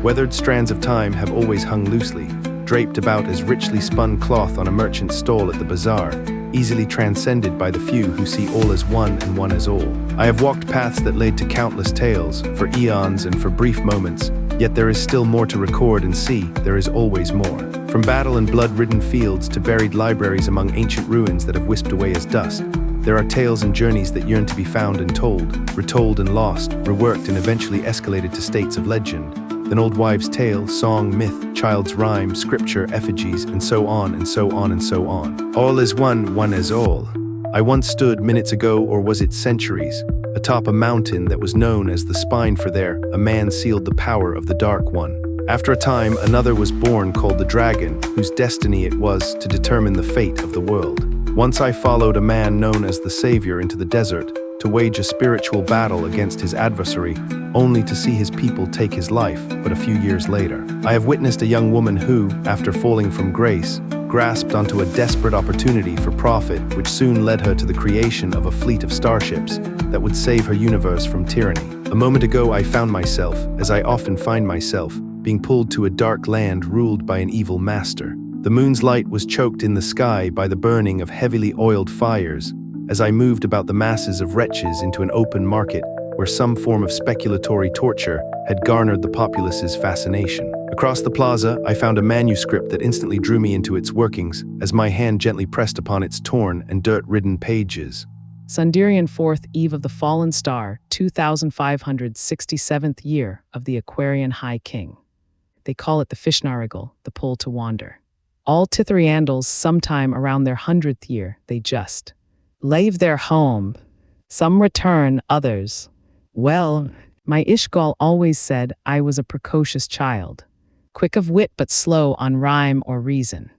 Weathered strands of time have always hung loosely, draped about as richly spun cloth on a merchant's stall at the bazaar, easily transcended by the few who see all as one and one as all. I have walked paths that led to countless tales, for eons and for brief moments, yet there is still more to record and see, there is always more. From battle and blood-ridden fields to buried libraries among ancient ruins that have wisped away as dust, there are tales and journeys that yearn to be found and told, retold and lost, reworked and eventually escalated to states of legend. An old wives' tale, song, myth, child's rhyme, scripture, effigies, and so on and so on and so on. All is one, one is all. I once stood minutes ago, or was it centuries, atop a mountain that was known as the Spine, for there a man sealed the power of the Dark One. After a time, another was born called the Dragon, whose destiny it was to determine the fate of the world. Once I followed a man known as the Savior into the desert to wage a spiritual battle against his adversary, only to see his people take his life, but a few years later. I have witnessed a young woman who, after falling from grace, grasped onto a desperate opportunity for profit, which soon led her to the creation of a fleet of starships that would save her universe from tyranny. A moment ago I found myself, as I often find myself, being pulled to a dark land ruled by an evil master. The moon's light was choked in the sky by the burning of heavily oiled fires, as I moved about the masses of wretches into an open market where some form of speculatory torture had garnered the populace's fascination. Across the plaza, I found a manuscript that instantly drew me into its workings as my hand gently pressed upon its torn and dirt-ridden pages. Sundarian 4th Eve of the Fallen Star, 2567th year of the Aquarian High King. They call it the Fishnarigal, the pull to wander. All Tithriandals, sometime around their 100th year, they just leave their home. Some return, others. Well, my Ishgal always said I was a precocious child, quick of wit but slow on rhyme or reason.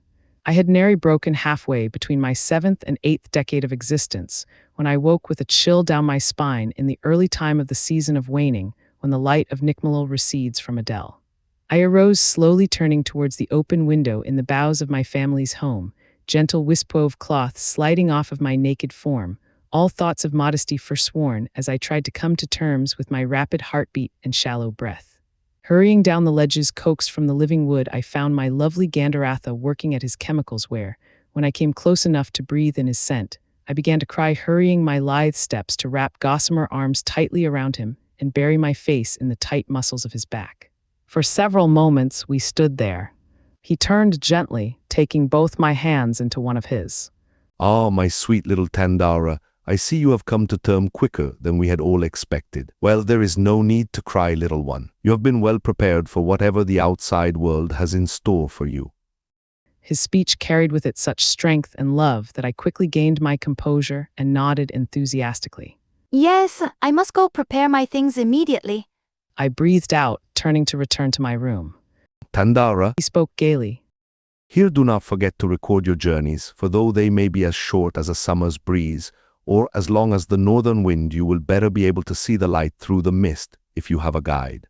I had nary broken halfway between my 7th and 8th decade of existence when I woke with a chill down my spine in the early time of the season of waning, when the light of Nikmalil recedes from a dell. I arose, slowly turning towards the open window in the boughs of my family's home, gentle wispy of cloth sliding off of my naked form, all thoughts of modesty forsworn as I tried to come to terms with my rapid heartbeat and shallow breath. Hurrying down the ledges coaxed from the living wood, I found my lovely Gandaratha working at his chemicals where, when I came close enough to breathe in his scent, I began to cry, hurrying my lithe steps to wrap gossamer arms tightly around him and bury my face in the tight muscles of his back. For several moments we stood there. He turned gently, taking both my hands into one of his. "Ah, my sweet little Tandara, I see you have come to term quicker than we had all expected. Well, there is no need to cry, little one. You have been well prepared for whatever the outside world has in store for you." His speech carried with it such strength and love that I quickly gained my composure and nodded enthusiastically. "Yes, I must go prepare my things immediately," I breathed out, turning to return to my room. "Tandara," He spoke gaily. "here do not forget to record your journeys, for though they may be as short as a summer's breeze, or as long as the northern wind, you will better be able to see the light through the mist if you have a guide."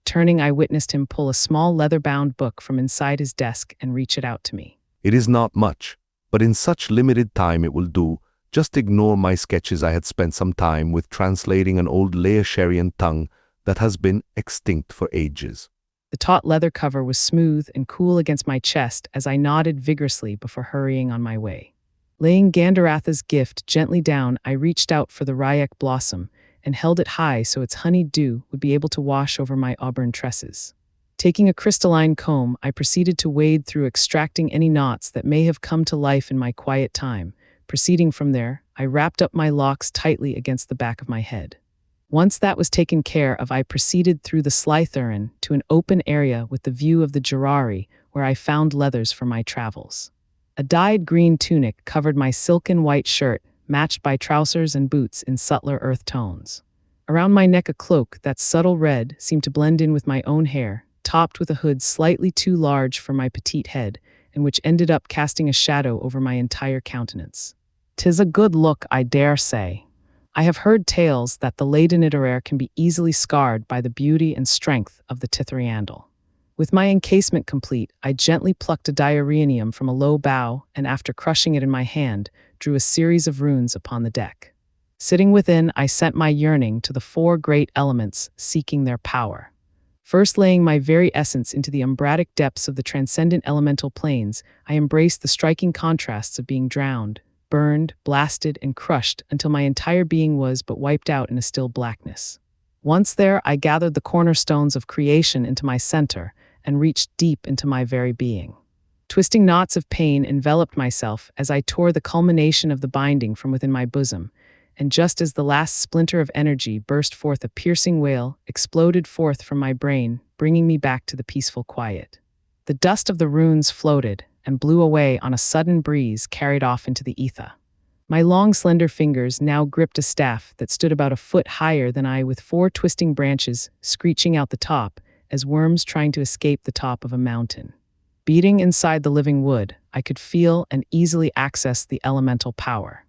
Turning, I witnessed him pull a small leather-bound book from inside his desk and reach it out to me. "It is not much, but in such limited time it will do. Just ignore my sketches. I had spent some time with translating an old Laotian tongue that has been extinct for ages." The taut leather cover was smooth and cool against my chest as I nodded vigorously before hurrying on my way. Laying Gandaratha's gift gently down, I reached out for the Ryak blossom and held it high so its honeyed dew would be able to wash over my auburn tresses. Taking a crystalline comb, I proceeded to wade through, extracting any knots that may have come to life in my quiet time. Proceeding from there, I wrapped up my locks tightly against the back of my head. Once that was taken care of, I proceeded through the Slytherin to an open area with the view of the Gerari, where I found leathers for my travels. A dyed green tunic covered my silken white shirt, matched by trousers and boots in subtler earth tones. Around my neck a cloak that subtle red seemed to blend in with my own hair, topped with a hood slightly too large for my petite head, and which ended up casting a shadow over my entire countenance. 'Tis a good look, I dare say. I have heard tales that the Ladenitarer can be easily scarred by the beauty and strength of the Tithriandal. With my encasement complete, I gently plucked a diareanium from a low bough and, after crushing it in my hand, drew a series of runes upon the deck. Sitting within, I sent my yearning to the four great elements, seeking their power. First laying my very essence into the umbratic depths of the transcendent elemental planes, I embraced the striking contrasts of being drowned, burned, blasted, and crushed until my entire being was but wiped out in a still blackness. Once there, I gathered the cornerstones of creation into my center and reached deep into my very being. Twisting knots of pain enveloped myself as I tore the culmination of the binding from within my bosom, and just as the last splinter of energy burst forth, a piercing wail exploded forth from my brain, bringing me back to the peaceful quiet. The dust of the runes floated and blew away on a sudden breeze carried off into the ether. My long, slender fingers now gripped a staff that stood about a foot higher than I, with 4 twisting branches screeching out the top as worms trying to escape the top of a mountain. Beating inside the living wood, I could feel and easily access the elemental power.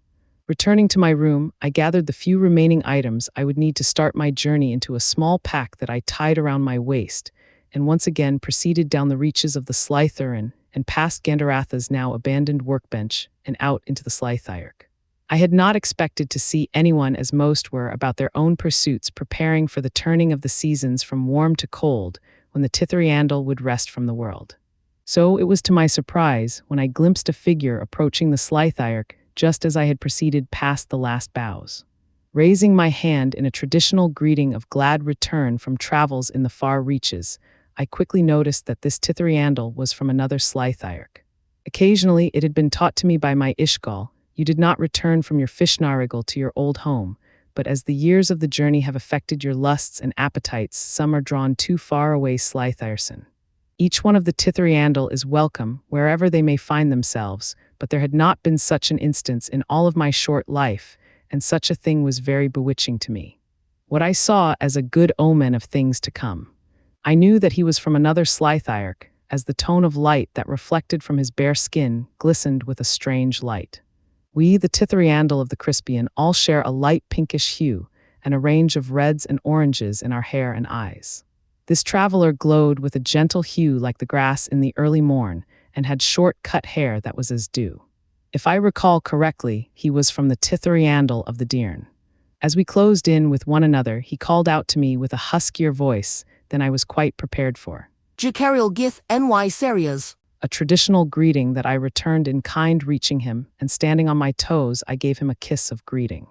Returning to my room, I gathered the few remaining items I would need to start my journey into a small pack that I tied around my waist, and once again proceeded down the reaches of the Slytherin and past Gandaratha's now abandoned workbench and out into the Slythyarch. I had not expected to see anyone as most were about their own pursuits, preparing for the turning of the seasons from warm to cold when the Tithriandal would rest from the world. So it was to my surprise when I glimpsed a figure approaching the Slythyarch just as I had proceeded past the last boughs. Raising my hand in a traditional greeting of glad return from travels in the far reaches, I quickly noticed that this Tithriandal was from another Slythyarch. Occasionally it had been taught to me by my Ishgal, you did not return from your Fishnarigal to your old home, but as the years of the journey have affected your lusts and appetites, some are drawn too far away Slythyarson. Each one of the Tithriandal is welcome wherever they may find themselves, but there had not been such an instance in all of my short life, and such a thing was very bewitching to me. What I saw as a good omen of things to come. I knew that he was from another Slythyarch, as the tone of light that reflected from his bare skin glistened with a strange light. We, the Tithriandal of the Crispian, all share a light pinkish hue and a range of reds and oranges in our hair and eyes. This traveler glowed with a gentle hue like the grass in the early morn and had short cut hair that was as dew. If I recall correctly, he was from the Tithriandal of the Deern. As we closed in with one another, he called out to me with a huskier voice than I was quite prepared for. Jacariel Gith NY Serias. A traditional greeting that I returned in kind, reaching him, and standing on my toes, I gave him a kiss of greeting.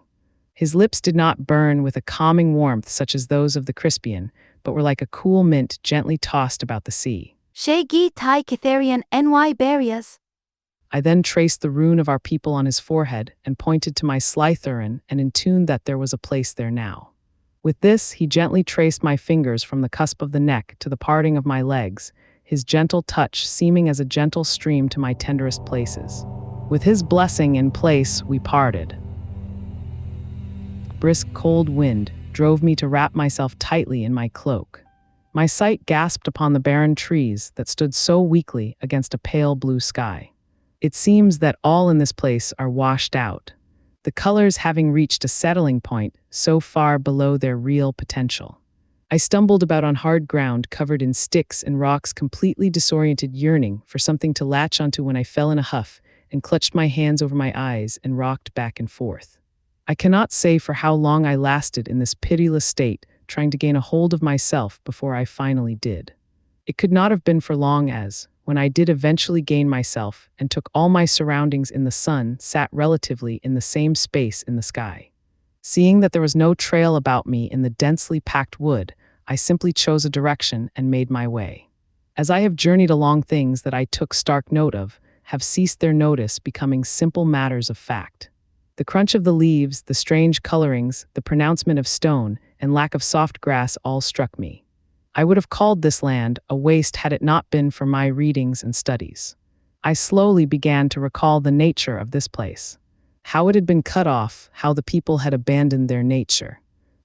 His lips did not burn with a calming warmth such as those of the Crispian, but were like a cool mint gently tossed about the sea. Shegi Tai Kitharian NY Barias. I then traced the rune of our people on his forehead and pointed to my Slytherin and intoned that there was a place there now. With this, he gently traced my fingers from the cusp of the neck to the parting of my legs, his gentle touch seeming as a gentle stream to my tenderest places. With his blessing in place, we parted. Brisk cold wind drove me to wrap myself tightly in my cloak. My sight gasped upon the barren trees that stood so weakly against a pale blue sky. It seems that all in this place are washed out, the colors having reached a settling point so far below their real potential. I stumbled about on hard ground covered in sticks and rocks, completely disoriented, yearning for something to latch onto when I fell in a huff and clutched my hands over my eyes and rocked back and forth. I cannot say for how long I lasted in this pitiless state, trying to gain a hold of myself before I finally did. It could not have been for long as, when I did eventually gain myself and took all my surroundings in, the sun sat relatively in the same space in the sky. Seeing that there was no trail about me in the densely packed wood, I simply chose a direction and made my way. As I have journeyed along, things that I took stark note of have ceased their notice, becoming simple matters of fact. The crunch of the leaves, the strange colorings, the pronouncement of stone, and lack of soft grass all struck me. I would have called this land a waste had it not been for my readings and studies. I slowly began to recall the nature of this place, how it had been cut off, how the people had abandoned their nature.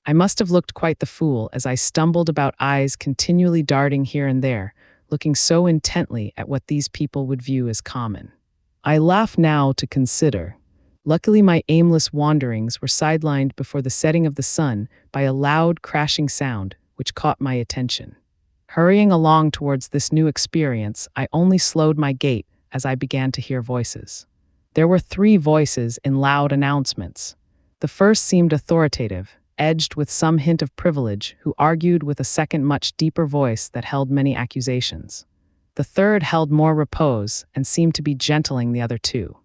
I must have looked quite the fool as I stumbled about, eyes continually darting here and there, looking so intently at what these people would view as common. I laugh now to consider. Luckily, my aimless wanderings were sidelined before the setting of the sun by a loud, crashing sound, which caught my attention. Hurrying along towards this new experience, I only slowed my gait as I began to hear voices. There were 3 voices in loud announcements. The first seemed authoritative, edged with some hint of privilege, who argued with a second much deeper voice that held many accusations. The third held more repose and seemed to be gentling the other two.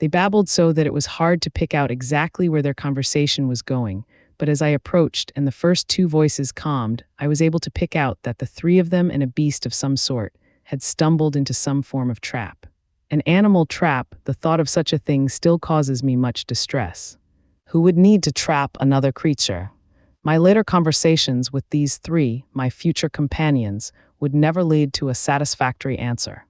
They babbled so that it was hard to pick out exactly where their conversation was going, but as I approached and the first two voices calmed, I was able to pick out that the three of them and a beast of some sort had stumbled into some form of trap. An animal trap, the thought of such a thing still causes me much distress. Who would need to trap another creature? My later conversations with these three, my future companions, would never lead to a satisfactory answer.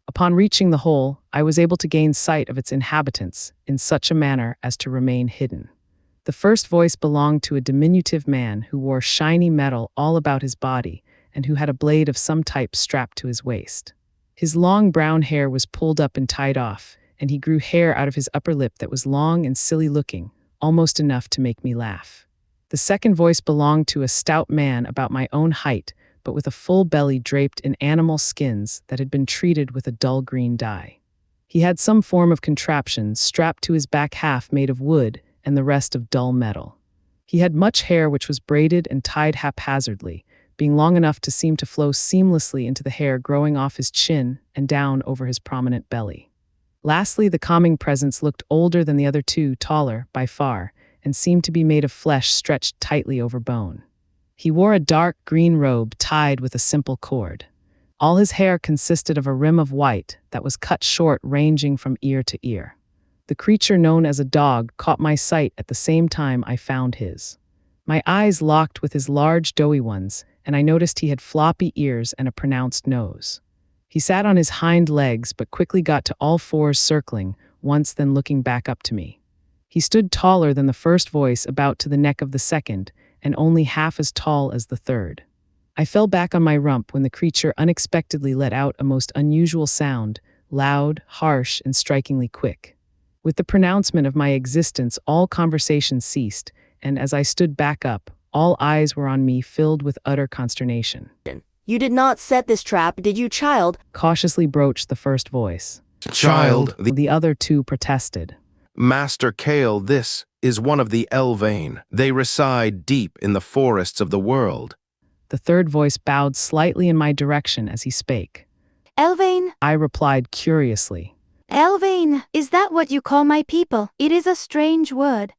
Upon reaching the hole, I was able to gain sight of its inhabitants in such a manner as to remain hidden. The first voice belonged to a diminutive man who wore shiny metal all about his body and who had a blade of some type strapped to his waist. His long brown hair was pulled up and tied off, and he grew hair out of his upper lip that was long and silly-looking, almost enough to make me laugh. The second voice belonged to a stout man about my own height, but with a full belly draped in animal skins that had been treated with a dull green dye. He had some form of contraption strapped to his back half made of wood and the rest of dull metal. He had much hair which was braided and tied haphazardly, being long enough to seem to flow seamlessly into the hair growing off his chin and down over his prominent belly. Lastly, the calming presence looked older than the other two, taller, by far, and seemed to be made of flesh stretched tightly over bone. He wore a dark green robe tied with a simple cord. All his hair consisted of a rim of white that was cut short, ranging from ear to ear. The creature known as a dog caught my sight at the same time I found his. My eyes locked with his large, doughy ones, and I noticed he had floppy ears and a pronounced nose. He sat on his hind legs but quickly got to all fours, circling, once then looking back up to me. He stood taller than the first voice, about to the neck of the second, and only half as tall as the third. I fell back on my rump when the creature unexpectedly let out a most unusual sound, loud, harsh, and strikingly quick. With the pronouncement of my existence, all conversation ceased, and as I stood back up, all eyes were on me, filled with utter consternation. You did not set this trap, did you, child? Cautiously broached the first voice. Child, The other two protested. Master Kale, this is one of the Elvain. They reside deep in the forests of the world. The third voice bowed slightly in my direction as he spake. Elvain? I replied curiously. Elvain, is that what you call my people? It is a strange word.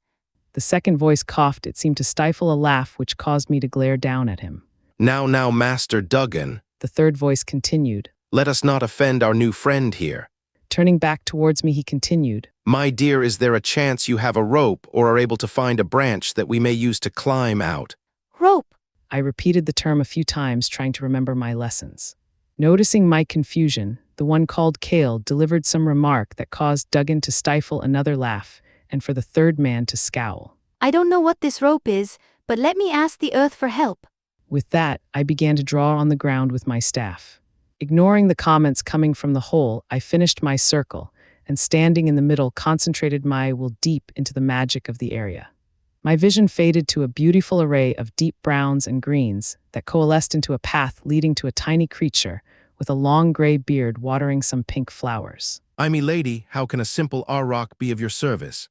The second voice coughed. It seemed to stifle a laugh which caused me to glare down at him. Now, Master Duggan, The third voice continued. let us not offend our new friend here. Turning back towards me, he continued. My dear, is there a chance you have a rope or are able to find a branch that we may use to climb out? Rope. I repeated the term a few times, trying to remember my lessons. Noticing my confusion, the one called Kale delivered some remark that caused Duggan to stifle another laugh, and for the third man to scowl. I don't know what this rope is, but let me ask the earth for help. With that, I began to draw on the ground with my staff. Ignoring the comments coming from the hole, I finished my circle, and standing in the middle, concentrated my will deep into the magic of the area. My vision faded to a beautiful array of deep browns and greens that coalesced into a path leading to a tiny creature with a long gray beard watering some pink flowers. My lady, how can a simple Arrock be of your service?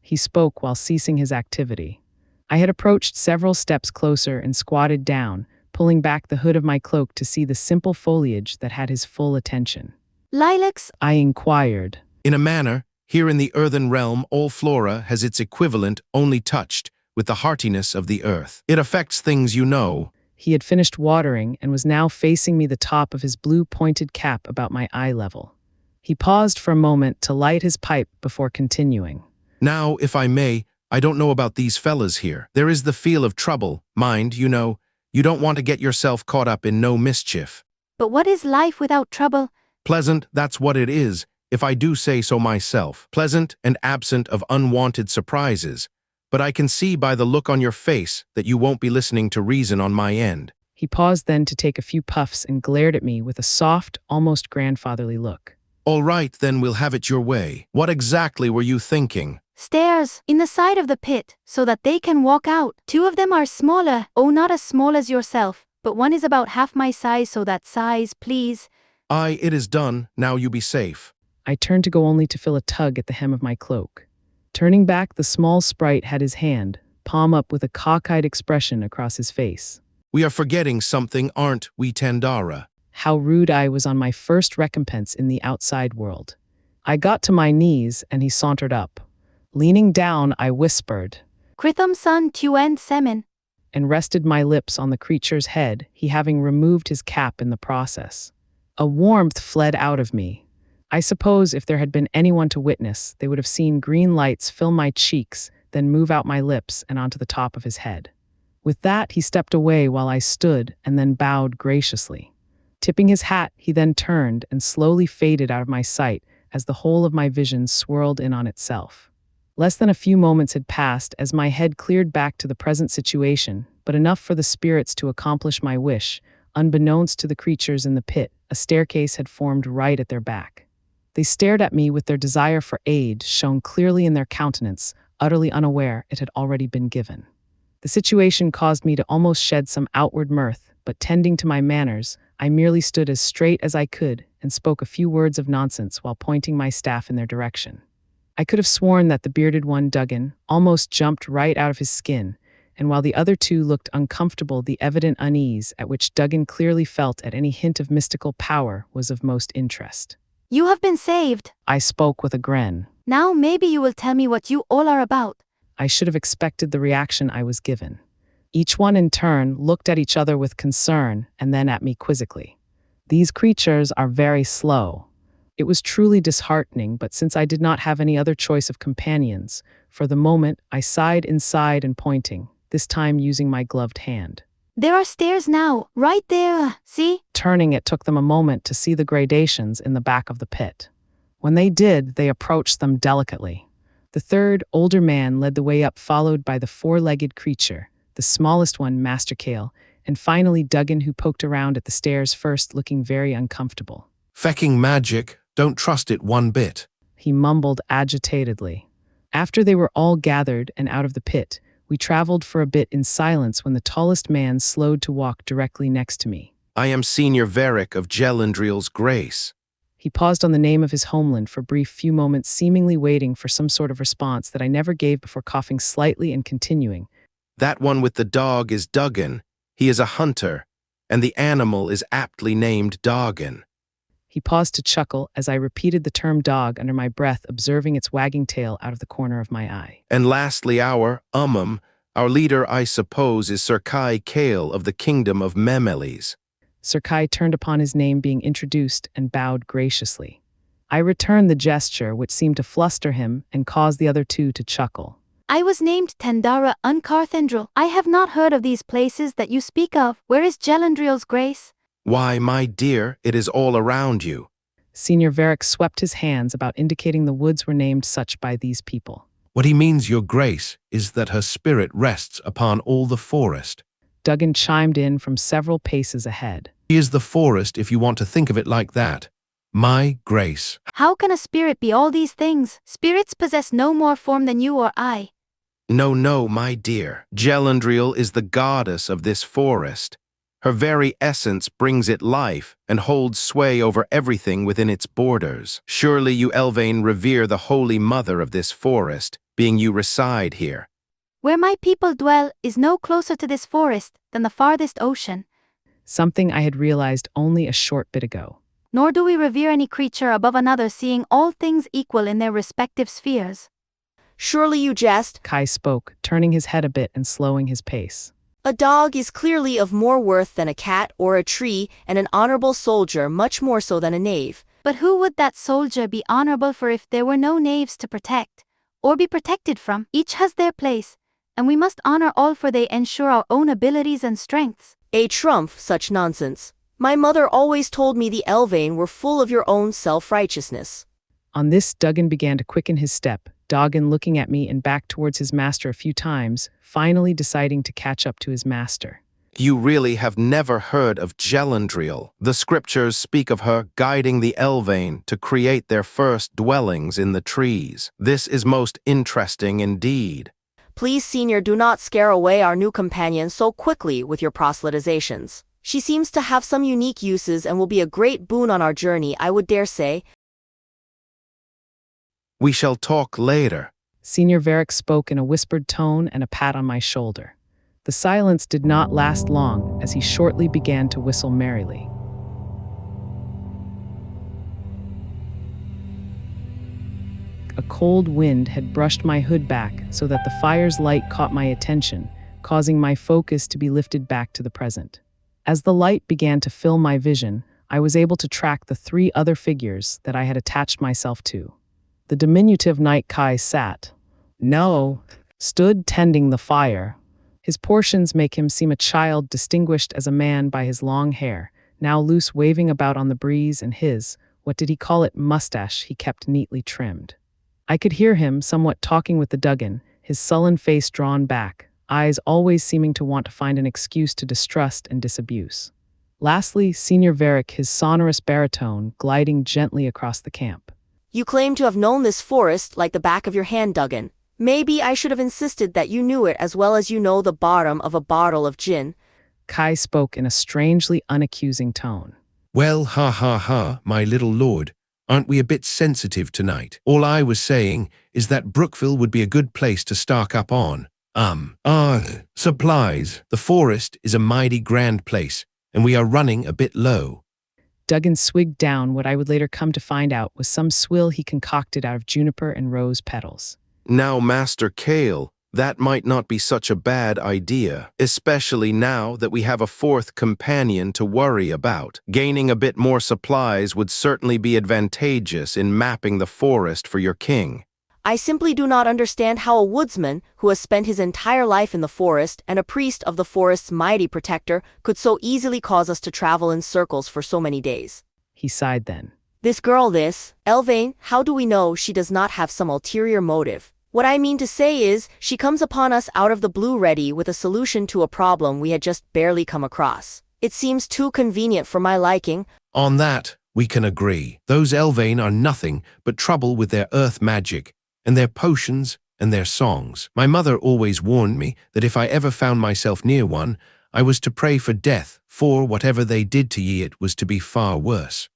He spoke while ceasing his activity. I had approached several steps closer and squatted down, pulling back the hood of my cloak to see the simple foliage that had his full attention. Lilacs? I inquired. In a manner, here in the earthen realm, all flora has its equivalent only touched with the heartiness of the earth. It affects things you know. He had finished watering and was now facing me, the top of his blue pointed cap about my eye level. He paused for a moment to light his pipe before continuing. Now, if I may, I don't know about these fellas here. There is the feel of trouble. Mind, you know, you don't want to get yourself caught up in no mischief. But what is life without trouble? Pleasant, that's what it is, if I do say so myself. Pleasant and absent of unwanted surprises. But I can see by the look on your face that you won't be listening to reason on my end. He paused then to take a few puffs and glared at me with a soft, almost grandfatherly look. All right, then we'll have it your way. What exactly were you thinking? Stairs, in the side of the pit, so that they can walk out. 2 of them are smaller, oh, not as small as yourself, but one is about half my size, so that size, please. Aye, it is done. Now you be safe. I turned to go only to feel a tug at the hem of my cloak. Turning back, the small sprite had his hand, palm up with a cockeyed expression across his face. We are forgetting something, aren't we, Tandara? How rude I was on my first recompense in the outside world. I got to my knees and he sauntered up. Leaning down, I whispered, Kritham Sun Tuen Semen. and rested my lips on the creature's head, he having removed his cap in the process. A warmth fled out of me. I suppose if there had been anyone to witness, they would have seen green lights fill my cheeks, then move out my lips and onto the top of his head. With that, he stepped away while I stood and then bowed graciously. Tipping his hat, he then turned and slowly faded out of my sight as the whole of my vision swirled in on itself. Less than a few moments had passed as my head cleared back to the present situation, but enough for the spirits to accomplish my wish. Unbeknownst to the creatures in the pit, a staircase had formed right at their back. They stared at me with their desire for aid shown clearly in their countenance, utterly unaware it had already been given. The situation caused me to almost shed some outward mirth, but tending to my manners, I merely stood as straight as I could and spoke a few words of nonsense while pointing my staff in their direction. I could have sworn that the bearded one, Duggan, almost jumped right out of his skin, and while the other two looked uncomfortable, the evident unease at which Duggan clearly felt at any hint of mystical power was of most interest. You have been saved. I spoke with a grin. Now maybe you will tell me what you all are about. I should have expected the reaction I was given. Each one in turn looked at each other with concern and then at me quizzically. These creatures are very slow. It was truly disheartening, but since I did not have any other choice of companions, for the moment I sighed inside and pointing, this time using my gloved hand. There are stairs now, right there, see? Turning, it took them a moment to see the gradations in the back of the pit. When they did, they approached them delicately. The third, older man led the way up, followed by the four-legged creature, the smallest one, Master Kale, and finally Duggan, who poked around at the stairs first, looking very uncomfortable. Fecking magic, don't trust it one bit. He mumbled agitatedly. After they were all gathered and out of the pit, we traveled for a bit in silence when the tallest man slowed to walk directly next to me. I am Senior Varick of Gelendriel's Grace. He paused on the name of his homeland for a brief few moments, seemingly waiting for some sort of response that I never gave before coughing slightly and continuing. That one with the dog is Duggan. He is a hunter, and the animal is aptly named Doggan. He paused to chuckle as I repeated the term dog under my breath, observing its wagging tail out of the corner of my eye. And lastly, our leader, I suppose, is Sir Kai Kale of the Kingdom of Memeles. Sir Kai turned upon his name being introduced and bowed graciously. I returned the gesture, which seemed to fluster him and cause the other two to chuckle. I was named Tandara Uncarthendril. I have not heard of these places that you speak of. Where is Gelendriel's Grace? Why, my dear, it is all around you. Senior Varick swept his hands about, indicating the woods were named such by these people. What he means, your grace, is that her spirit rests upon all the forest. Duggan chimed in from several paces ahead. She is the forest, if you want to think of it like that. My grace. How can a spirit be all these things? Spirits possess no more form than you or I. No, my dear. Gelendriel is the goddess of this forest. Her very essence brings it life and holds sway over everything within its borders. Surely you Elvain revere the holy mother of this forest, being you reside here. Where my people dwell is no closer to this forest than the farthest ocean. Something I had realized only a short bit ago. Nor do we revere any creature above another, seeing all things equal in their respective spheres. Surely you jest. Kai spoke, turning his head a bit and slowing his pace. A dog is clearly of more worth than a cat or a tree, and an honorable soldier much more so than a knave. But who would that soldier be honorable for if there were no knaves to protect, or be protected from? Each has their place, and we must honor all, for they ensure our own abilities and strengths. A trump, such nonsense. My mother always told me the Elvain were full of your own self-righteousness. On this, Duggan began to quicken his step, Doggan looking at me and back towards his master a few times, finally deciding to catch up to his master. You really have never heard of Gelendriel. The scriptures speak of her guiding the Elvain to create their first dwellings in the trees. This is most interesting indeed. Please, Senior, do not scare away our new companion so quickly with your proselytizations. She seems to have some unique uses and will be a great boon on our journey, I would dare say. We shall talk later. Senior Varick spoke in a whispered tone and a pat on my shoulder. The silence did not last long, as he shortly began to whistle merrily. A cold wind had brushed my hood back so that the fire's light caught my attention, causing my focus to be lifted back to the present. As the light began to fill my vision, I was able to track the 3 other figures that I had attached myself to. The diminutive knight Kai stood tending the fire. His portions make him seem a child distinguished as a man by his long hair, now loose waving about on the breeze, and his, what did he call it, mustache he kept neatly trimmed. I could hear him somewhat talking with the Duggan, his sullen face drawn back, eyes always seeming to want to find an excuse to distrust and disabuse. Lastly, Senior Varick, his sonorous baritone gliding gently across the camp. You claim to have known this forest like the back of your hand, Duggan. Maybe I should have insisted that you knew it as well as you know the bottom of a bottle of gin. Kai spoke in a strangely unaccusing tone. Well, ha ha ha, my little lord. Aren't we a bit sensitive tonight? All I was saying is that Brookville would be a good place to stock up on. Supplies. The forest is a mighty grand place, and we are running a bit low. Duggan swigged down what I would later come to find out was some swill he concocted out of juniper and rose petals. Now, Master Kale, that might not be such a bad idea, especially now that we have a 4th companion to worry about. Gaining a bit more supplies would certainly be advantageous in mapping the forest for your king. I simply do not understand how a woodsman who has spent his entire life in the forest and a priest of the forest's mighty protector could so easily cause us to travel in circles for so many days. He sighed then. This girl, Elvain, how do we know she does not have some ulterior motive? What I mean to say is, she comes upon us out of the blue ready with a solution to a problem we had just barely come across. It seems too convenient for my liking. On that, we can agree. Those Elvain are nothing but trouble with their earth magic, and their potions, and their songs. My mother always warned me that if I ever found myself near one, I was to pray for death, for whatever they did to ye it was to be far worse.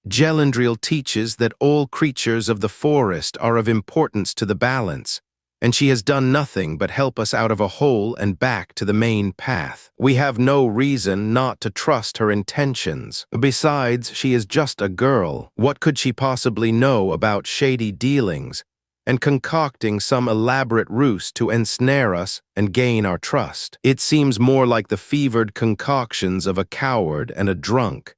Gelendriel teaches that all creatures of the forest are of importance to the balance, and she has done nothing but help us out of a hole and back to the main path. We have no reason not to trust her intentions. Besides, she is just a girl. What could she possibly know about shady dealings and concocting some elaborate ruse to ensnare us and gain our trust? It seems more like the fevered concoctions of a coward and a drunk.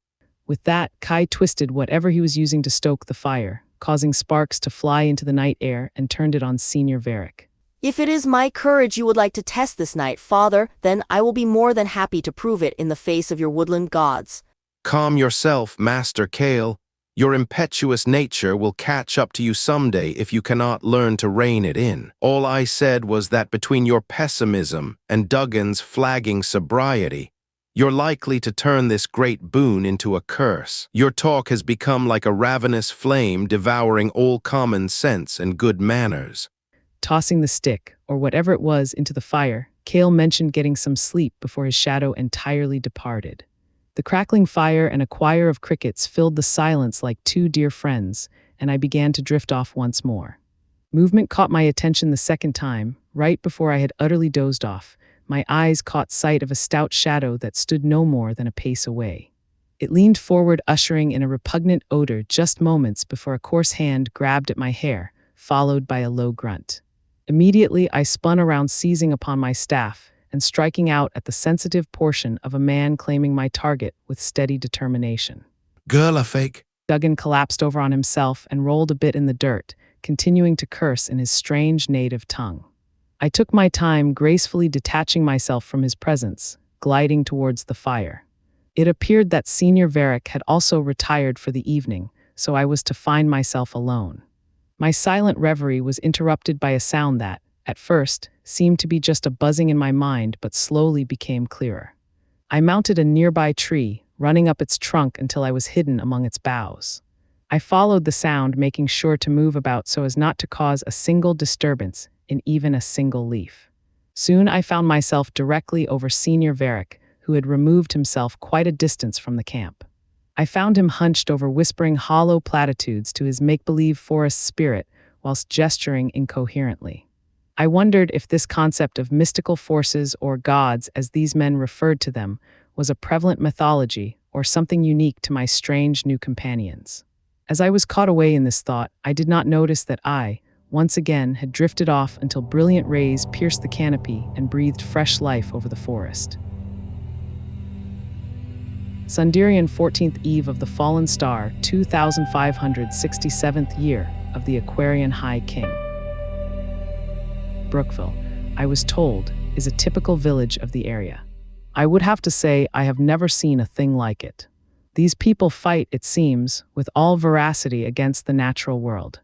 With that, Kai twisted whatever he was using to stoke the fire, causing sparks to fly into the night air, and turned it on Senior Varick. If it is my courage you would like to test this night, Father, then I will be more than happy to prove it in the face of your woodland gods. Calm yourself, Master Kale. Your impetuous nature will catch up to you someday if you cannot learn to rein it in. All I said was that between your pessimism and Duggan's flagging sobriety, you're likely to turn this great boon into a curse. Your talk has become like a ravenous flame devouring all common sense and good manners. Tossing the stick, or whatever it was, into the fire, Kale mentioned getting some sleep before his shadow entirely departed. The crackling fire and a choir of crickets filled the silence like 2 dear friends, and I began to drift off once more. Movement caught my attention the second time, right before I had utterly dozed off. My eyes caught sight of a stout shadow that stood no more than a pace away. It leaned forward, ushering in a repugnant odor just moments before a coarse hand grabbed at my hair, followed by a low grunt. Immediately, I spun around, seizing upon my staff and striking out at the sensitive portion of a man claiming my target with steady determination. Girl, a fake. Duggan collapsed over on himself and rolled a bit in the dirt, continuing to curse in his strange native tongue. I took my time, gracefully detaching myself from his presence, gliding towards the fire. It appeared that Senior Varick had also retired for the evening, so I was to find myself alone. My silent reverie was interrupted by a sound that, at first, seemed to be just a buzzing in my mind but slowly became clearer. I mounted a nearby tree, running up its trunk until I was hidden among its boughs. I followed the sound, making sure to move about so as not to cause a single disturbance in even a single leaf. Soon I found myself directly over Senior Varick, who had removed himself quite a distance from the camp. I found him hunched over whispering hollow platitudes to his make-believe forest spirit whilst gesturing incoherently. I wondered if this concept of mystical forces or gods, as these men referred to them, was a prevalent mythology or something unique to my strange new companions. As I was caught away in this thought, I did not notice that I, once again, had drifted off until brilliant rays pierced the canopy and breathed fresh life over the forest. Sundarian 14th eve of the fallen star, 2567th year of the Aquarian High King. Brookville, I was told, is a typical village of the area. I would have to say I have never seen a thing like it. These people fight, it seems, with all veracity against the natural world.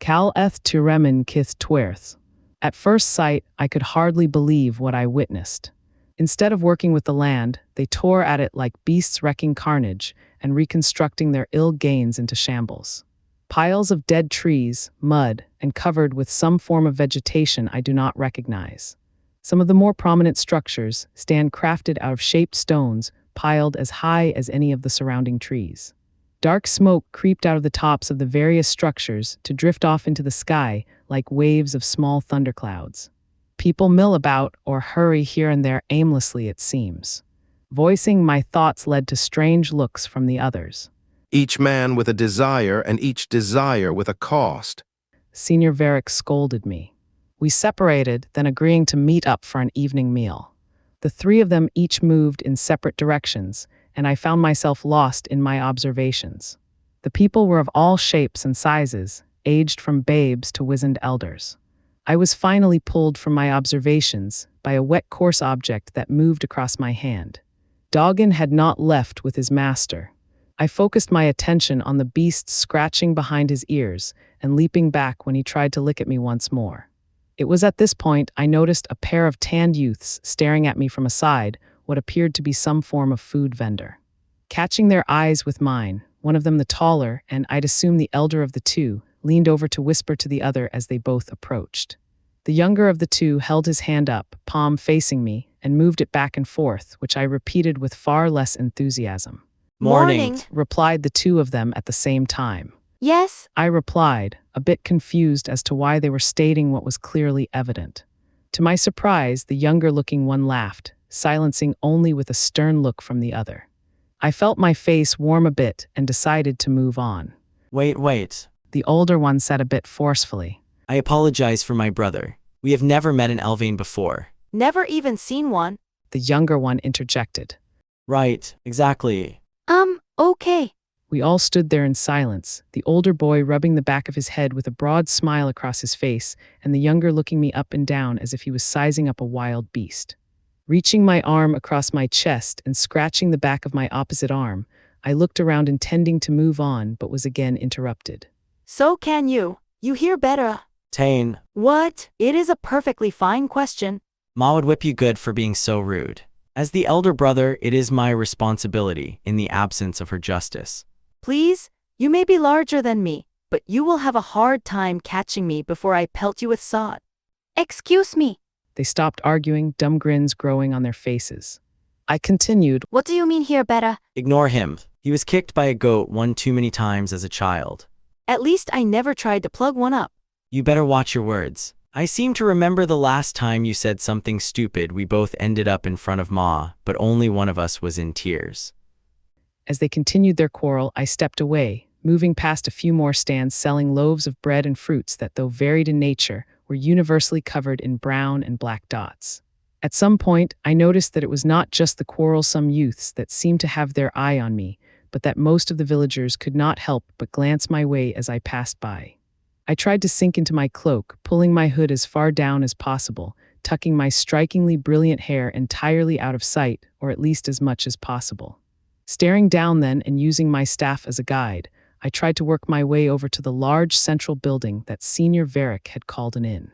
Cal eth turemin kith twerth. At first sight, I could hardly believe what I witnessed. Instead of working with the land, they tore at it like beasts wrecking carnage and reconstructing their ill gains into shambles. Piles of dead trees, mud, and covered with some form of vegetation I do not recognize. Some of the more prominent structures stand crafted out of shaped stones piled as high as any of the surrounding trees. Dark smoke creeped out of the tops of the various structures to drift off into the sky like waves of small thunderclouds. People mill about or hurry here and there aimlessly, it seems. Voicing my thoughts led to strange looks from the others. Each man with a desire and each desire with a cost. Senior Varick scolded me. We separated, then agreeing to meet up for an evening meal. The three of them each moved in separate directions, and I found myself lost in my observations. The people were of all shapes and sizes, aged from babes to wizened elders. I was finally pulled from my observations by a wet, coarse object that moved across my hand. Doggin had not left with his master. I focused my attention on the beast scratching behind his ears and leaping back when he tried to lick at me once more. It was at this point I noticed a pair of tanned youths staring at me from aside what appeared to be some form of food vendor. Catching their eyes with mine, one of them the taller, and I'd assume the elder of the two, leaned over to whisper to the other as they both approached. The younger of the two held his hand up, palm facing me, and moved it back and forth, which I repeated with far less enthusiasm. Morning, Replied the two of them at the same time. Yes, I replied, a bit confused as to why they were stating what was clearly evident. To my surprise, the younger-looking one laughed, silencing only with a stern look from the other. I felt my face warm a bit and decided to move on. Wait. The older one said a bit forcefully. I apologize for my brother. We have never met an Elvain before. never even seen one. The younger one interjected. Right, exactly. Okay. We all stood there in silence, the older boy rubbing the back of his head with a broad smile across his face, and the younger looking me up and down as if he was sizing up a wild beast. Reaching my arm across my chest and scratching the back of my opposite arm, I looked around intending to move on, but was again interrupted. So can you. You hear better. Tane, What? It is a perfectly fine question. Ma would whip you good for being so rude. As the elder brother, it is my responsibility in the absence of her justice. Please, you may be larger than me, but you will have a hard time catching me before I pelt you with sod. Excuse me. They stopped arguing, dumb grins growing on their faces. I continued, What do you mean here, better? Ignore him. He was kicked by a goat one too many times as a child. At least I never tried to plug one up. You better watch your words. I seem to remember the last time you said something stupid, we both ended up in front of Ma, but only one of us was in tears. As they continued their quarrel, I stepped away, moving past a few more stands selling loaves of bread and fruits that, though varied in nature, were universally covered in brown and black dots. At some point, I noticed that it was not just the quarrelsome youths that seemed to have their eye on me, but that most of the villagers could not help but glance my way as I passed by. I tried to sink into my cloak, pulling my hood as far down as possible, tucking my strikingly brilliant hair entirely out of sight, or at least as much as possible. Staring down then and using my staff as a guide, I tried to work my way over to the large central building that Senior Varick had called an inn.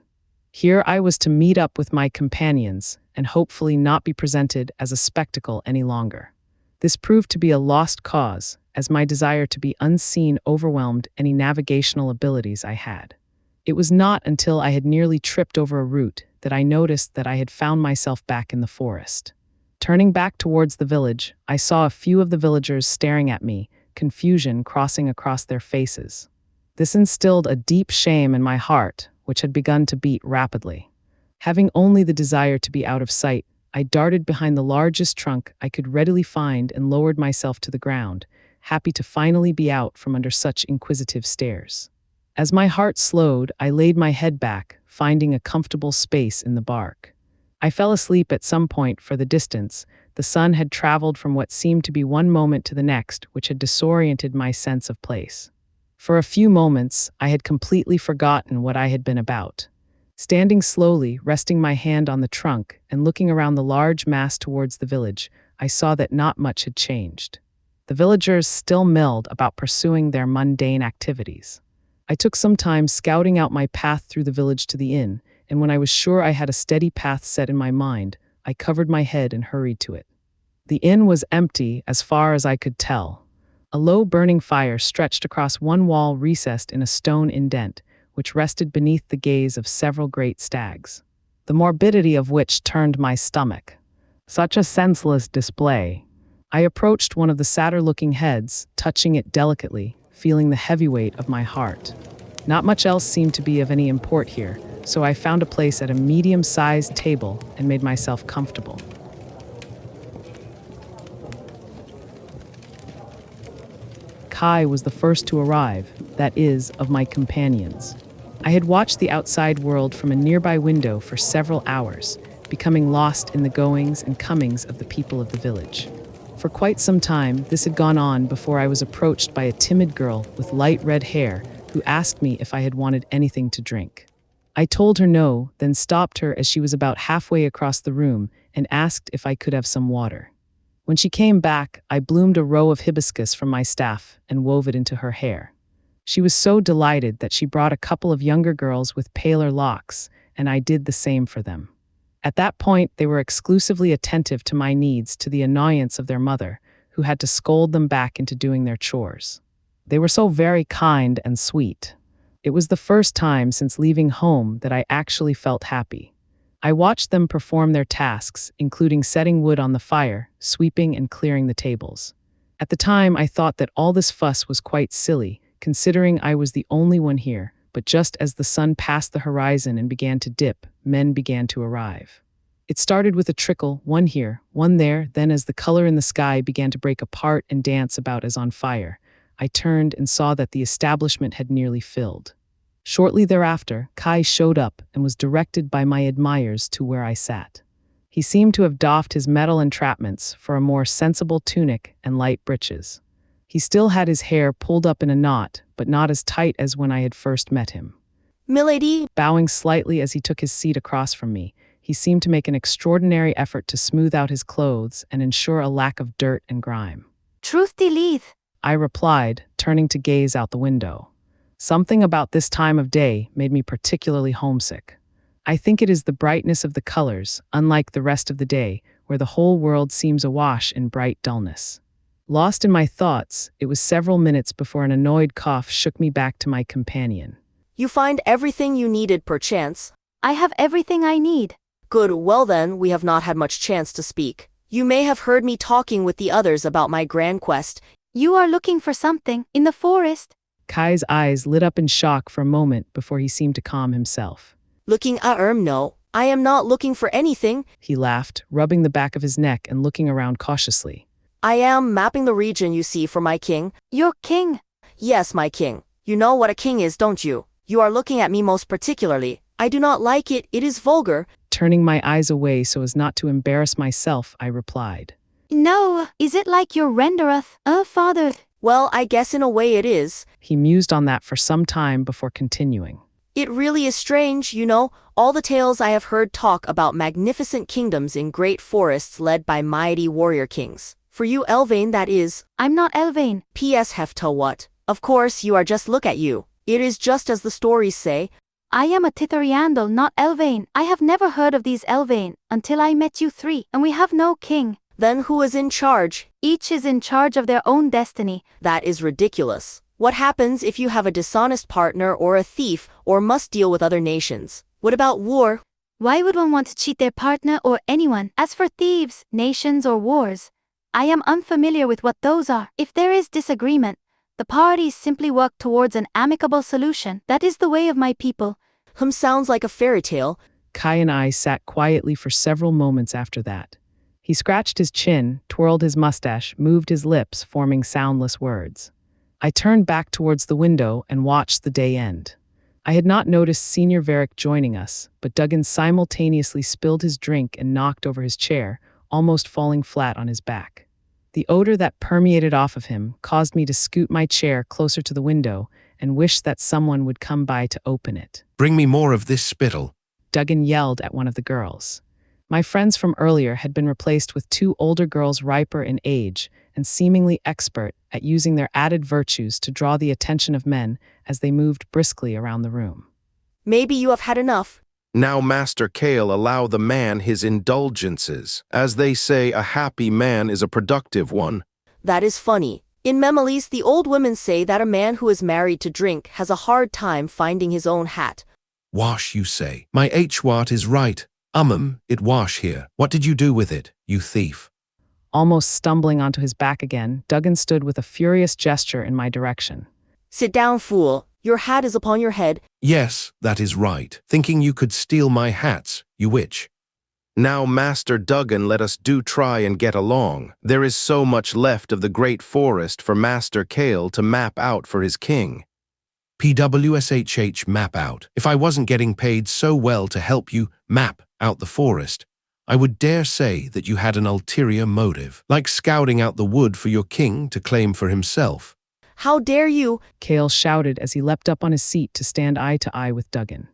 Here I was to meet up with my companions and hopefully not be presented as a spectacle any longer. This proved to be a lost cause, as my desire to be unseen overwhelmed any navigational abilities I had. It was not until I had nearly tripped over a root that I noticed that I had found myself back in the forest. Turning back towards the village, I saw a few of the villagers staring at me, confusion crossing across their faces. This instilled a deep shame in my heart, which had begun to beat rapidly. Having only the desire to be out of sight, I darted behind the largest trunk I could readily find and lowered myself to the ground, happy to finally be out from under such inquisitive stares. As my heart slowed, I laid my head back, finding a comfortable space in the bark. I fell asleep at some point for the distance. The sun had traveled from what seemed to be one moment to the next, which had disoriented my sense of place. For a few moments, I had completely forgotten what I had been about. Standing slowly, resting my hand on the trunk, and looking around the large mass towards the village, I saw that not much had changed. The villagers still milled about pursuing their mundane activities. I took some time scouting out my path through the village to the inn, and when I was sure I had a steady path set in my mind, I covered my head and hurried to it. The inn was empty as far as I could tell. A low burning fire stretched across one wall recessed in a stone indent, which rested beneath the gaze of several great stags, the morbidity of which turned my stomach. Such a senseless display. I approached one of the sadder-looking heads, touching it delicately, feeling the heavy weight of my heart. Not much else seemed to be of any import here, so I found a place at a medium-sized table and made myself comfortable. Kai was the first to arrive, that is, of my companions. I had watched the outside world from a nearby window for several hours, becoming lost in the goings and comings of the people of the village. For quite some time, this had gone on before I was approached by a timid girl with light red hair who asked me if I had wanted anything to drink. I told her no, then stopped her as she was about halfway across the room and asked if I could have some water. When she came back, I bloomed a row of hibiscus from my staff and wove it into her hair. She was so delighted that she brought a couple of younger girls with paler locks, and I did the same for them. At that point, they were exclusively attentive to my needs, to the annoyance of their mother, who had to scold them back into doing their chores. They were so very kind and sweet. It was the first time since leaving home that I actually felt happy. I watched them perform their tasks, including setting wood on the fire, sweeping and clearing the tables. At the time, I thought that all this fuss was quite silly, considering I was the only one here, but just as the sun passed the horizon and began to dip, men began to arrive. It started with a trickle, one here, one there, then as the color in the sky began to break apart and dance about as on fire, I turned and saw that the establishment had nearly filled. Shortly thereafter, Kai showed up and was directed by my admirers to where I sat. He seemed to have doffed his metal entrapments for a more sensible tunic and light breeches. He still had his hair pulled up in a knot, but not as tight as when I had first met him. Milady, Bowing slightly as he took his seat across from me, he seemed to make an extraordinary effort to smooth out his clothes and ensure a lack of dirt and grime. Truth Leith. I replied, turning to gaze out the window. Something about this time of day made me particularly homesick. I think it is the brightness of the colors, unlike the rest of the day, where the whole world seems awash in bright dullness. Lost in my thoughts, it was several minutes before an annoyed cough shook me back to my companion. you find everything you needed perchance? I have everything I need. Good, well then, we have not had much chance to speak. You may have heard me talking with the others about my grand quest. You are looking for something in the forest? Kai's eyes lit up in shock for a moment before he seemed to calm himself. Looking no, I am not looking for anything. He laughed, rubbing the back of his neck and looking around cautiously. I am mapping the region you see for my king. Your king? Yes, my king. You know what a king is, don't you? You are looking at me most particularly. I do not like it, it is vulgar. Turning my eyes away so as not to embarrass myself, I replied. No, is it like your rendereth, father? Well, I guess in a way it is. He mused on that for some time before continuing. It really is strange, you know, all the tales I have heard talk about magnificent kingdoms in great forests led by mighty warrior kings. For you Elvain, that is. I'm not Elvain. P.S. Hefta what? Of course, you are just look at you. It is just as the stories say. I am a Tithariandal, not Elvain. I have never heard of these Elvain until I met you three, and we have no king. Then who is in charge? Each is in charge of their own destiny. That is ridiculous. What happens if you have a dishonest partner or a thief or must deal with other nations? What about war? Why would one want to cheat their partner or anyone? As for thieves, nations or wars, I am unfamiliar with what those are. If there is disagreement, The parties simply work towards an amicable solution. That is the way of my people. Sounds like a fairy tale. Kai and I sat quietly for several moments after that. He scratched his chin, twirled his mustache, moved his lips, forming soundless words. I turned back towards the window and watched the day end. I had not noticed Senior Varric joining us, but Duggan simultaneously spilled his drink and knocked over his chair, almost falling flat on his back. The odor that permeated off of him caused me to scoot my chair closer to the window and wish that someone would come by to open it. Bring me more of this spittle. Duggan yelled at one of the girls. My friends from earlier had been replaced with two older girls riper in age and seemingly expert at using their added virtues to draw the attention of men as they moved briskly around the room. Maybe you have had enough. Now, Master Kale, allow the man his indulgences. As they say, a happy man is a productive one. That is funny. In Memories, the old women say that a man who is married to drink has a hard time finding his own hat. Wash, you say. My H-Watt is right. It wash here. What did you do with it, you thief? Almost stumbling onto his back again, Duggan stood with a furious gesture in my direction. Sit down, fool. Your hat is upon your head. Yes, that is right. Thinking you could steal my hats, you witch. Now, Master Duggan, let us do try and get along. There is so much left of the great forest for Master Kale to map out for his king. PWSHH map out. If I wasn't getting paid so well to help you map out the forest, I would dare say that you had an ulterior motive, like scouting out the wood for your king to claim for himself. How dare you? Kale shouted as he leapt up on his seat to stand eye to eye with Duggan.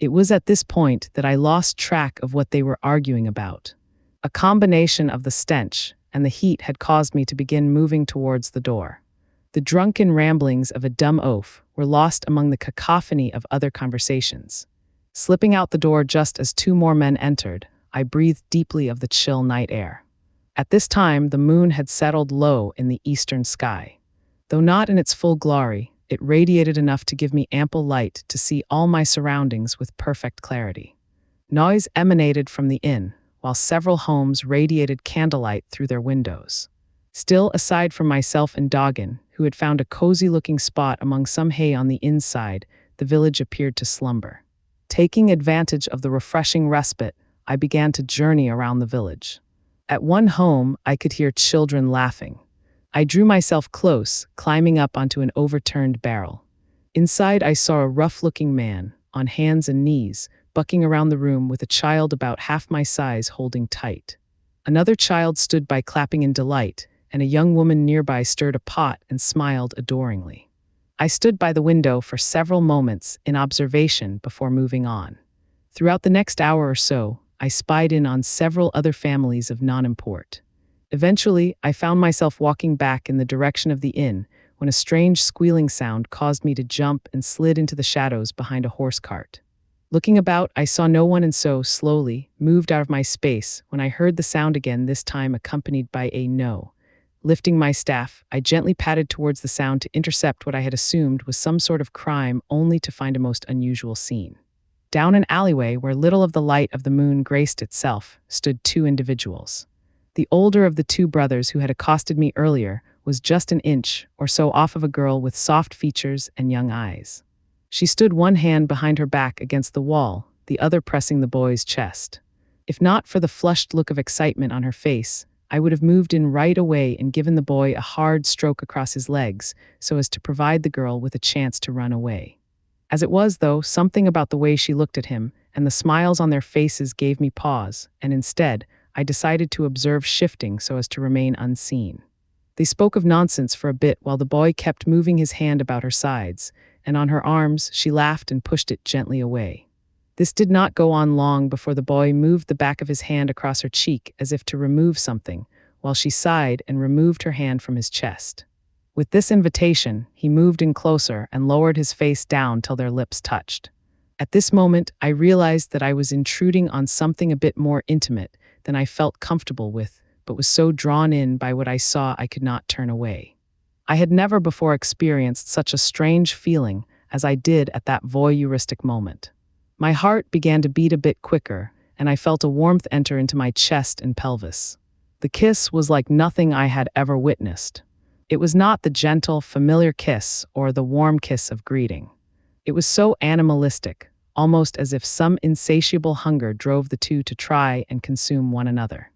It was at this point that I lost track of what they were arguing about. A combination of the stench and the heat had caused me to begin moving towards the door. The drunken ramblings of a dumb oaf were lost among the cacophony of other conversations. Slipping out the door just as two more men entered, I breathed deeply of the chill night air. At this time, the moon had settled low in the eastern sky. Though not in its full glory, it radiated enough to give me ample light to see all my surroundings with perfect clarity. Noise emanated from the inn, while several homes radiated candlelight through their windows. Still, aside from myself and Duggan, who had found a cozy-looking spot among some hay on the inside, the village appeared to slumber. Taking advantage of the refreshing respite, I began to journey around the village. At one home, I could hear children laughing. I drew myself close, climbing up onto an overturned barrel. Inside, I saw a rough-looking man, on hands and knees, bucking around the room with a child about half my size holding tight. Another child stood by clapping in delight, and a young woman nearby stirred a pot and smiled adoringly. I stood by the window for several moments in observation before moving on. Throughout the next hour or so, I spied in on several other families of non-import. Eventually, I found myself walking back in the direction of the inn when a strange squealing sound caused me to jump and slid into the shadows behind a horse cart. Looking about, I saw no one and so, slowly, moved out of my space when I heard the sound again, this time accompanied by a no. Lifting my staff, I gently padded towards the sound to intercept what I had assumed was some sort of crime, only to find a most unusual scene. Down an alleyway where little of the light of the moon graced itself, stood two individuals. The older of the two brothers who had accosted me earlier was just an inch or so off of a girl with soft features and young eyes. She stood one hand behind her back against the wall, the other pressing the boy's chest. If not for the flushed look of excitement on her face, I would have moved in right away and given the boy a hard stroke across his legs so as to provide the girl with a chance to run away. As it was, though, something about the way she looked at him and the smiles on their faces gave me pause, and instead, I decided to observe shifting so as to remain unseen. They spoke of nonsense for a bit while the boy kept moving his hand about her sides, and on her arms she laughed and pushed it gently away. This did not go on long before the boy moved the back of his hand across her cheek as if to remove something, while she sighed and removed her hand from his chest. With this invitation, he moved in closer and lowered his face down till their lips touched. At this moment, I realized that I was intruding on something a bit more intimate than I felt comfortable with, but was so drawn in by what I saw I could not turn away. I had never before experienced such a strange feeling as I did at that voyeuristic moment. My heart began to beat a bit quicker, and I felt a warmth enter into my chest and pelvis. The kiss was like nothing I had ever witnessed. It was not the gentle, familiar kiss or the warm kiss of greeting. It was so animalistic, almost as if some insatiable hunger drove the two to try and consume one another.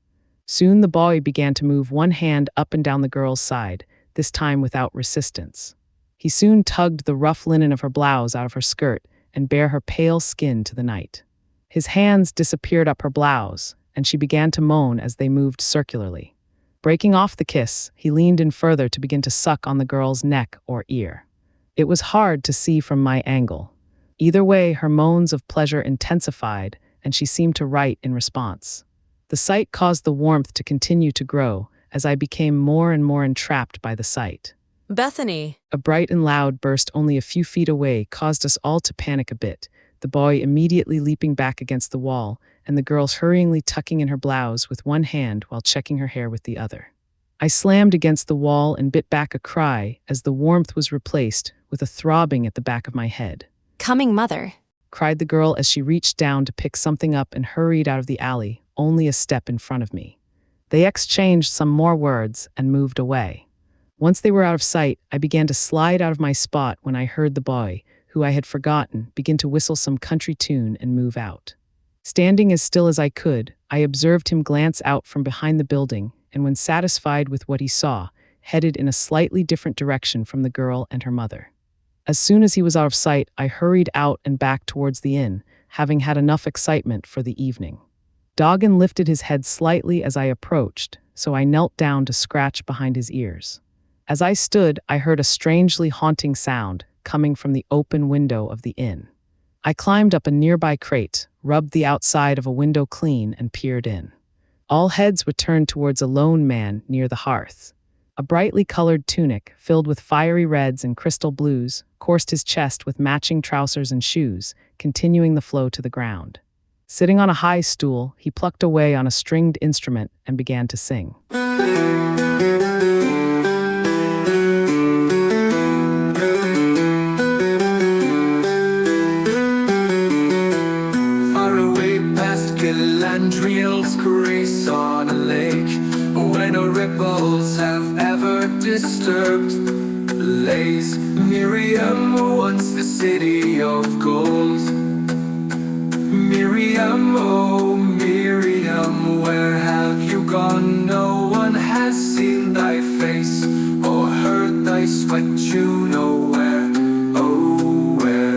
Soon the boy began to move one hand up and down the girl's side, this time without resistance. He soon tugged the rough linen of her blouse out of her skirt and bare her pale skin to the night. His hands disappeared up her blouse, and she began to moan as they moved circularly. Breaking off the kiss, he leaned in further to begin to suck on the girl's neck or ear. It was hard to see from my angle. Either way, her moans of pleasure intensified, and she seemed to write in response. The sight caused the warmth to continue to grow as I became more and more entrapped by the sight. Bethany. A bright and loud burst only a few feet away caused us all to panic a bit, the boy immediately leaping back against the wall, and the girl hurriedly tucking in her blouse with one hand while checking her hair with the other. I slammed against the wall and bit back a cry as the warmth was replaced with a throbbing at the back of my head. Coming mother. Cried the girl as she reached down to pick something up and hurried out of the alley, only a step in front of me. They exchanged some more words and moved away. Once they were out of sight, I began to slide out of my spot when I heard the boy, who I had forgotten, begin to whistle some country tune and move out. Standing as still as I could, I observed him glance out from behind the building, and when satisfied with what he saw, headed in a slightly different direction from the girl and her mother. As soon as he was out of sight, I hurried out and back towards the inn, having had enough excitement for the evening. Doggin lifted his head slightly as I approached, so I knelt down to scratch behind his ears. As I stood, I heard a strangely haunting sound coming from the open window of the inn. I climbed up a nearby crate, rubbed the outside of a window clean, and peered in. All heads were turned towards a lone man near the hearth. A brightly colored tunic, filled with fiery reds and crystal blues, coursed his chest with matching trousers and shoes, continuing the flow to the ground. Sitting on a high stool, he plucked away on a stringed instrument and began to sing. Landreals grace on a lake where no ripples have ever disturbed. Lays Miriam, once the city of gold. Miriam, oh Miriam, where have you gone? No one has seen thy face or heard thy sweat tune nowhere. Oh, where?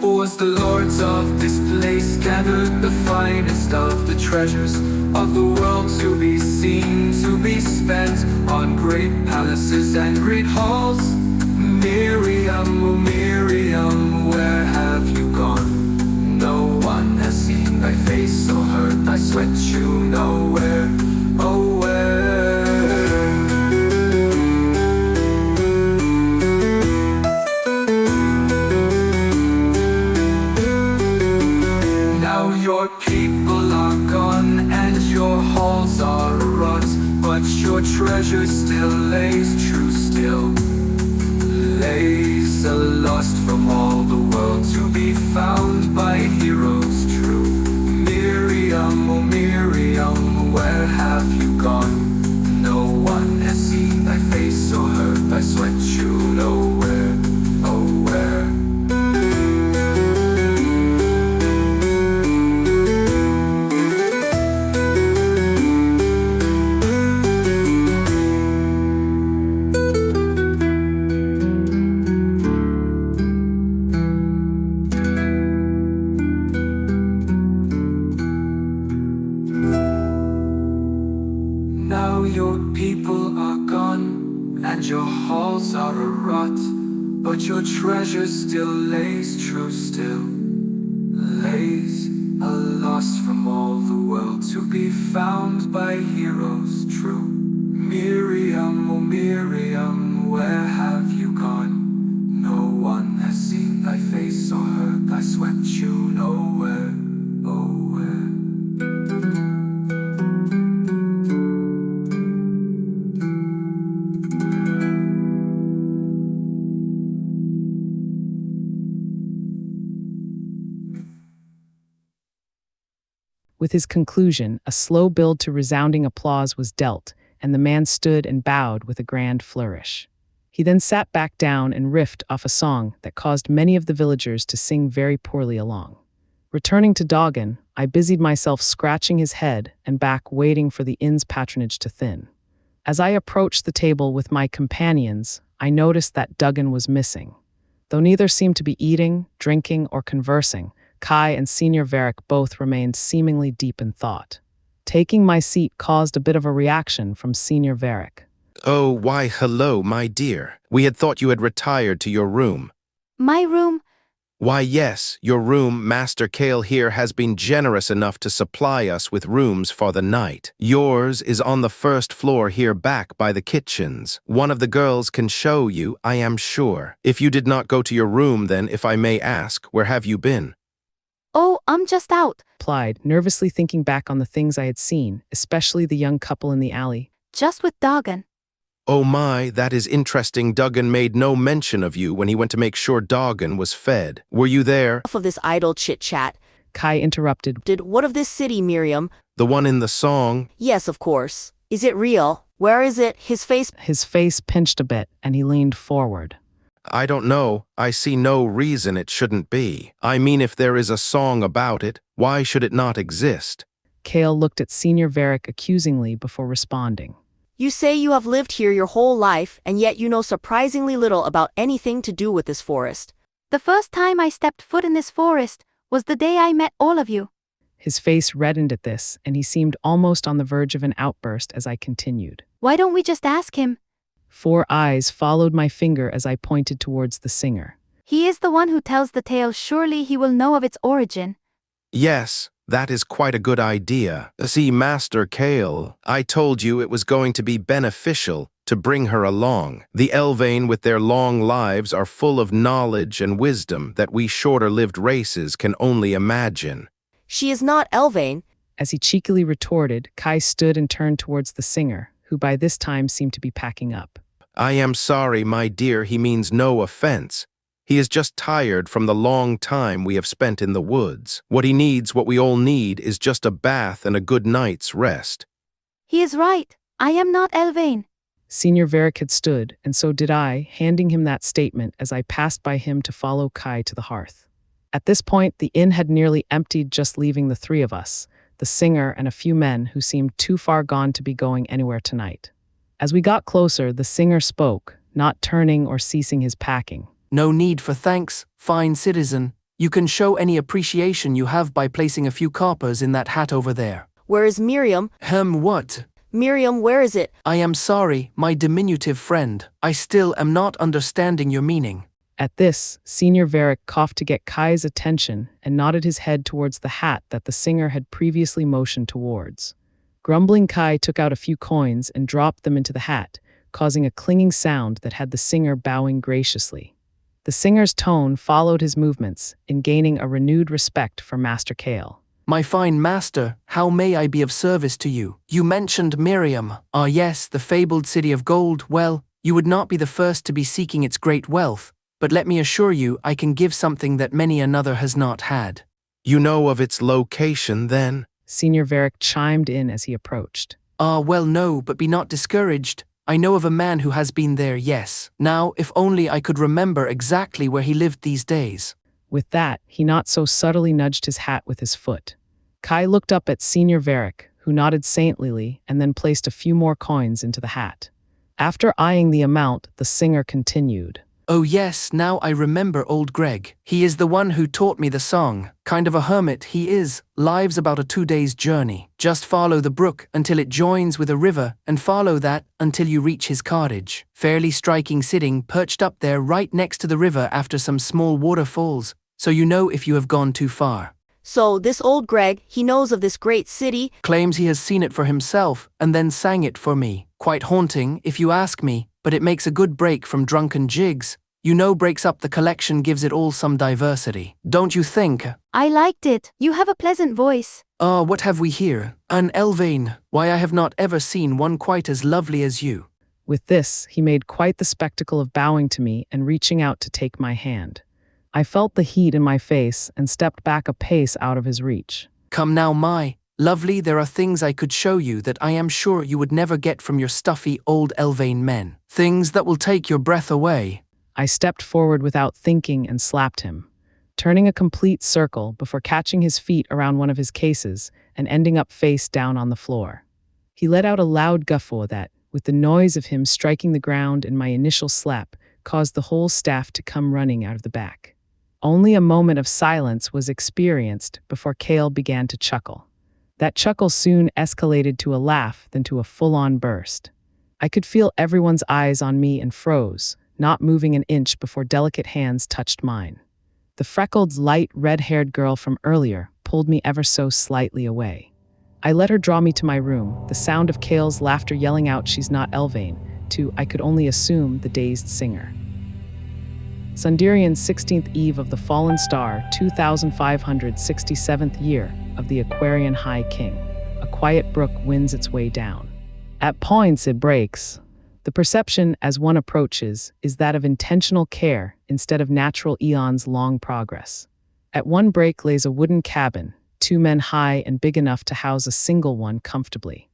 Was the lords of this place gathered the finest of the treasures of the world to be seen, to be spent on great palaces and great halls? Miriam, oh Miriam, where have you gone? No one has seen thy face or heard thy sweat tune nowhere. Oh, where? Your people are gone and your halls are rot, but your treasure still lays true, still lays lost from all the world to be found by heroes true. Miriam, oh Miriam, where have you gone? No one has seen thy face or heard thy sweat tune nowhere. Oh, where? Your people are gone, and your halls are a rot, but your treasure still lays true, still lays lost from all the world to be found by heroes true. Miriam, oh Miriam, where have you gone? No one has seen thy face or heard thy sweat tune nowhere. Oh, where? With his conclusion, a slow build to resounding applause was dealt, and the man stood and bowed with a grand flourish. He then sat back down and riffed off a song that caused many of the villagers to sing very poorly along. Returning to Doggon, I busied myself scratching his head and back waiting for the inn's patronage to thin. As I approached the table with my companions, I noticed that Duggan was missing. Though neither seemed to be eating, drinking, or conversing, Kai and Senior Varric both remained seemingly deep in thought. Taking my seat caused a bit of a reaction from Senior Varric. Oh, why, hello, my dear. We had thought you had retired to your room. My room? Why, yes, your room. Master Kale here has been generous enough to supply us with rooms for the night. Yours is on the first floor here back by the kitchens. One of the girls can show you, I am sure. If you did not go to your room, then, if I may ask, where have you been? Oh, I'm just out. Replied, nervously thinking back on the things I had seen, especially the young couple in the alley. Just with Doggon. Oh my, that is interesting. Duggan made no mention of you when he went to make sure Doggon was fed. Were you there? Enough of this idle chit-chat. Kai interrupted. What of this city, Miriam? The one in the song? Yes, of course. Is it real? Where is it? His face Pinched a bit, and he leaned forward. I don't know. I see no reason it shouldn't be. I mean, if there is a song about it, why should it not exist? Kale looked at Senior Varric accusingly before responding. You say you have lived here your whole life, and yet you know surprisingly little about anything to do with this forest. The first time I stepped foot in this forest was the day I met all of you. His face reddened at this, and he seemed almost on the verge of an outburst as I continued. Why don't we just ask him? 4 eyes followed my finger as I pointed towards the singer. He is the one who tells the tale. Surely he will know of its origin. Yes, that is quite a good idea. See, Master Kale, I told you it was going to be beneficial to bring her along. The Elvain with their long lives are full of knowledge and wisdom that we shorter-lived races can only imagine. She is not Elvain. As he cheekily retorted, Kai stood and turned towards the singer, who by this time seemed to be packing up. I am sorry, my dear, he means no offense. He is just tired from the long time we have spent in the woods. What he needs, what we all need, is just a bath and a good night's rest. He is right. I am not Elvain. Senior Varric had stood, and so did I, handing him that statement as I passed by him to follow Kai to the hearth. At this point, the inn had nearly emptied, just leaving the 3 of us, the singer and a few men who seemed too far gone to be going anywhere tonight. As we got closer, the singer spoke, not turning or ceasing his packing. No need for thanks, fine citizen. You can show any appreciation you have by placing a few coppers in that hat over there. Where is Miriam? What? Miriam, where is it? I am sorry, my diminutive friend. I still am not understanding your meaning. At this, Senior Varric coughed to get Kai's attention and nodded his head towards the hat that the singer had previously motioned towards. Grumbling, Kai took out a few coins and dropped them into the hat, causing a clinging sound that had the singer bowing graciously. The singer's tone followed his movements in gaining a renewed respect for Master Kale. My fine master, how may I be of service to you? You mentioned Miriam. Ah yes, the fabled city of gold. Well, you would not be the first to be seeking its great wealth, but let me assure you I can give something that many another has not had. You know of its location, then? Senior Varric chimed in as he approached. Ah well no, but be not discouraged. I know of a man who has been there, yes. Now, if only I could remember exactly where he lived these days. With that, he not so subtly nudged his hat with his foot. Kai looked up at Senior Varric, who nodded saintlyly and then placed a few more coins into the hat. After eyeing the amount, the singer continued. Oh yes, now I remember old Greg. He is the one who taught me the song. Kind of a hermit he is, lives about a 2 days' journey. Just follow the brook until it joins with a river, and follow that until you reach his cottage. Fairly striking sitting perched up there right next to the river after some small waterfalls, so you know if you have gone too far. So, this old Greg, he knows of this great city? Claims he has seen it for himself, and then sang it for me. Quite haunting, if you ask me, but it makes a good break from drunken jigs. You know, breaks up the collection, gives it all some diversity. Don't you think? I liked it. You have a pleasant voice. Ah, what have we here? An Elvain. Why, I have not ever seen one quite as lovely as you. With this, he made quite the spectacle of bowing to me and reaching out to take my hand. I felt the heat in my face and stepped back a pace out of his reach. Come now, Lovely, there are things I could show you that I am sure you would never get from your stuffy old Elvain men. Things that will take your breath away. I stepped forward without thinking and slapped him, turning a complete circle before catching his feet around one of his cases and ending up face down on the floor. He let out a loud guffaw that, with the noise of him striking the ground and my initial slap, caused the whole staff to come running out of the back. Only a moment of silence was experienced before Kale began to chuckle. That chuckle soon escalated to a laugh, then to a full-on burst. I could feel everyone's eyes on me and froze, not moving an inch before delicate hands touched mine. The freckled, light, red-haired girl from earlier pulled me ever so slightly away. I let her draw me to my room, the sound of Kale's laughter yelling out she's not Elvain, to, I could only assume, the dazed singer. Sunderian's 16th eve of the fallen star, 2567th year of the Aquarian High King. A quiet brook winds its way down. At points it breaks. The perception as one approaches is that of intentional care instead of natural eons' long progress. At one break lays a wooden cabin, 2 men high and big enough to house a single one comfortably.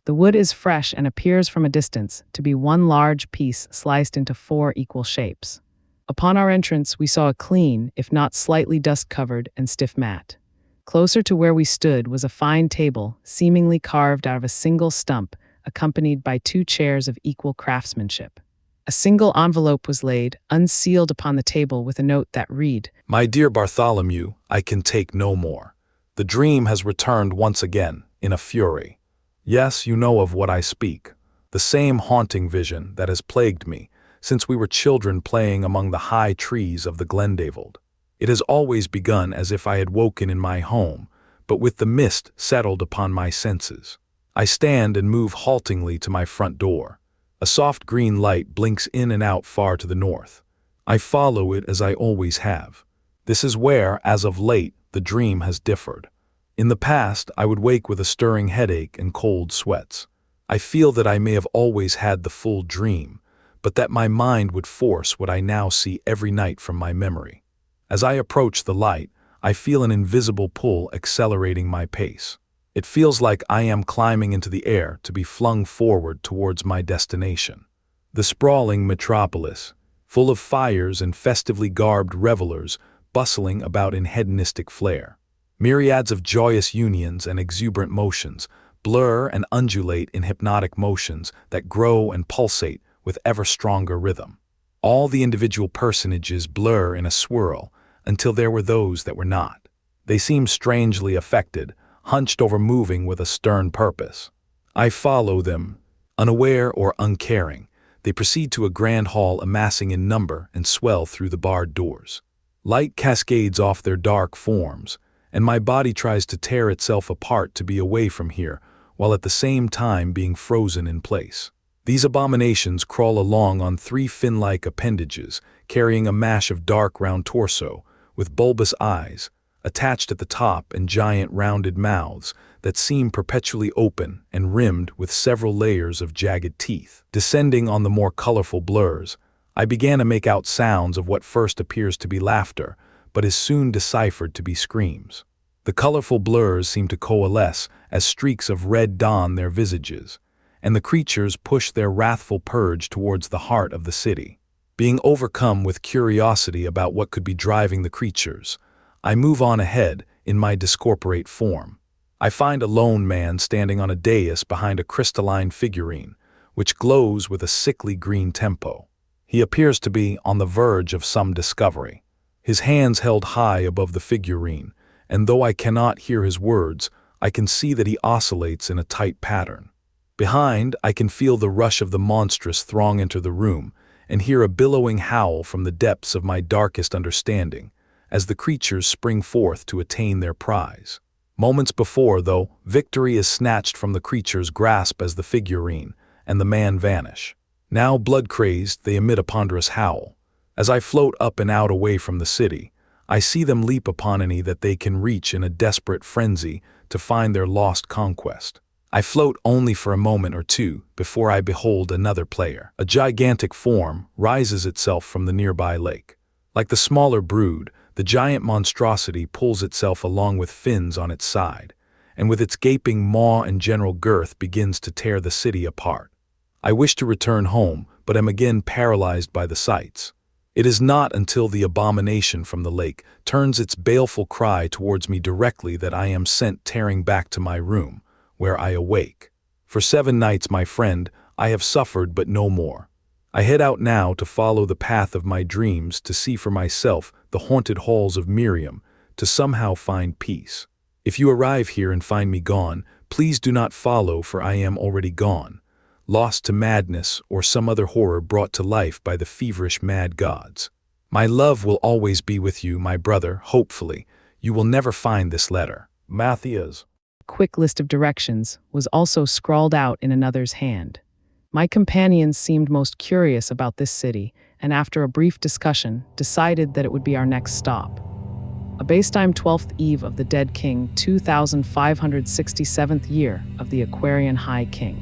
The wood is fresh and appears from a distance to be one large piece sliced into 4 equal shapes. Upon our entrance, we saw a clean, if not slightly dust-covered and stiff mat. Closer to where we stood was a fine table, seemingly carved out of a single stump, accompanied by 2 chairs of equal craftsmanship. A single envelope was laid, unsealed upon the table with a note that read, "My dear Bartholomew, I can take no more. The dream has returned once again, in a fury. Yes, you know of what I speak. The same haunting vision that has plagued me since we were children playing among the high trees of the Glendaveld. It has always begun as if I had woken in my home, but with the mist settled upon my senses. I stand and move haltingly to my front door. A soft green light blinks in and out far to the north. I follow it as I always have. This is where, as of late, the dream has differed. In the past, I would wake with a stirring headache and cold sweats. I feel that I may have always had the full dream, but that my mind would force what I now see every night from my memory. As I approach the light, I feel an invisible pull accelerating my pace. It feels like I am climbing into the air to be flung forward towards my destination. The sprawling metropolis, full of fires and festively garbed revelers bustling about in hedonistic flair. Myriads of joyous unions and exuberant motions blur and undulate in hypnotic motions that grow and pulsate with ever stronger rhythm. All the individual personages blur in a swirl until there were those that were not. They seem strangely affected, hunched over moving with a stern purpose. I follow them, unaware or uncaring. They proceed to a grand hall amassing in number and swell through the barred doors. Light cascades off their dark forms, and my body tries to tear itself apart to be away from here, while at the same time being frozen in place. These abominations crawl along on 3 fin-like appendages, carrying a mash of dark round torso, with bulbous eyes, attached at the top and giant rounded mouths that seem perpetually open and rimmed with several layers of jagged teeth. Descending on the more colorful blurs, I began to make out sounds of what first appears to be laughter, but is soon deciphered to be screams. The colorful blurs seem to coalesce as streaks of red dawn their visages, and the creatures push their wrathful purge towards the heart of the city. Being overcome with curiosity about what could be driving the creatures, I move on ahead in my discorporate form. I find a lone man standing on a dais behind a crystalline figurine, which glows with a sickly green tempo. He appears to be on the verge of some discovery. His hands held high above the figurine, and though I cannot hear his words, I can see that he oscillates in a tight pattern. Behind, I can feel the rush of the monstrous throng enter the room, and hear a billowing howl from the depths of my darkest understanding, as the creatures spring forth to attain their prize. Moments before, though, victory is snatched from the creature's grasp as the figurine and the man vanish. Now, blood-crazed, they emit a ponderous howl. As I float up and out away from the city, I see them leap upon any that they can reach in a desperate frenzy to find their lost conquest. I float only for a moment or two before I behold another player. A gigantic form rises itself from the nearby lake. Like the smaller brood, the giant monstrosity pulls itself along with fins on its side, and with its gaping maw and general girth begins to tear the city apart. I wish to return home, but am again paralyzed by the sights. It is not until the abomination from the lake turns its baleful cry towards me directly that I am sent tearing back to my room, where I awake. For 7 nights, my friend, I have suffered but no more. I head out now to follow the path of my dreams, to see for myself the haunted halls of Miriam, to somehow find peace. If you arrive here and find me gone, please do not follow, for I am already gone, lost to madness or some other horror brought to life by the feverish mad gods. My love will always be with you, my brother, hopefully. You will never find this letter. Matthias. A quick list of directions was also scrawled out in another's hand. My companions seemed most curious about this city, and after a brief discussion, decided that it would be our next stop. A Baystime 12th eve of the dead king, 2567th year of the Aquarian High King.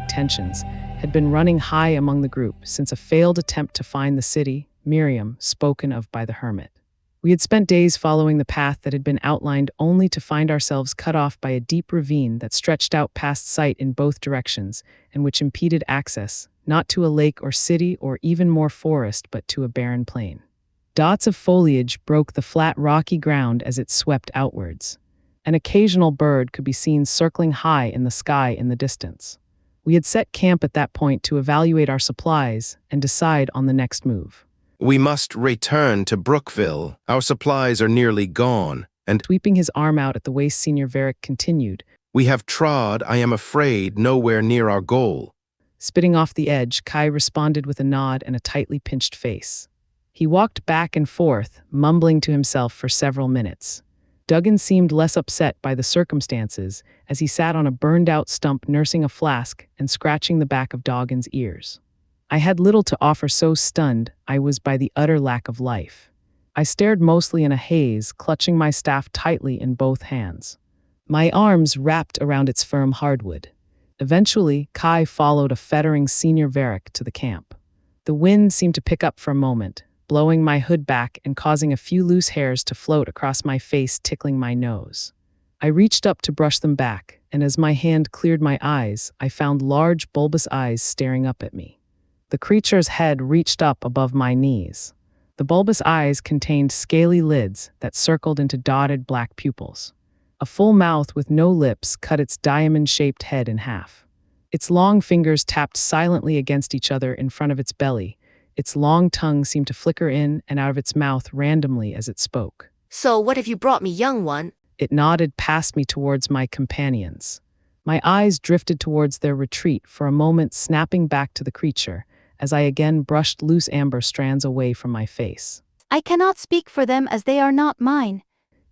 Tensions had been running high among the group since a failed attempt to find the city, Miriam, spoken of by the hermit. We had spent days following the path that had been outlined, only to find ourselves cut off by a deep ravine that stretched out past sight in both directions and which impeded access, not to a lake or city or even more forest, but to a barren plain. Dots of foliage broke the flat rocky ground as it swept outwards. An occasional bird could be seen circling high in the sky in the distance. We had set camp at that point to evaluate our supplies and decide on the next move. We must return to Brookville. Our supplies are nearly gone, and Sweeping his arm out at the waist, Senior Varick continued, we have trod, I am afraid, nowhere near our goal. Spitting off the edge, Kai responded with a nod and a tightly pinched face. He walked back and forth, mumbling to himself for several minutes. Duggan seemed less upset by the circumstances as he sat on a burned-out stump nursing a flask and scratching the back of Doggin's ears. I had little to offer, so stunned I was by the utter lack of life. I stared mostly in a haze, clutching my staff tightly in both hands, my arms wrapped around its firm hardwood. Eventually, Kai followed a fettering Senior Varick to the camp. The wind seemed to pick up for a moment, blowing my hood back and causing a few loose hairs to float across my face, tickling my nose. I reached up to brush them back, and as my hand cleared my eyes, I found large, bulbous eyes staring up at me. The creature's head reached up above my knees. The bulbous eyes contained scaly lids that circled into dotted black pupils. A full mouth with no lips cut its diamond-shaped head in half. Its long fingers tapped silently against each other in front of its belly. Its long tongue seemed to flicker in and out of its mouth randomly as it spoke. So what have you brought me, young one? It nodded past me towards my companions. My eyes drifted towards their retreat for a moment, snapping back to the creature, as I again brushed loose amber strands away from my face. I cannot speak for them as they are not mine.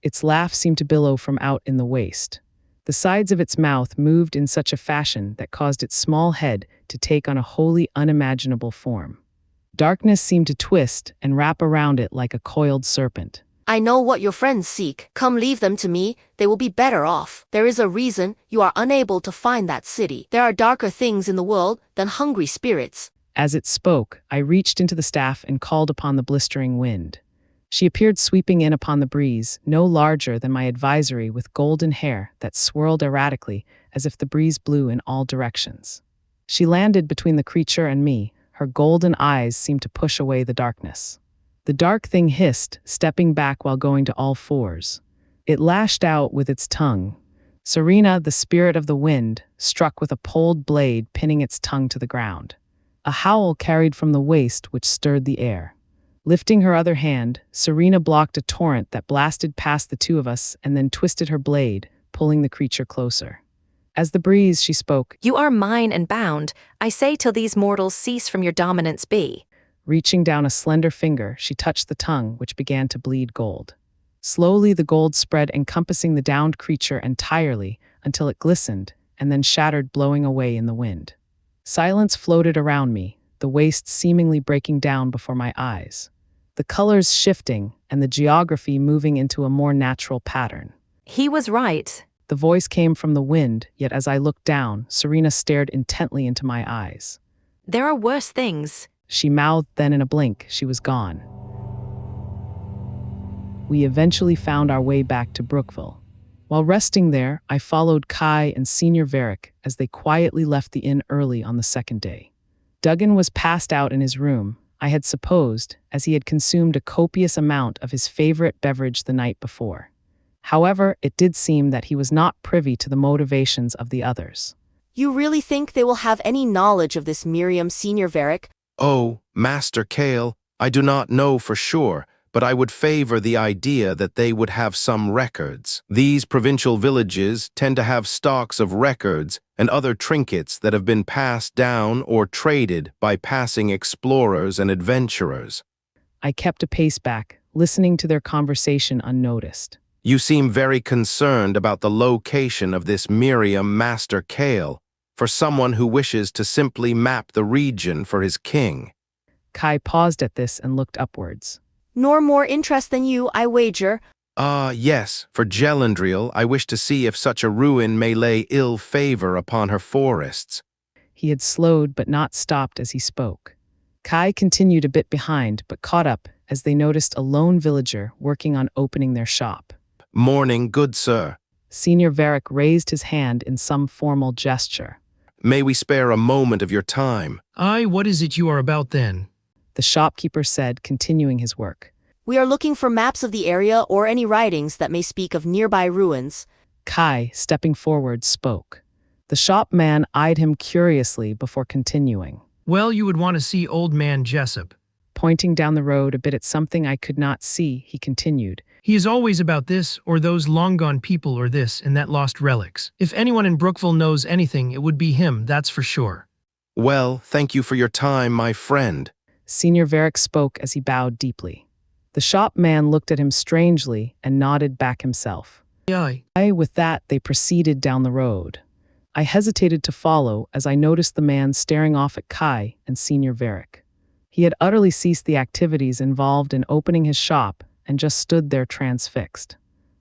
Its laugh seemed to billow from out in the waist. The sides of its mouth moved in such a fashion that caused its small head to take on a wholly unimaginable form. Darkness seemed to twist and wrap around it like a coiled serpent. I know what your friends seek. Come, leave them to me. They will be better off. There is a reason you are unable to find that city. There are darker things in the world than hungry spirits. As it spoke, I reached into the staff and called upon the blistering wind. She appeared sweeping in upon the breeze, no larger than my advisory, with golden hair that swirled erratically as if the breeze blew in all directions. She landed between the creature and me. Her golden eyes seemed to push away the darkness. The dark thing hissed, stepping back while going to all fours. It lashed out with its tongue. Serena, the spirit of the wind, struck with a poled blade, pinning its tongue to the ground. A howl carried from the waist which stirred the air. Lifting her other hand, Serena blocked a torrent that blasted past the two of us and then twisted her blade, pulling the creature closer. As the breeze, she spoke. You are mine and bound. I say till these mortals cease from your dominance be. Reaching down a slender finger, she touched the tongue, which began to bleed gold. Slowly the gold spread, encompassing the downed creature entirely, until it glistened, and then shattered, blowing away in the wind. Silence floated around me, the waste seemingly breaking down before my eyes. The colors shifting, and the geography moving into a more natural pattern. He was right. The voice came from the wind, yet as I looked down, Serena stared intently into my eyes. There are worse things. She mouthed, then in a blink, she was gone. We eventually found our way back to Brookville. While resting there, I followed Kai and Senior Varric as they quietly left the inn early on the second day. Duggan was passed out in his room, I had supposed, as he had consumed a copious amount of his favorite beverage the night before. However, it did seem that he was not privy to the motivations of the others. You really think they will have any knowledge of this Miriam, Senior Varric? Oh, Master Kale, I do not know for sure, but I would favor the idea that they would have some records. These provincial villages tend to have stocks of records and other trinkets that have been passed down or traded by passing explorers and adventurers. I kept a pace back, listening to their conversation unnoticed. You seem very concerned about the location of this Miriam Master Kale, for someone who wishes to simply map the region for his king. Kai paused at this and looked upwards. Nor more interest than you, I wager. Yes, for Gelendriel, I wish to see if such a ruin may lay ill favor upon her forests. He had slowed but not stopped as he spoke. Kai continued a bit behind but caught up as they noticed a lone villager working on opening their shop. Morning, good sir. Senior Varric raised his hand in some formal gesture. May we spare a moment of your time? Aye, what is it you are about then? The shopkeeper said, continuing his work. We are looking for maps of the area or any writings that may speak of nearby ruins. Kai, stepping forward, spoke. The shopman eyed him curiously before continuing. Well, you would want to see Old Man Jessup. Pointing down the road a bit at something I could not see, he continued. He is always about this, or those long-gone people, or this and that lost relics. If anyone in Brookville knows anything, it would be him, that's for sure. Well, thank you for your time, my friend. Senior Varric spoke as he bowed deeply. The shopman looked at him strangely and nodded back himself. Aye. With that, they proceeded down the road. I hesitated to follow as I noticed the man staring off at Kai and Senior Varric. He had utterly ceased the activities involved in opening his shop and just stood there transfixed.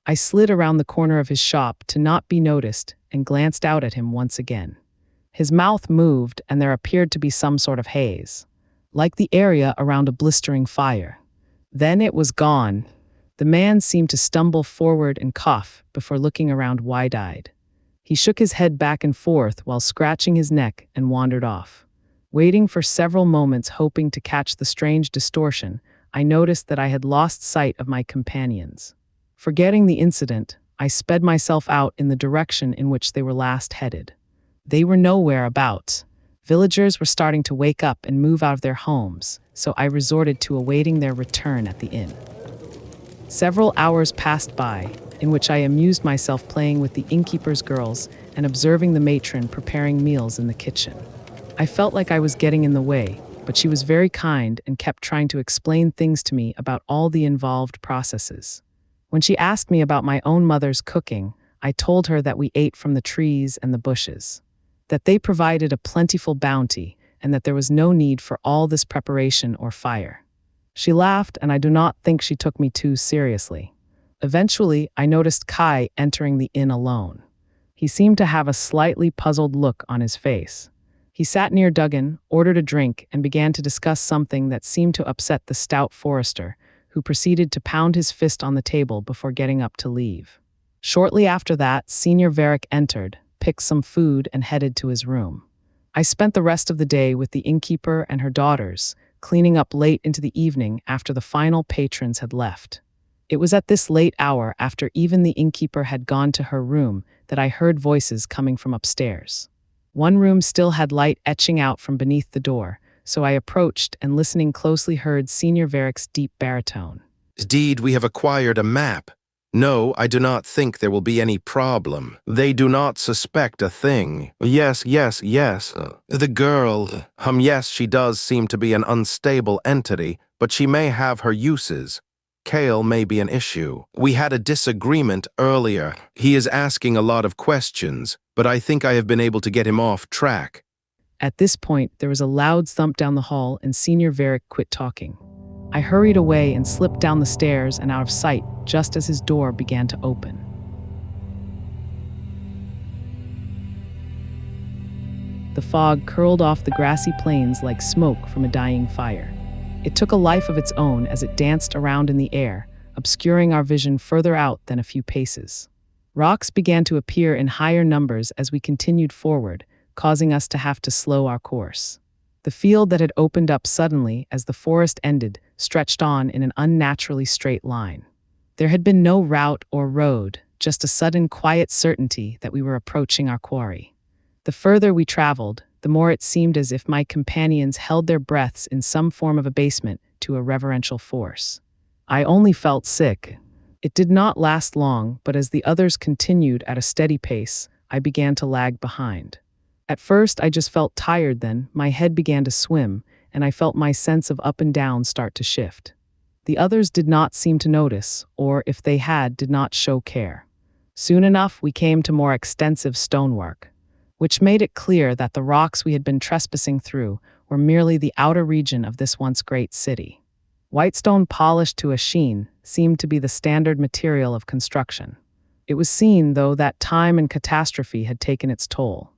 I slid around the corner of his shop to not be noticed and glanced out at him once again. His mouth moved and there appeared to be some sort of haze, like the area around a blistering fire. Then it was gone. The man seemed to stumble forward and cough before looking around wide-eyed. He shook his head back and forth while scratching his neck and wandered off. Waiting for several moments hoping to catch the strange distortion, I noticed that I had lost sight of my companions. Forgetting the incident, I sped myself out in the direction in which they were last headed. They were nowhere about. Villagers were starting to wake up and move out of their homes, so I resorted to awaiting their return at the inn. Several hours passed by, in which I amused myself playing with the innkeeper's girls and observing the matron preparing meals in the kitchen. I felt like I was getting in the way, but she was very kind and kept trying to explain things to me about all the involved processes. When she asked me about my own mother's cooking, I told her that we ate from the trees and the bushes, that they provided a plentiful bounty, and that there was no need for all this preparation or fire. She laughed, and I do not think she took me too seriously. Eventually, I noticed Kai entering the inn alone. He seemed to have a slightly puzzled look on his face. He sat near Duggan, ordered a drink, and began to discuss something that seemed to upset the stout forester, who proceeded to pound his fist on the table before getting up to leave. Shortly after that, Senior Varric entered, picked some food, and headed to his room. I spent the rest of the day with the innkeeper and her daughters, cleaning up late into the evening after the final patrons had left. It was at this late hour, after even the innkeeper had gone to her room, that I heard voices coming from upstairs. One room still had light etching out from beneath the door, so I approached and listening closely heard Senior Varric's deep baritone. Indeed, we have acquired a map. No, I do not think there will be any problem. They do not suspect a thing. Yes. The girl, yes, she does seem to be an unstable entity, but she may have her uses. Kale may be an issue. We had a disagreement earlier. He is asking a lot of questions, but I think I have been able to get him off track. At this point, there was a loud thump down the hall and Senior Varric quit talking. I hurried away and slipped down the stairs and out of sight just as his door began to open. The fog curled off the grassy plains like smoke from a dying fire. It took a life of its own as it danced around in the air, obscuring our vision further out than a few paces. Rocks began to appear in higher numbers as we continued forward, causing us to have to slow our course. The field that had opened up suddenly as the forest ended stretched on in an unnaturally straight line. There had been no route or road, just a sudden quiet certainty that we were approaching our quarry. The further we traveled, the more it seemed as if my companions held their breaths in some form of abasement to a reverential force. I only felt sick. It did not last long, but as the others continued at a steady pace, I began to lag behind. At first, I just felt tired, then my head began to swim, and I felt my sense of up and down start to shift. The others did not seem to notice, or if they had, did not show care. Soon enough, we came to more extensive stonework, which made it clear that the rocks we had been trespassing through were merely the outer region of this once great city. White stone polished to a sheen seemed to be the standard material of construction. It was seen, though, that time and catastrophe had taken its toll.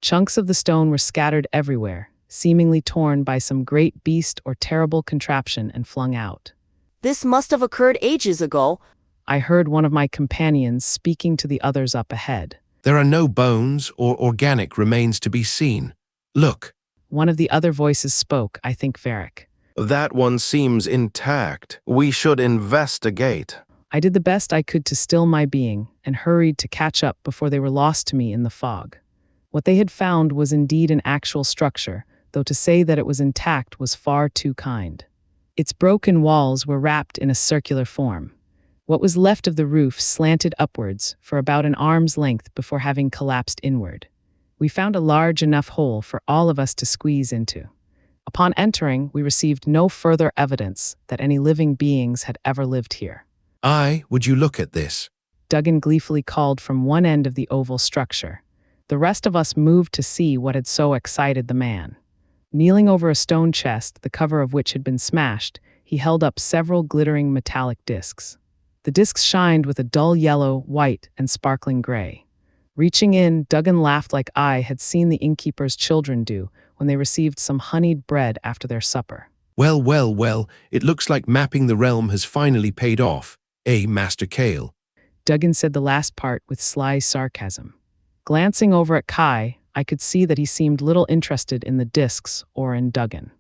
Chunks of the stone were scattered everywhere, seemingly torn by some great beast or terrible contraption and flung out. This must have occurred ages ago. I heard one of my companions speaking to the others up ahead. There are no bones or organic remains to be seen. Look. One of the other voices spoke, I think Varric. That one seems intact. We should investigate. I did the best I could to still my being and hurried to catch up before they were lost to me in the fog. What they had found was indeed an actual structure, though to say that it was intact was far too kind. Its broken walls were wrapped in a circular form. What was left of the roof slanted upwards for about an arm's length before having collapsed inward. We found a large enough hole for all of us to squeeze into. Upon entering, we received no further evidence that any living beings had ever lived here. Would you look at this? Duggan gleefully called from one end of the oval structure. The rest of us moved to see what had so excited the man. Kneeling over a stone chest, the cover of which had been smashed, he held up several glittering metallic discs. The discs shined with a dull yellow, white, and sparkling gray. Reaching in, Duggan laughed like I had seen the innkeeper's children do when they received some honeyed bread after their supper. Well, it looks like mapping the realm has finally paid off, Master Kale? Duggan said the last part with sly sarcasm. Glancing over at Kai, I could see that he seemed little interested in the discs or in Duggan.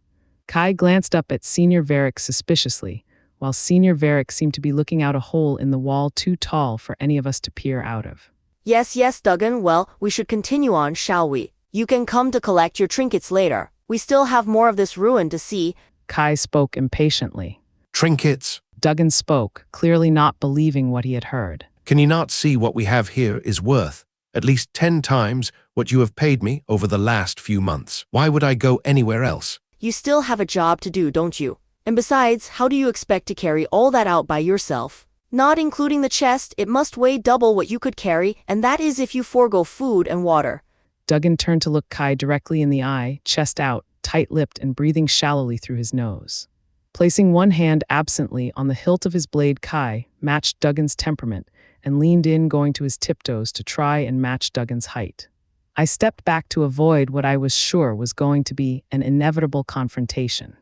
Kai glanced up at Senior Varric suspiciously, while Senior Varric seemed to be looking out a hole in the wall too tall for any of us to peer out of. Yes, Duggan, well, we should continue on, shall we? You can come to collect your trinkets later. We still have more of this ruin to see. Kai spoke impatiently. Trinkets? Duggan spoke, clearly not believing what he had heard. Can you not see what we have here is worth at least 10 times what you have paid me over the last few months? Why would I go anywhere else? You still have a job to do, don't you? And besides, how do you expect to carry all that out by yourself? Not including the chest, it must weigh double what you could carry, and that is if you forego food and water. Duggan turned to look Kai directly in the eye, chest out, tight-lipped and breathing shallowly through his nose. Placing one hand absently on the hilt of his blade, Kai matched Duggan's temperament and leaned in, going to his tiptoes to try and match Duggan's height. I stepped back to avoid what I was sure was going to be an inevitable confrontation.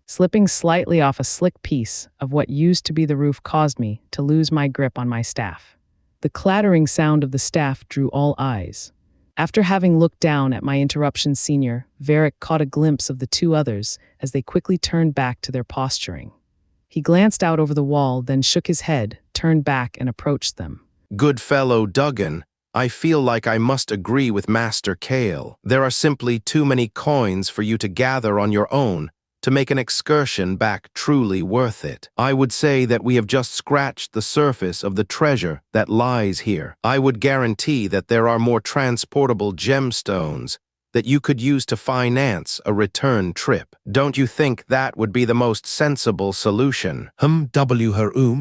Slipping slightly off a slick piece of what used to be the roof caused me to lose my grip on my staff. The clattering sound of the staff drew all eyes. After having looked down at my interruption, Senior Varric caught a glimpse of the two others as they quickly turned back to their posturing. He glanced out over the wall, then shook his head, turned back, and approached them. Good fellow Duggan, I feel like I must agree with Master Kale. There are simply too many coins for you to gather on your own to make an excursion back truly worth it. I would say that we have just scratched the surface of the treasure that lies here. I would guarantee that there are more transportable gemstones that you could use to finance a return trip. Don't you think that would be the most sensible solution?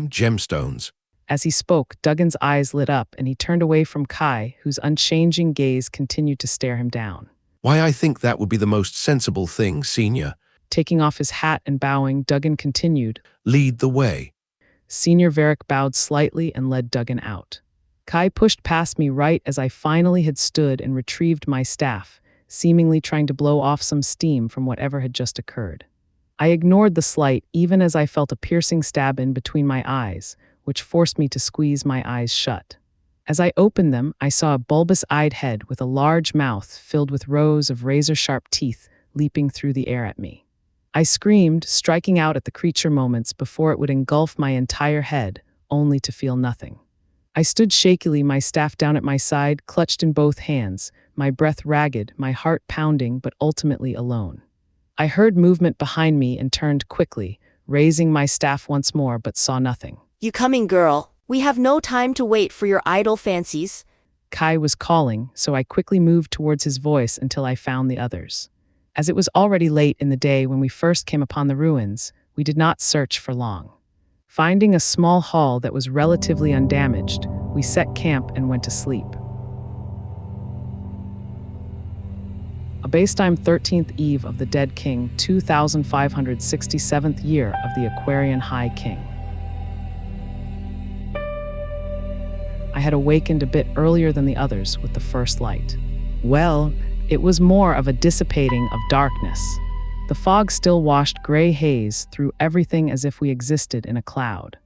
Gemstones. As he spoke, Duggan's eyes lit up and he turned away from Kai, whose unchanging gaze continued to stare him down. Why, I think that would be the most sensible thing, Senior. Taking off his hat and bowing, Duggan continued, Lead the way. Senior Varric bowed slightly and led Duggan out. Kai pushed past me right as I finally had stood and retrieved my staff, seemingly trying to blow off some steam from whatever had just occurred. I ignored the slight even as I felt a piercing stab in between my eyes, which forced me to squeeze my eyes shut. As I opened them, I saw a bulbous-eyed head with a large mouth filled with rows of razor-sharp teeth leaping through the air at me. I screamed, striking out at the creature moments before it would engulf my entire head, only to feel nothing. I stood shakily, my staff down at my side, clutched in both hands, my breath ragged, my heart pounding, but ultimately alone. I heard movement behind me and turned quickly, raising my staff once more, but saw nothing. You coming, girl? We have no time to wait for your idle fancies. Kai was calling, so I quickly moved towards his voice until I found the others. As it was already late in the day when we first came upon the ruins, we did not search for long. Finding a small hall that was relatively undamaged, we set camp and went to sleep. A base-time 13th eve of the dead king, 2567th year of the Aquarian High King. I had awakened a bit earlier than the others with the first light. Well, it was more of a dissipating of darkness. The fog still washed gray haze through everything as if we existed in a cloud.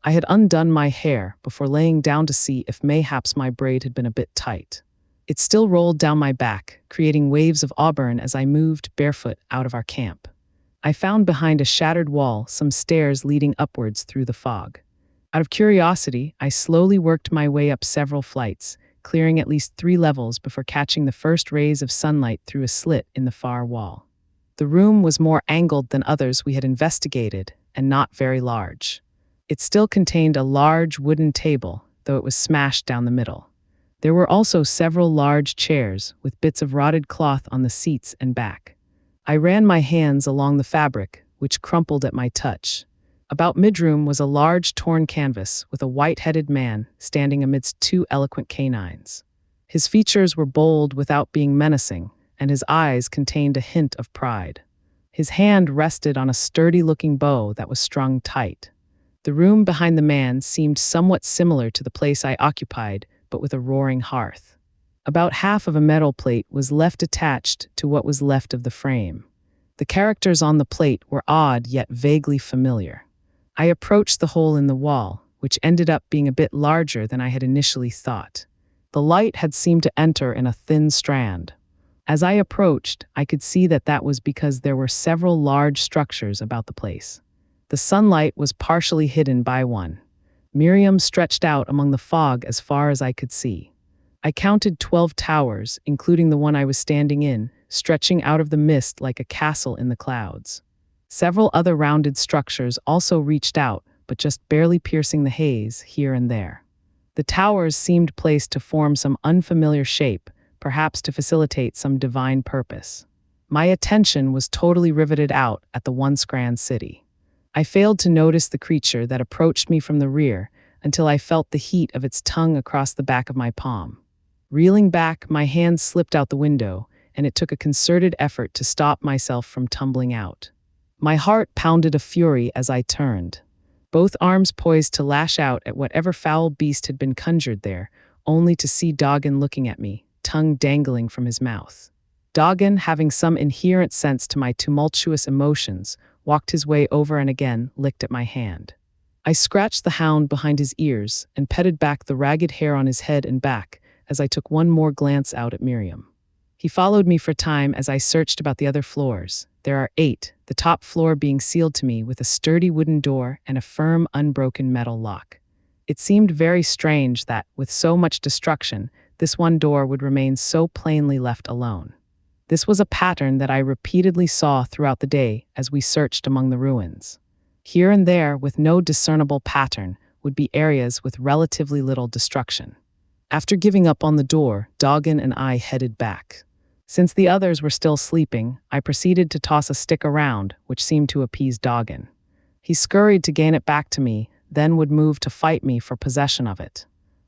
I had undone my hair before laying down to see if mayhaps my braid had been a bit tight. It still rolled down my back, creating waves of auburn as I moved barefoot out of our camp. I found behind a shattered wall some stairs leading upwards through the fog. Out of curiosity, I slowly worked my way up several flights, clearing at least 3 levels before catching the first rays of sunlight through a slit in the far wall. The room was more angled than others we had investigated, and not very large. It still contained a large wooden table, though it was smashed down the middle. There were also several large chairs, with bits of rotted cloth on the seats and back. I ran my hands along the fabric, which crumpled at my touch. About mid-room was a large torn canvas with a white-headed man standing amidst 2 eloquent canines. His features were bold without being menacing, and his eyes contained a hint of pride. His hand rested on a sturdy-looking bow that was strung tight. The room behind the man seemed somewhat similar to the place I occupied, but with a roaring hearth. About half of a metal plate was left attached to what was left of the frame. The characters on the plate were odd yet vaguely familiar. I approached the hole in the wall, which ended up being a bit larger than I had initially thought. The light had seemed to enter in a thin strand. As I approached, I could see that was because there were several large structures about the place. The sunlight was partially hidden by one. Miriam stretched out among the fog as far as I could see. I counted 12 towers, including the one I was standing in, stretching out of the mist like a castle in the clouds. Several other rounded structures also reached out, but just barely piercing the haze here and there. The towers seemed placed to form some unfamiliar shape, perhaps to facilitate some divine purpose. My attention was totally riveted out at the once grand city. I failed to notice the creature that approached me from the rear until I felt the heat of its tongue across the back of my palm. Reeling back, my hand slipped out the window, and it took a concerted effort to stop myself from tumbling out. My heart pounded a fury as I turned, both arms poised to lash out at whatever foul beast had been conjured there, only to see Doggin looking at me, tongue dangling from his mouth. Doggin, having some inherent sense to my tumultuous emotions, walked his way over and again licked at my hand. I scratched the hound behind his ears and petted back the ragged hair on his head and back as I took one more glance out at Miriam. He followed me for time as I searched about the other floors. There are 8, the top floor being sealed to me with a sturdy wooden door and a firm, unbroken metal lock. It seemed very strange that, with so much destruction, this one door would remain so plainly left alone. This was a pattern that I repeatedly saw throughout the day as we searched among the ruins. Here and there, with no discernible pattern, would be areas with relatively little destruction. After giving up on the door, Doggin and I headed back. Since the others were still sleeping, I proceeded to toss a stick around, which seemed to appease Doggin. He scurried to gain it back to me, then would move to fight me for possession of it.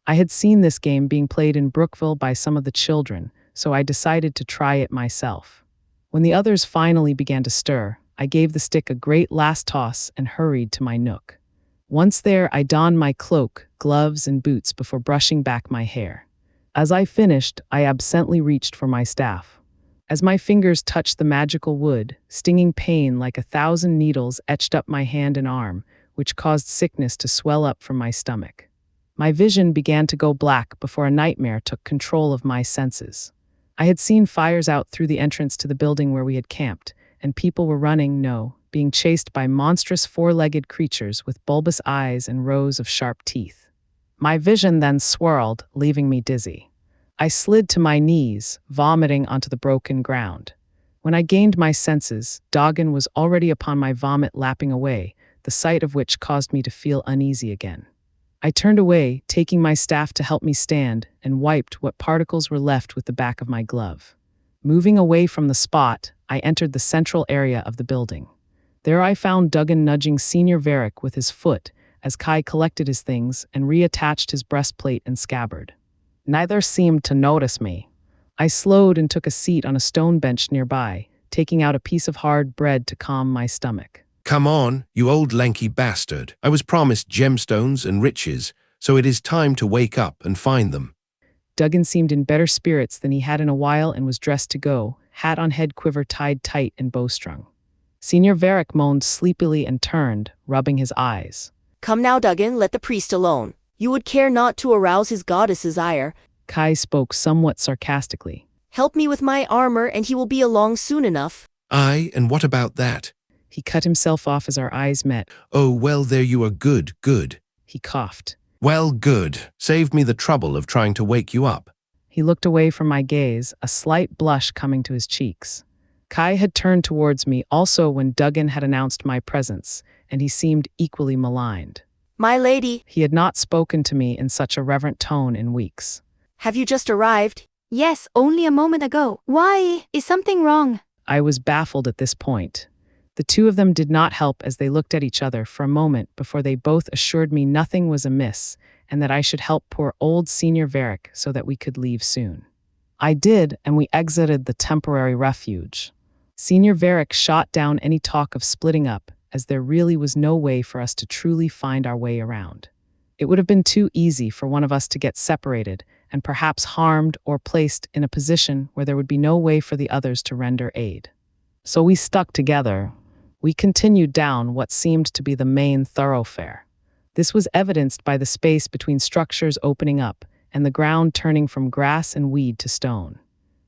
I had seen this game being played in Brookville by some of the children, so I decided to try it myself. When the others finally began to stir, I gave the stick a great last toss and hurried to my nook. Once there, I donned my cloak, gloves, and boots before brushing back my hair. As I finished, I absently reached for my staff. As my fingers touched the magical wood, stinging pain like 1,000 needles etched up my hand and arm, which caused sickness to swell up from my stomach. My vision began to go black before a nightmare took control of my senses. I had seen fires out through the entrance to the building where we had camped, and people were running, being chased by monstrous four-legged creatures with bulbous eyes and rows of sharp teeth. My vision then swirled, leaving me dizzy. I slid to my knees, vomiting onto the broken ground. When I gained my senses, Doggin was already upon my vomit, lapping away, the sight of which caused me to feel uneasy again. I turned away, taking my staff to help me stand, and wiped what particles were left with the back of my glove. Moving away from the spot, I entered the central area of the building. There I found Duggan nudging Senior Varric with his foot as Kai collected his things and reattached his breastplate and scabbard. Neither seemed to notice me. I slowed and took a seat on a stone bench nearby, taking out a piece of hard bread to calm my stomach. Come on, you old lanky bastard. I was promised gemstones and riches, so it is time to wake up and find them. Duggan seemed in better spirits than he had in a while and was dressed to go, hat on head, quiver tied tight and bowstrung. Senior Varric moaned sleepily and turned, rubbing his eyes. Come now, Duggan, let the priest alone. You would care not to arouse his goddess's ire. Kai spoke somewhat sarcastically. Help me with my armor and he will be along soon enough. Aye, and what about that? He cut himself off as our eyes met. Oh, well, there you are. Good. He coughed. Well, good. Saved me the trouble of trying to wake you up. He looked away from my gaze, a slight blush coming to his cheeks. Kai had turned towards me also when Duggan had announced my presence, and he seemed equally maligned. My lady. He had not spoken to me in such a reverent tone in weeks. Have you just arrived? Yes, only a moment ago. Why? Is something wrong? I was baffled at this point. The two of them did not help as they looked at each other for a moment before they both assured me nothing was amiss and that I should help poor old Senior Varric so that we could leave soon. I did, and we exited the temporary refuge. Senior Varric shot down any talk of splitting up, as there really was no way for us to truly find our way around. It would have been too easy for one of us to get separated and perhaps harmed or placed in a position where there would be no way for the others to render aid. So we stuck together. We continued down what seemed to be the main thoroughfare. This was evidenced by the space between structures opening up and the ground turning from grass and weed to stone.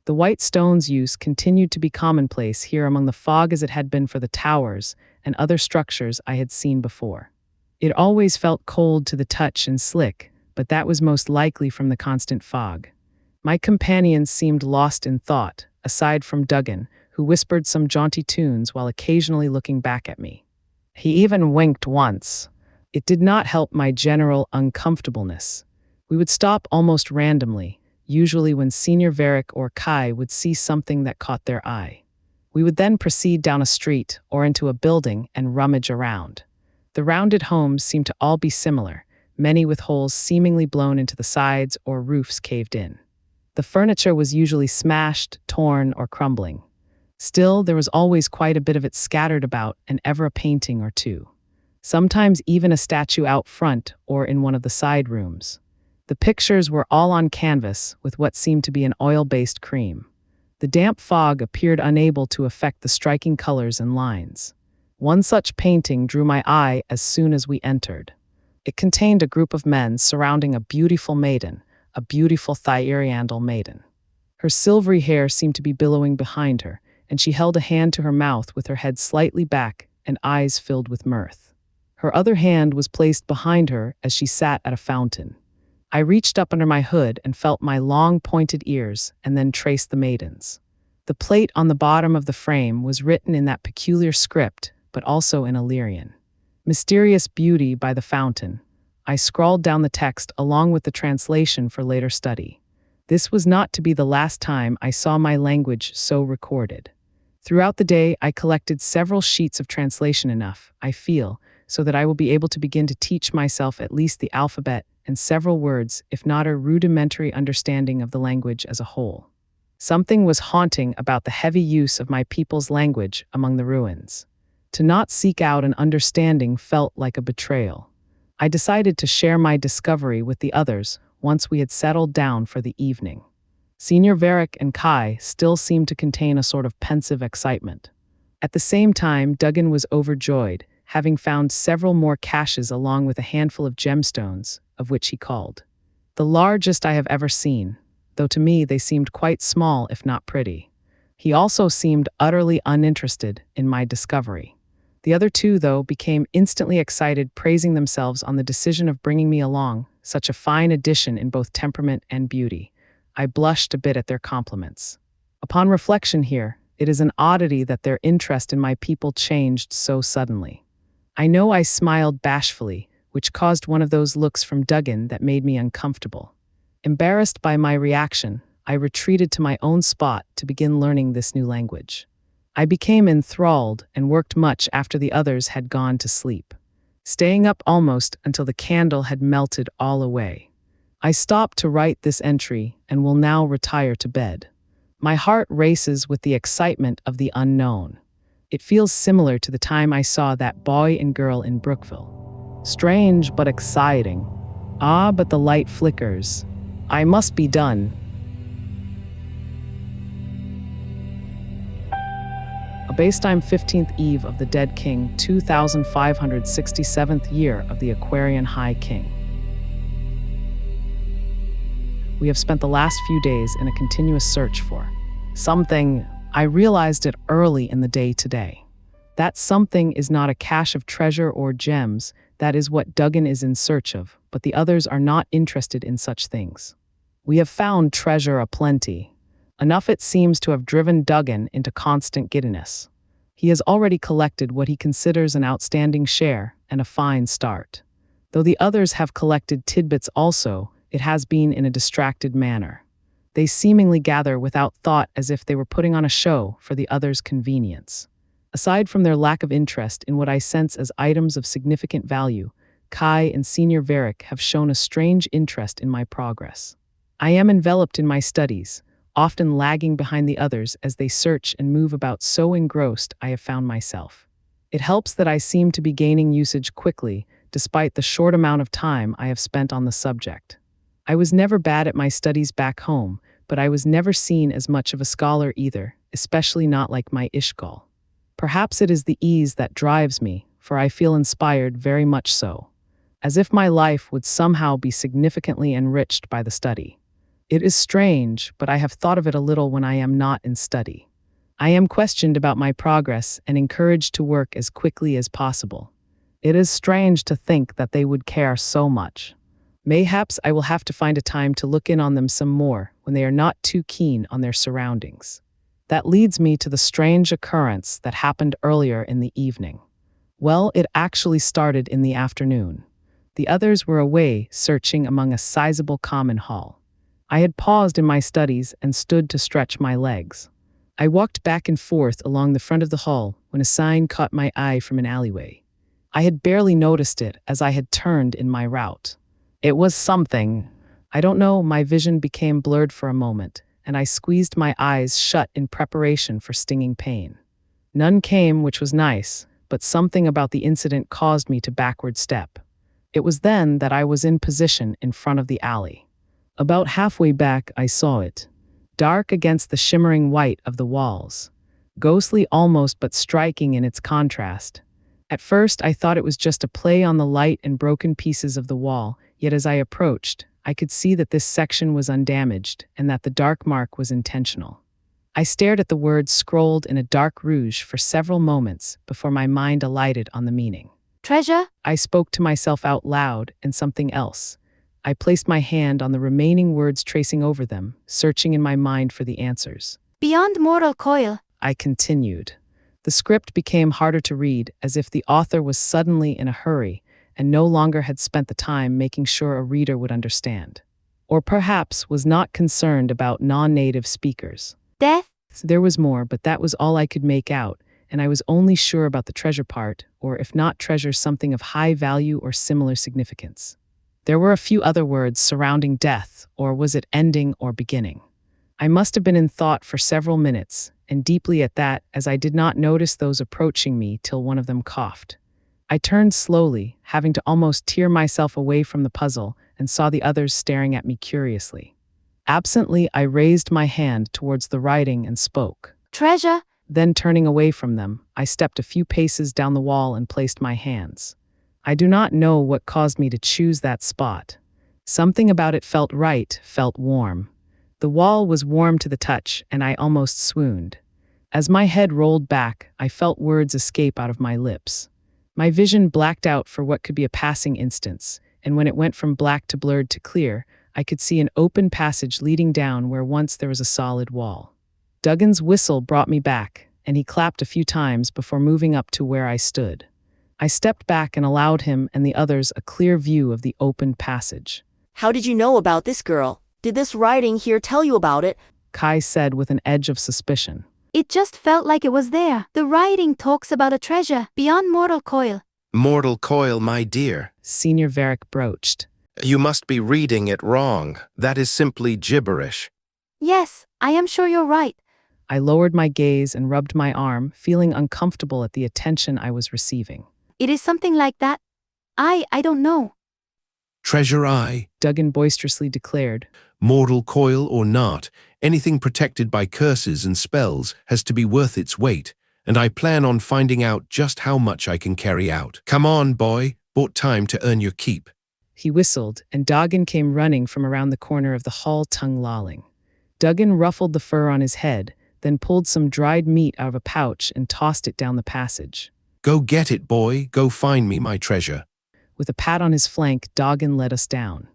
The white stone's use continued to be commonplace here among the fog as it had been for the towers and other structures I had seen before. It always felt cold to the touch and slick, but that was most likely from the constant fog. My companions seemed lost in thought, aside from Duggan, who whispered some jaunty tunes while occasionally looking back at me. He even winked once. It did not help my general uncomfortableness. We would stop almost randomly, usually when Senior Varric or Kai would see something that caught their eye. We would then proceed down a street or into a building and rummage around. The rounded homes seemed to all be similar, many with holes seemingly blown into the sides or roofs caved in. The furniture was usually smashed, torn, or crumbling. Still, there was always quite a bit of it scattered about and ever a painting or two. Sometimes even a statue out front or in one of the side rooms. The pictures were all on canvas with what seemed to be an oil-based cream. The damp fog appeared unable to affect the striking colors and lines. One such painting drew my eye as soon as we entered. It contained a group of men surrounding a beautiful maiden, a beautiful Thyeriandal maiden. Her silvery hair seemed to be billowing behind her, and she held a hand to her mouth with her head slightly back and eyes filled with mirth. Her other hand was placed behind her as she sat at a fountain. I reached up under my hood and felt my long pointed ears and then traced the maiden's. The plate on the bottom of the frame was written in that peculiar script, but also in Illyrian. Mysterious Beauty by the Fountain. I scrawled down the text along with the translation for later study. This was not to be the last time I saw my language so recorded. Throughout the day, I collected several sheets of translation enough, I feel, so that I will be able to begin to teach myself at least the alphabet and several words, if not a rudimentary understanding of the language as a whole. Something was haunting about the heavy use of my people's language among the ruins. To not seek out an understanding felt like a betrayal. I decided to share my discovery with the others once we had settled down for the evening. Senior Varric and Kai still seemed to contain a sort of pensive excitement. At the same time, Duggan was overjoyed, having found several more caches along with a handful of gemstones, of which he called the largest I have ever seen, though to me they seemed quite small if not pretty. He also seemed utterly uninterested in my discovery. The other two, though, became instantly excited, praising themselves on the decision of bringing me along, such a fine addition in both temperament and beauty. I blushed a bit at their compliments. Upon reflection here, it is an oddity that their interest in my people changed so suddenly. I know I smiled bashfully, which caused one of those looks from Duggan that made me uncomfortable. Embarrassed by my reaction, I retreated to my own spot to begin learning this new language. I became enthralled and worked much after the others had gone to sleep, staying up almost until the candle had melted all away. I stopped to write this entry and will now retire to bed. My heart races with the excitement of the unknown. It feels similar to the time I saw that boy and girl in Brookville. Strange but exciting. Ah, but the light flickers. I must be done. A Basetime 15th Eve of the Dead King, 2567th year of the Aquarian High King. We have spent the last few days in a continuous search for something. I realized it early in the day today. That something is not a cache of treasure or gems. That is what Duggan is in search of, but the others are not interested in such things. We have found treasure aplenty. Enough it seems to have driven Duggan into constant giddiness. He has already collected what he considers an outstanding share and a fine start. Though the others have collected tidbits also, it has been in a distracted manner. They seemingly gather without thought, as if they were putting on a show for the others' convenience. Aside from their lack of interest in what I sense as items of significant value, Kai and Senior Varick have shown a strange interest in my progress. I am enveloped in my studies, often lagging behind the others as they search and move about, so engrossed I have found myself. It helps that I seem to be gaining usage quickly, despite the short amount of time I have spent on the subject. I was never bad at my studies back home, but I was never seen as much of a scholar either, especially not like my Ishgal. Perhaps it is the ease that drives me, for I feel inspired, very much so, as if my life would somehow be significantly enriched by the study. It is strange, but I have thought of it a little when I am not in study. I am questioned about my progress and encouraged to work as quickly as possible. It is strange to think that they would care so much. Mayhaps I will have to find a time to look in on them some more when they are not too keen on their surroundings. That leads me to the strange occurrence that happened earlier in the evening. Well, it actually started in the afternoon. The others were away searching among a sizable common hall. I had paused in my studies and stood to stretch my legs. I walked back and forth along the front of the hall when a sign caught my eye from an alleyway. I had barely noticed it as I had turned in my route. It was something. I don't know, my vision became blurred for a moment, and I squeezed my eyes shut in preparation for stinging pain. None came, which was nice, but something about the incident caused me to backward step. It was then that I was in position in front of the alley. About halfway back, I saw it, dark against the shimmering white of the walls, ghostly almost but striking in its contrast. At first, I thought it was just a play on the light and broken pieces of the wall, yet as I approached, I could see that this section was undamaged and that the dark mark was intentional. I stared at the words scrolled in a dark rouge for several moments before my mind alighted on the meaning. Treasure? I spoke to myself out loud, and something else. I placed my hand on the remaining words, tracing over them, searching in my mind for the answers. Beyond mortal coil. I continued. The script became harder to read, as if the author was suddenly in a hurry and no longer had spent the time making sure a reader would understand. Or perhaps was not concerned about non-native speakers. Death? There was more, but that was all I could make out, and I was only sure about the treasure part, or if not treasure, something of high value or similar significance. There were a few other words surrounding death, or was it ending or beginning? I must have been in thought for several minutes, and deeply at that, as I did not notice those approaching me till one of them coughed. I turned slowly, having to almost tear myself away from the puzzle, and saw the others staring at me curiously. Absently, I raised my hand towards the writing and spoke. Treasure? Then turning away from them, I I stepped a few paces down the wall and placed my hands. I do not know what caused me to choose that spot. Something about it felt right, felt warm. The wall was warm to the touch, and I almost swooned. As my head rolled back, I felt words escape out of my lips. My vision blacked out for what could be a passing instance, and when it went from black to blurred to clear, I could see an open passage leading down where once there was a solid wall. Duggan's whistle brought me back, and he clapped a few times before moving up to where I stood. I stepped back and allowed him and the others a clear view of the open passage. How did you know about this girl? Did this writing here tell you about it? Kai said with an edge of suspicion. It just felt like it was there. The writing talks about a treasure beyond mortal coil. Mortal coil, my dear. Senior Varric broached. You must be reading it wrong. That is simply gibberish. Yes, I am sure you're right. I lowered my gaze and rubbed my arm, feeling uncomfortable at the attention I was receiving. It is something like that. I don't know. Treasure eye, Duggan boisterously declared. mortal coil or not, anything protected by curses and spells has to be worth its weight, and I plan on finding out just how much I can carry out. Come on, boy, bought time to earn your keep. He whistled, and Duggan came running from around the corner of the hall, tongue lolling. Duggan ruffled the fur on his head, then pulled some dried meat out of a pouch and tossed it down the passage. Go get it, boy, go find me my treasure. With a pat on his flank, Duggan led us down.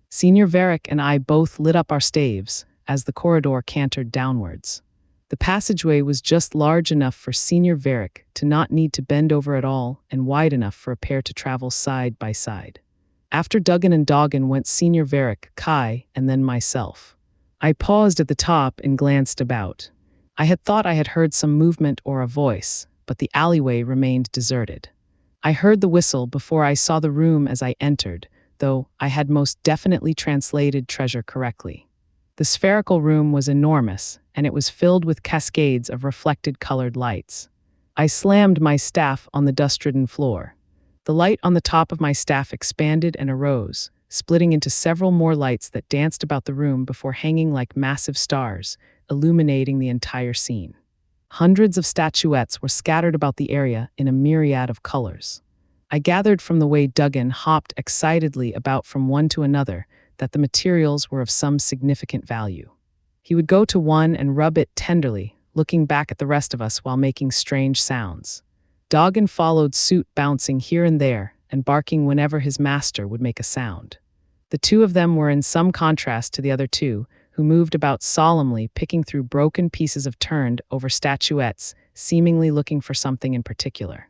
Senior Varric and I both lit up our staves as the corridor cantered downwards. The passageway was just large enough for Senior Varric to not need to bend over at all and wide enough for a pair to travel side by side. After Duggan and Doggan went Senior Varric, Kai, and then myself. I paused at the top and glanced about. I had thought I had heard some movement or a voice, but the alleyway remained deserted. I heard the whistle before I saw the room as I entered, though I had most definitely translated treasure correctly. The spherical room was enormous, and it was filled with cascades of reflected colored lights. I slammed my staff on the dust-ridden floor. The light on the top of my staff expanded and arose, splitting into several more lights that danced about the room before hanging like massive stars, illuminating the entire scene. Hundreds of statuettes were scattered about the area in a myriad of colors. I gathered from the way Duggan hopped excitedly about from one to another that the materials were of some significant value. He would go to one and rub it tenderly, looking back at the rest of us while making strange sounds. Doggan followed suit, bouncing here and there and barking whenever his master would make a sound. The two of them were in some contrast to the other two, who moved about solemnly, picking through broken pieces of turned over statuettes, seemingly looking for something in particular.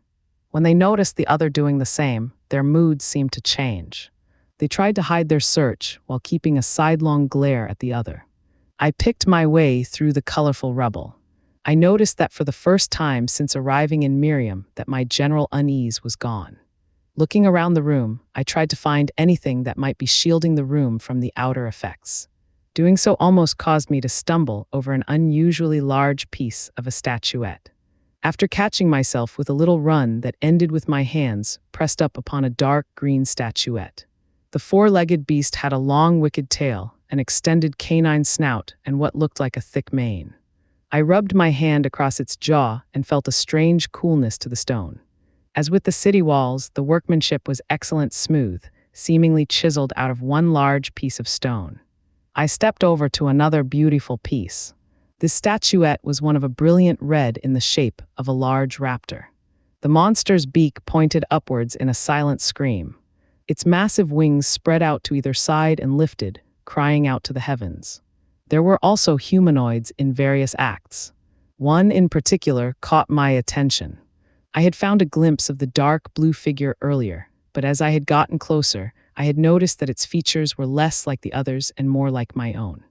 When they noticed the other doing the same, their moods seemed to change. They tried to hide their search while keeping a sidelong glare at the other. I picked my way through the colorful rubble. I noticed that for the first time since arriving in Miriam that my general unease was gone. Looking around the room, I tried to find anything that might be shielding the room from the outer effects. Doing so almost caused me to stumble over an unusually large piece of a statuette. After catching myself with a little run that ended with my hands pressed up upon a dark green statuette. The four-legged beast had a long wicked tail, an extended canine snout, and what looked like a thick mane. I rubbed my hand across its jaw and felt a strange coolness to the stone. As with the city walls, the workmanship was excellent, smooth, seemingly chiseled out of one large piece of stone. I stepped over to another beautiful piece. This statuette was one of a brilliant red in the shape of a large raptor. The monster's beak pointed upwards in a silent scream. Its massive wings spread out to either side and lifted, crying out to the heavens. There were also humanoids in various acts. One in particular caught my attention. I had found a glimpse of the dark blue figure earlier, but as I had gotten closer, I had noticed that its features were less like the others and more like my own.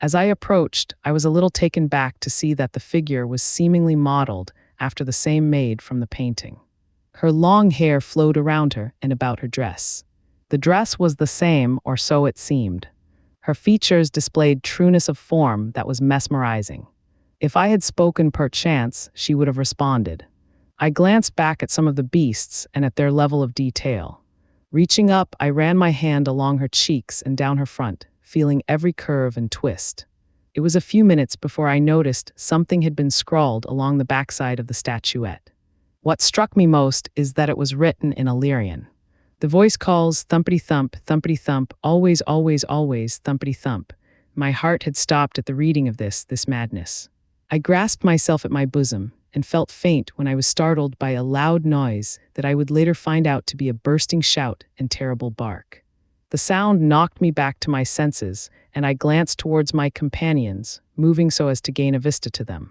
As I approached, I was a little taken back to see that the figure was seemingly modeled after the same maid from the painting. Her long hair flowed around her and about her dress. The dress was the same, or so it seemed. Her features displayed trueness of form that was mesmerizing. If I had spoken perchance, she would have responded. I glanced back at some of the beasts and at their level of detail. Reaching up, I ran my hand along her cheeks and down her front, feeling every curve and twist. It was a few minutes before I noticed something had been scrawled along the backside of the statuette. What struck me most is that it was written in Illyrian. The voice calls thumpity thump, always, always, always, thumpity thump. My heart had stopped at the reading of this madness. I grasped myself at my bosom and felt faint when I was startled by a loud noise that I would later find out to be a bursting shout and terrible bark. The sound knocked me back to my senses, and I glanced towards my companions, moving so as to gain a vista to them.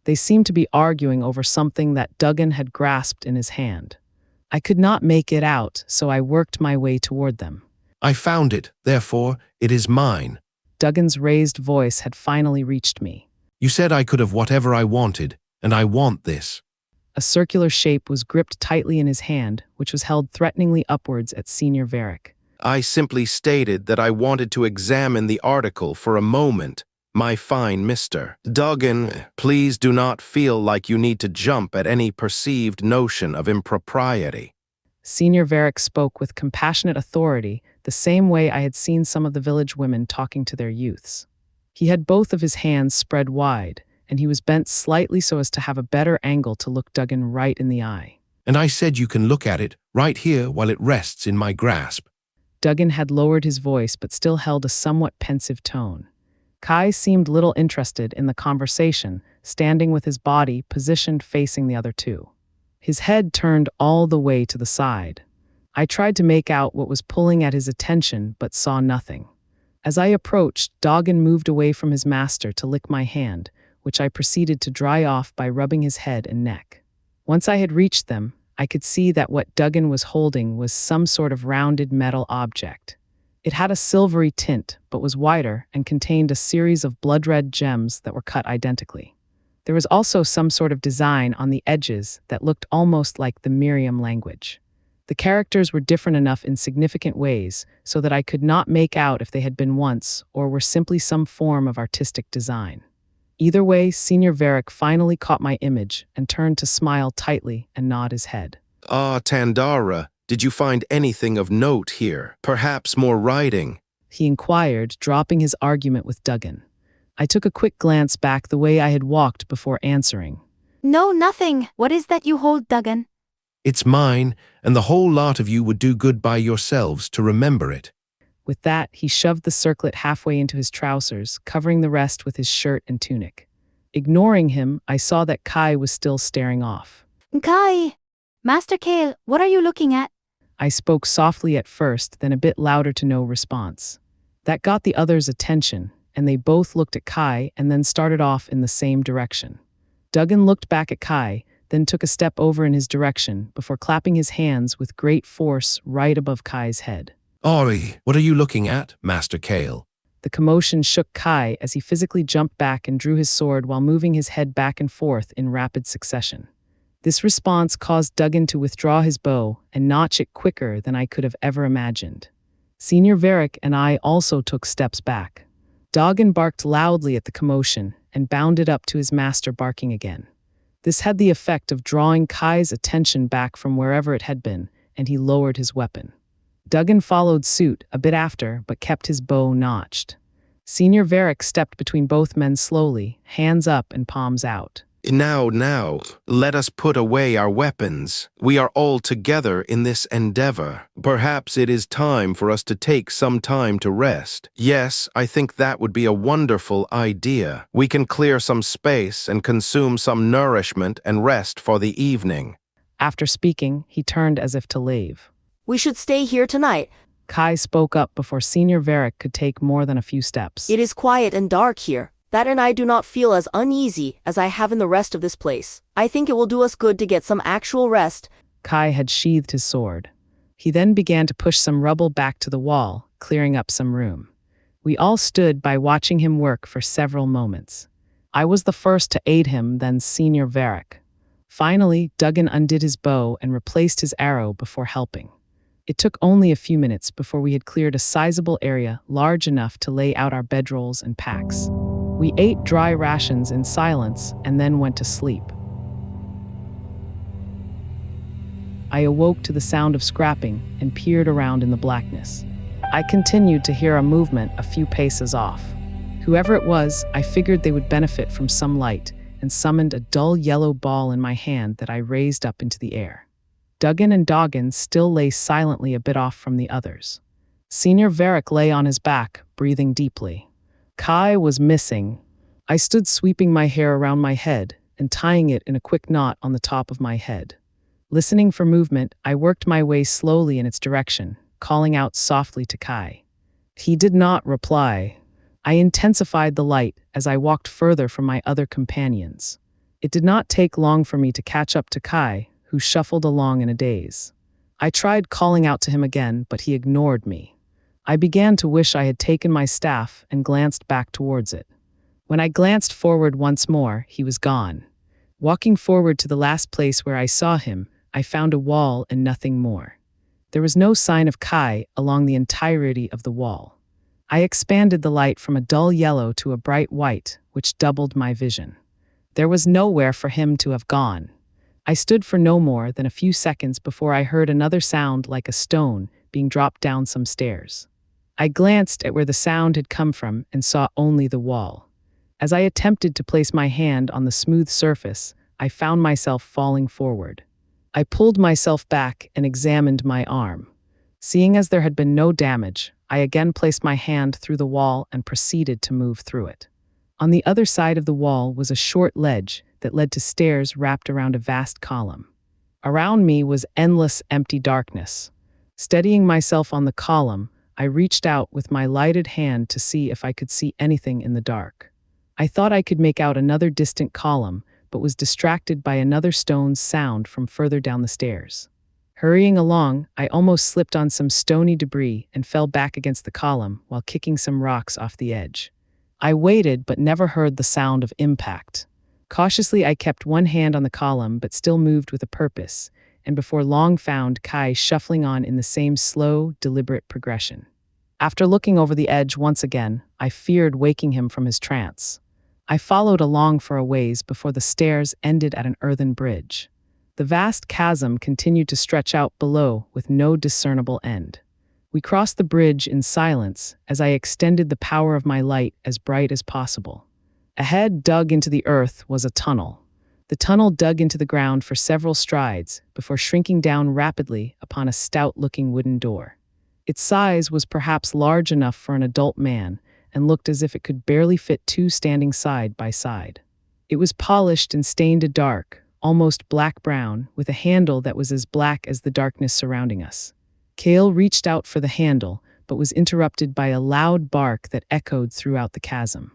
They seemed to be arguing over something that Duggan had grasped in his hand. I could not make it out, so I worked my way toward them. I found it, therefore it is mine. Duggan's raised voice had finally reached me. You said I could have whatever I wanted, and I want this. A circular shape was gripped tightly in his hand, which was held threateningly upwards at Senior Varick. I simply stated that I wanted to examine the article for a moment, my fine Mr. Duggan. Please do not feel like you need to jump at any perceived notion of impropriety. Senior Varick spoke with compassionate authority, the same way I had seen some of the village women talking to their youths. He had both of his hands spread wide, and he was bent slightly so as to have a better angle to look Duggan right in the eye. And I said you can look at it right here while it rests in my grasp. Duggan had lowered his voice but still held a somewhat pensive tone. Kai seemed little interested in the conversation, standing with his body positioned facing the other two. His head turned all the way to the side. I tried to make out what was pulling at his attention but saw nothing. As I approached, Duggan moved away from his master to lick my hand, which I proceeded to dry off by rubbing his head and neck. Once I had reached them, I could see that what Duggan was holding was some sort of rounded metal object. It had a silvery tint, but was wider and contained a series of blood-red gems that were cut identically. There was also some sort of design on the edges that looked almost like the Miriam language. The characters were different enough in significant ways so that I could not make out if they had been once or were simply some form of artistic design. Either way, Senior Varick finally caught my image and turned to smile tightly and nod his head. Ah, Tandara, did you find anything of note here? Perhaps more writing? He inquired, dropping his argument with Duggan. I took a quick glance back the way I had walked before answering. No, nothing. What is that you hold, Duggan? It's mine, and the whole lot of you would do good by yourselves to remember it. With that, he shoved the circlet halfway into his trousers, covering the rest with his shirt and tunic. Ignoring him, I saw that Kai was still staring off. Kai! Master Kale, what are you looking at? I spoke softly at first, then a bit louder to no response. That got the others' attention, and they both looked at Kai and then started off in the same direction. Duggan looked back at Kai, then took a step over in his direction before clapping his hands with great force right above Kai's head. Ori, what are you looking at, Master Kale? The commotion shook Kai as he physically jumped back and drew his sword while moving his head back and forth in rapid succession. This response caused Duggan to withdraw his bow and notch it quicker than I could have ever imagined. Senior Varick and I also took steps back. Duggan barked loudly at the commotion and bounded up to his master barking again. This had the effect of drawing Kai's attention back from wherever it had been, and he lowered his weapon. Duggan followed suit a bit after, but kept his bow notched. Senior Varick stepped between both men slowly, hands up and palms out. Now, let us put away our weapons. We are all together in this endeavor. Perhaps it is time for us to take some time to rest. Yes, I think that would be a wonderful idea. We can clear some space and consume some nourishment and rest for the evening. After speaking, he turned as if to leave. We should stay here tonight. Kai spoke up before Senior Varick could take more than a few steps. It is quiet and dark here. That and I do not feel as uneasy as I have in the rest of this place. I think it will do us good to get some actual rest. Kai had sheathed his sword. He then began to push some rubble back to the wall, clearing up some room. We all stood by watching him work for several moments. I was the first to aid him, then Senior Varick. Finally, Duggan undid his bow and replaced his arrow before helping. It took only a few minutes before we had cleared a sizable area large enough to lay out our bedrolls and packs. We ate dry rations in silence and then went to sleep. I awoke to the sound of scrapping and peered around in the blackness. I continued to hear a movement a few paces off. Whoever it was, I figured they would benefit from some light, and summoned a dull yellow ball in my hand that I raised up into the air. Duggan and Doggin still lay silently a bit off from the others. Senior Varric lay on his back, breathing deeply. Kai was missing. I stood sweeping my hair around my head and tying it in a quick knot on the top of my head. Listening for movement, I worked my way slowly in its direction, calling out softly to Kai. He did not reply. I intensified the light as I walked further from my other companions. It did not take long for me to catch up to Kai, who shuffled along in a daze. I tried calling out to him again, but he ignored me. I began to wish I had taken my staff and glanced back towards it. When I glanced forward once more, he was gone. Walking forward to the last place where I saw him, I found a wall and nothing more. There was no sign of Kai along the entirety of the wall. I expanded the light from a dull yellow to a bright white, which doubled my vision. There was nowhere for him to have gone. I stood for no more than a few seconds before I heard another sound like a stone being dropped down some stairs. I glanced at where the sound had come from and saw only the wall. As I attempted to place my hand on the smooth surface, I found myself falling forward. I pulled myself back and examined my arm. Seeing as there had been no damage, I again placed my hand through the wall and proceeded to move through it. On the other side of the wall was a short ledge that led to stairs wrapped around a vast column. Around me was endless empty darkness. Steadying myself on the column, I reached out with my lighted hand to see if I could see anything in the dark. I thought I could make out another distant column, but was distracted by another stone's sound from further down the stairs. Hurrying along, I almost slipped on some stony debris and fell back against the column while kicking some rocks off the edge. I waited but never heard the sound of impact. Cautiously, I kept one hand on the column but still moved with a purpose, and before long found Kai shuffling on in the same slow, deliberate progression. After looking over the edge once again, I feared waking him from his trance. I followed along for a ways before the stairs ended at an earthen bridge. The vast chasm continued to stretch out below with no discernible end. We crossed the bridge in silence as I extended the power of my light as bright as possible. Ahead, dug into the earth, was a tunnel. The tunnel dug into the ground for several strides before shrinking down rapidly upon a stout-looking wooden door. Its size was perhaps large enough for an adult man and looked as if it could barely fit two standing side by side. It was polished and stained a dark, almost black-brown, with a handle that was as black as the darkness surrounding us. Kale reached out for the handle, but was interrupted by a loud bark that echoed throughout the chasm.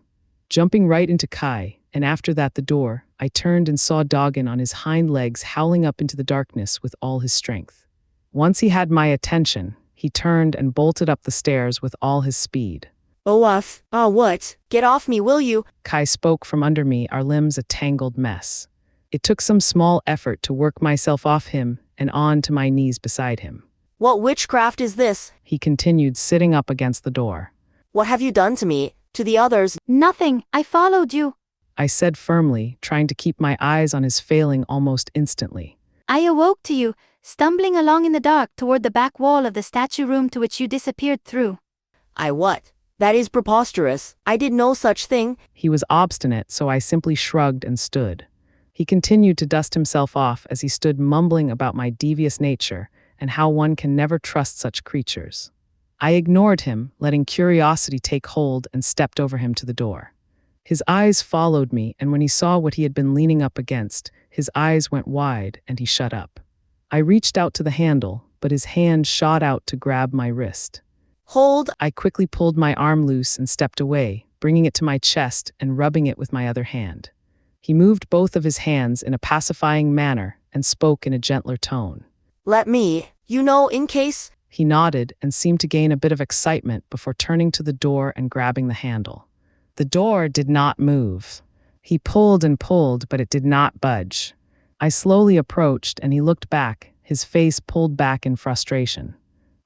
Jumping right into Kai, and after that the door, I turned and saw Doggin on his hind legs howling up into the darkness with all his strength. Once he had my attention, he turned and bolted up the stairs with all his speed. What? Get off me, will you? Kai spoke from under me, our limbs a tangled mess. It took some small effort to work myself off him and on to my knees beside him. What witchcraft is this? He continued, sitting up against the door. What have you done to me? To the others? Nothing. I followed you. I said firmly, trying to keep my eyes on his failing almost instantly. I awoke to you, stumbling along in the dark toward the back wall of the statue room to which you disappeared through. What? That is preposterous. I did no such thing. He was obstinate, so I simply shrugged and stood. He continued to dust himself off as he stood mumbling about my devious nature and how one can never trust such creatures. I ignored him, letting curiosity take hold, and stepped over him to the door. His eyes followed me, and when he saw what he had been leaning up against, his eyes went wide and he shut up. I reached out to the handle, but his hand shot out to grab my wrist. Hold! I quickly pulled my arm loose and stepped away, bringing it to my chest and rubbing it with my other hand. He moved both of his hands in a pacifying manner and spoke in a gentler tone. Let me, in case... He nodded and seemed to gain a bit of excitement before turning to the door and grabbing the handle. The door did not move. He pulled and pulled, but it did not budge. I slowly approached and he looked back, his face pulled back in frustration.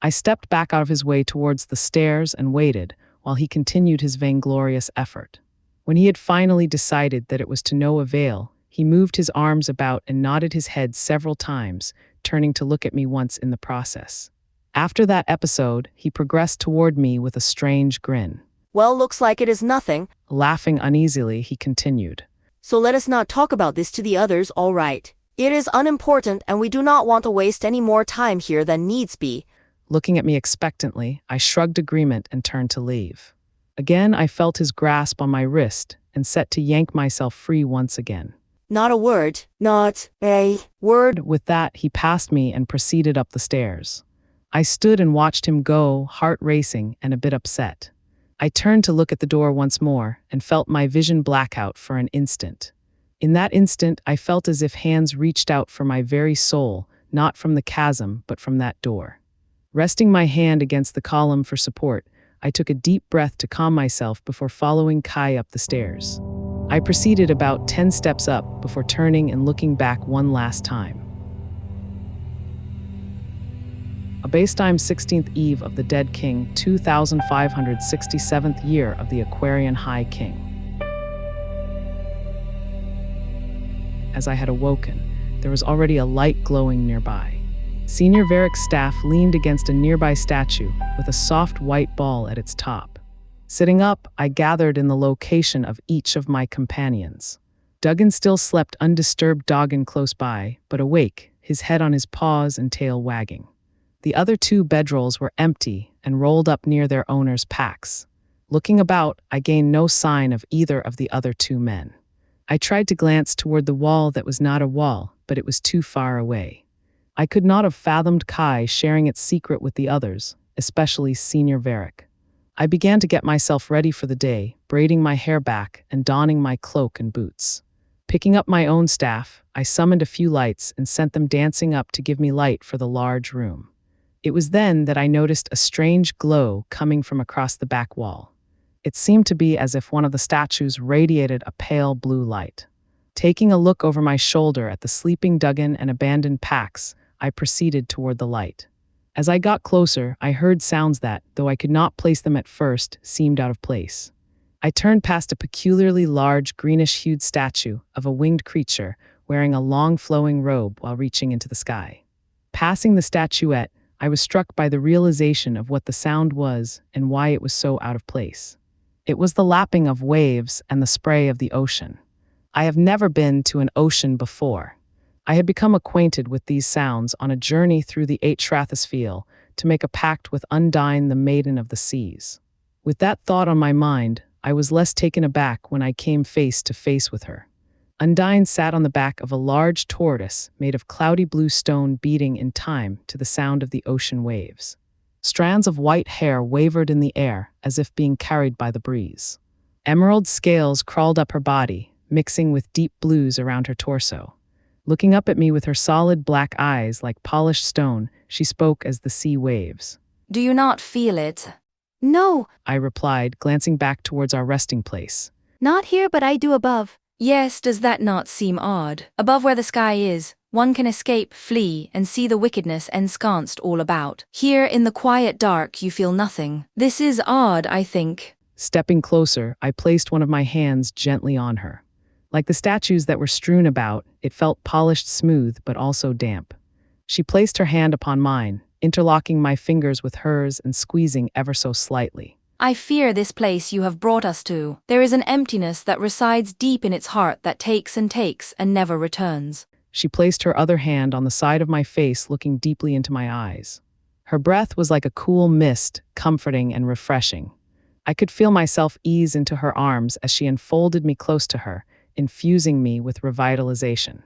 I stepped back out of his way towards the stairs and waited while he continued his vainglorious effort. When he had finally decided that it was to no avail, he moved his arms about and nodded his head several times, turning to look at me once in the process. After that episode, he progressed toward me with a strange grin. Well, looks like it is nothing. Laughing uneasily, he continued. so let us not talk about this to the others, all right? It is unimportant and we do not want to waste any more time here than needs be. Looking at me expectantly, I shrugged agreement and turned to leave. Again, I felt his grasp on my wrist and set to yank myself free once again. Not a word. Not a word. With that, he passed me and proceeded up the stairs. I stood and watched him go, heart racing and a bit upset. I turned to look at the door once more and felt my vision black out for an instant. In that instant, I felt as if hands reached out for my very soul, not from the chasm, but from that door. Resting my hand against the column for support, I took a deep breath to calm myself before following Kai up the stairs. I proceeded about 10 steps up before turning and looking back one last time. A Basetime 16th Eve of the Dead King, 2567th year of the Aquarian High King. As I had awoken, there was already a light glowing nearby. Senior Varric's staff leaned against a nearby statue with a soft white ball at its top. Sitting up, I gathered in the location of each of my companions. Duggan still slept undisturbed dogging close by, but awake, his head on his paws and tail wagging. The other two bedrolls were empty and rolled up near their owners' packs. Looking about, I gained no sign of either of the other two men. I tried to glance toward the wall that was not a wall, but it was too far away. I could not have fathomed Kai sharing its secret with the others, especially Senior Varric. I began to get myself ready for the day, braiding my hair back and donning my cloak and boots. Picking up my own staff, I summoned a few lights and sent them dancing up to give me light for the large room. It was then that I noticed a strange glow coming from across the back wall. It seemed to be as if one of the statues radiated a pale blue light. Taking a look over my shoulder at the sleeping Duggan and abandoned packs, I proceeded toward the light. As I got closer, I heard sounds that, though I could not place them at first, seemed out of place. I turned past a peculiarly large greenish-hued statue of a winged creature wearing a long flowing robe while reaching into the sky. Passing the statuette, I was struck by the realization of what the sound was and why it was so out of place. It was the lapping of waves and the spray of the ocean. I have never been to an ocean before. I had become acquainted with these sounds on a journey through the Eight-Strathosphere to make a pact with Undine, the Maiden of the Seas. With that thought on my mind, I was less taken aback when I came face to face with her. Undine sat on the back of a large tortoise made of cloudy blue stone beating in time to the sound of the ocean waves. Strands of white hair wavered in the air as if being carried by the breeze. Emerald scales crawled up her body, mixing with deep blues around her torso. Looking up at me with her solid black eyes like polished stone, she spoke as the sea waves. "Do you not feel it?" No, I replied, glancing back towards our resting place. not here, but I do above. Yes, does that not seem odd? Above where the sky is, one can escape, flee, and see the wickedness ensconced all about. Here in the quiet dark you feel nothing. This is odd, I think. Stepping closer, I placed one of my hands gently on her. Like the statues that were strewn about, it felt polished smooth but also damp. She placed her hand upon mine, interlocking my fingers with hers and squeezing ever so slightly. I fear this place you have brought us to. There is an emptiness that resides deep in its heart that takes and never returns. She placed her other hand on the side of my face, looking deeply into my eyes. Her breath was like a cool mist, comforting and refreshing. I could feel myself ease into her arms as she enfolded me close to her, infusing me with revitalization.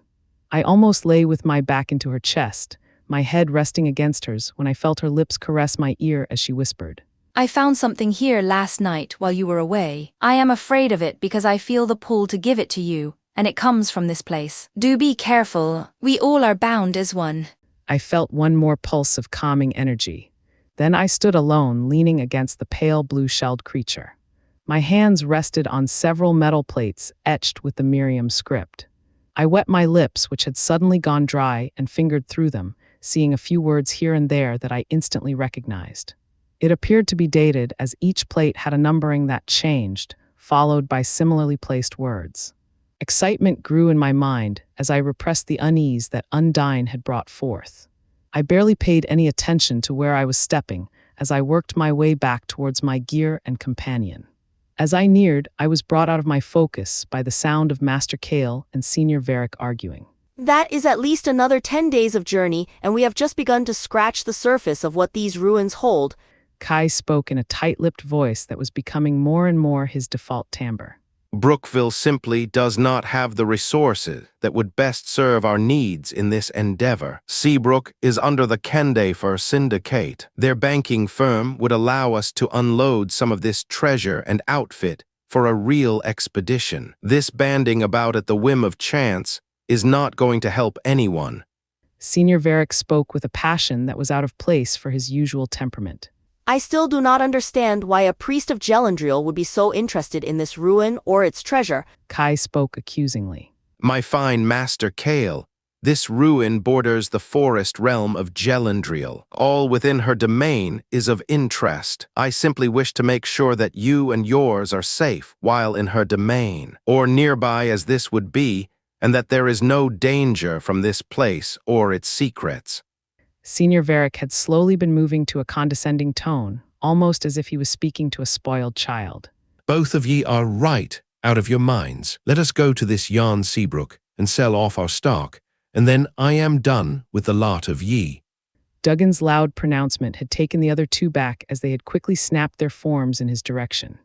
I almost lay with my back into her chest, my head resting against hers when I felt her lips caress my ear as she whispered, I found something here last night while you were away. I am afraid of it because I feel the pull to give it to you, and it comes from this place. Do be careful. We all are bound as one. I felt one more pulse of calming energy. Then I stood alone, leaning against the pale blue-shelled creature. My hands rested on several metal plates etched with the Miriam script. I wet my lips, which had suddenly gone dry, and fingered through them, seeing a few words here and there that I instantly recognized. It appeared to be dated, as each plate had a numbering that changed, followed by similarly placed words. Excitement grew in my mind as I repressed the unease that Undine had brought forth. I barely paid any attention to where I was stepping as I worked my way back towards my gear and companion. As I neared, I was brought out of my focus by the sound of Master Kale and Senior Varric arguing. That is at least another 10 days of journey, and we have just begun to scratch the surface of what these ruins hold. Kai spoke in a tight-lipped voice that was becoming more and more his default timbre. Brookville simply does not have the resources that would best serve our needs in this endeavor. Seabrook is under the Kendafer Syndicate. Their banking firm would allow us to unload some of this treasure and outfit for a real expedition. This banding about at the whim of chance is not going to help anyone. Senior Varric spoke with a passion that was out of place for his usual temperament. I still do not understand why a priest of Gelendriel would be so interested in this ruin or its treasure. Kai spoke accusingly. My fine Master Kale, this ruin borders the forest realm of Gelendriel. All within her domain is of interest. I simply wish to make sure that you and yours are safe while in her domain, or nearby as this would be, and that there is no danger from this place or its secrets. Senior Varric had slowly been moving to a condescending tone, almost as if he was speaking to a spoiled child. Both of ye are right out of your minds. Let us go to this Yarn Seabrook and sell off our stock, and then I am done with the lot of ye. Duggan's loud pronouncement had taken the other two back as they had quickly snapped their forms in his direction.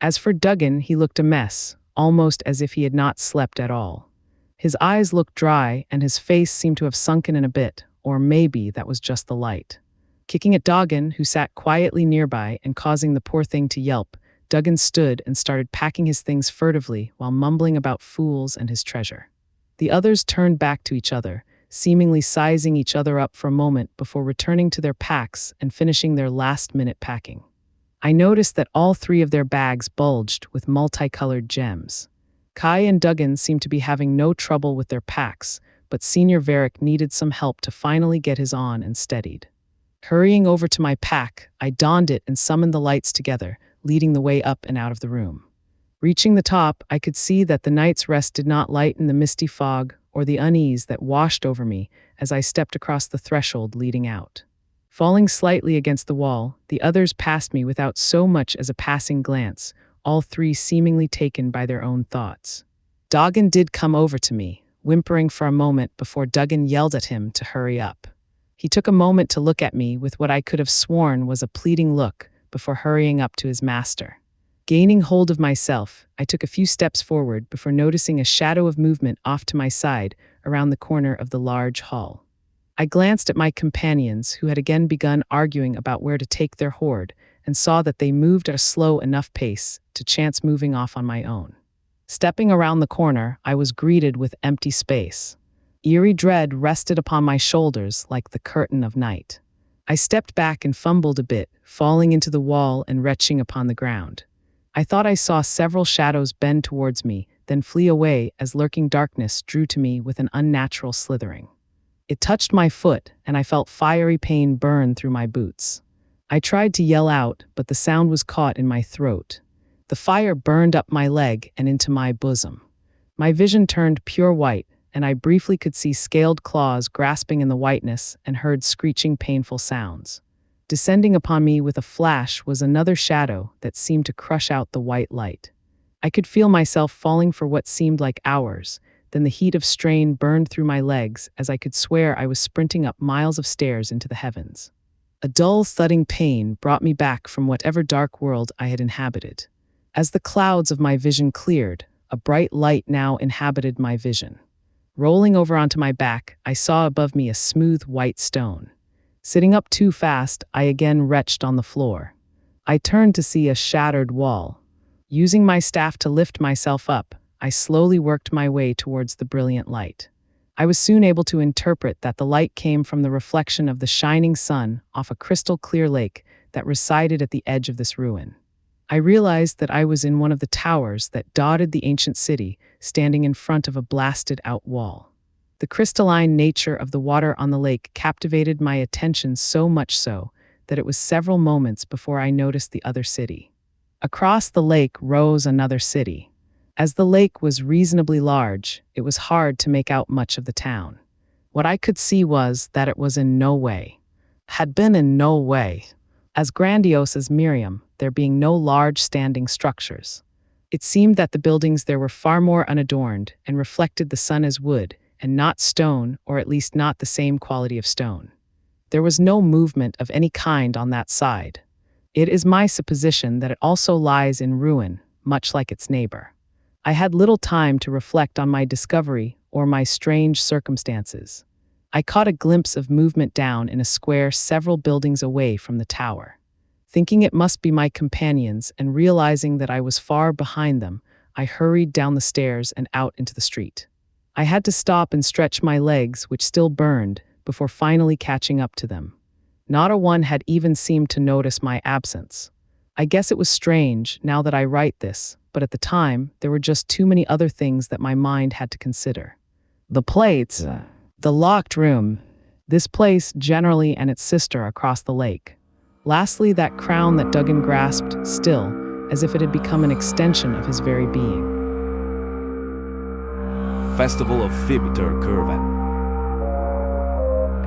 As for Duggan, he looked a mess, almost as if he had not slept at all. His eyes looked dry, and his face seemed to have sunken in a bit, or maybe that was just the light. Kicking at Duggan, who sat quietly nearby and causing the poor thing to yelp, Duggan stood and started packing his things furtively while mumbling about fools and his treasure. The others turned back to each other, seemingly sizing each other up for a moment before returning to their packs and finishing their last-minute packing. I noticed that all three of their bags bulged with multicolored gems. Kai and Duggan seemed to be having no trouble with their packs, but Senior Varric needed some help to finally get his on and steadied. Hurrying over to my pack, I donned it and summoned the lights together, leading the way up and out of the room. Reaching the top, I could see that the night's rest did not lighten the misty fog or the unease that washed over me as I stepped across the threshold leading out. Falling slightly against the wall, the others passed me without so much as a passing glance, all three seemingly taken by their own thoughts. Duggan did come over to me, whimpering for a moment before Duggan yelled at him to hurry up. He took a moment to look at me with what I could have sworn was a pleading look before hurrying up to his master. Gaining hold of myself, I took a few steps forward before noticing a shadow of movement off to my side around the corner of the large hall. I glanced at my companions, who had again begun arguing about where to take their hoard, and saw that they moved at a slow enough pace to chance moving off on my own. Stepping around the corner, I was greeted with empty space. Eerie dread rested upon my shoulders like the curtain of night. I stepped back and fumbled a bit, falling into the wall and retching upon the ground. I thought I saw several shadows bend towards me, then flee away as lurking darkness drew to me with an unnatural slithering. It touched my foot, and I felt fiery pain burn through my boots. I tried to yell out, but the sound was caught in my throat. The fire burned up my leg and into my bosom. My vision turned pure white, and I briefly could see scaled claws grasping in the whiteness and heard screeching, painful sounds. Descending upon me with a flash was another shadow that seemed to crush out the white light. I could feel myself falling for what seemed like hours, then the heat of strain burned through my legs as I could swear I was sprinting up miles of stairs into the heavens. A dull, thudding pain brought me back from whatever dark world I had inhabited. As the clouds of my vision cleared, a bright light now inhabited my vision. Rolling over onto my back, I saw above me a smooth white stone. Sitting up too fast, I again retched on the floor. I turned to see a shattered wall. Using my staff to lift myself up, I slowly worked my way towards the brilliant light. I was soon able to interpret that the light came from the reflection of the shining sun off a crystal-clear lake that resided at the edge of this ruin. I realized that I was in one of the towers that dotted the ancient city, standing in front of a blasted-out wall. The crystalline nature of the water on the lake captivated my attention so much so that it was several moments before I noticed the other city. Across the lake rose another city. As the lake was reasonably large, it was hard to make out much of the town. What I could see was that it was in no way, as grandiose as Miriam, there being no large standing structures. It seemed that the buildings there were far more unadorned and reflected the sun as wood, and not stone, or at least not the same quality of stone. There was no movement of any kind on that side. It is my supposition that it also lies in ruin, much like its neighbor. I had little time to reflect on my discovery or my strange circumstances. I caught a glimpse of movement down in a square several buildings away from the tower. Thinking it must be my companions and realizing that I was far behind them, I hurried down the stairs and out into the street. I had to stop and stretch my legs, which still burned, before finally catching up to them. Not a one had even seemed to notice my absence. I guess it was strange, now that I write this, but at the time, there were just too many other things that my mind had to consider. The plates, the locked room, this place generally and its sister across the lake. Lastly, that crown that Duggan grasped, still, as if it had become an extension of his very being. Festival of Fibter Curvan.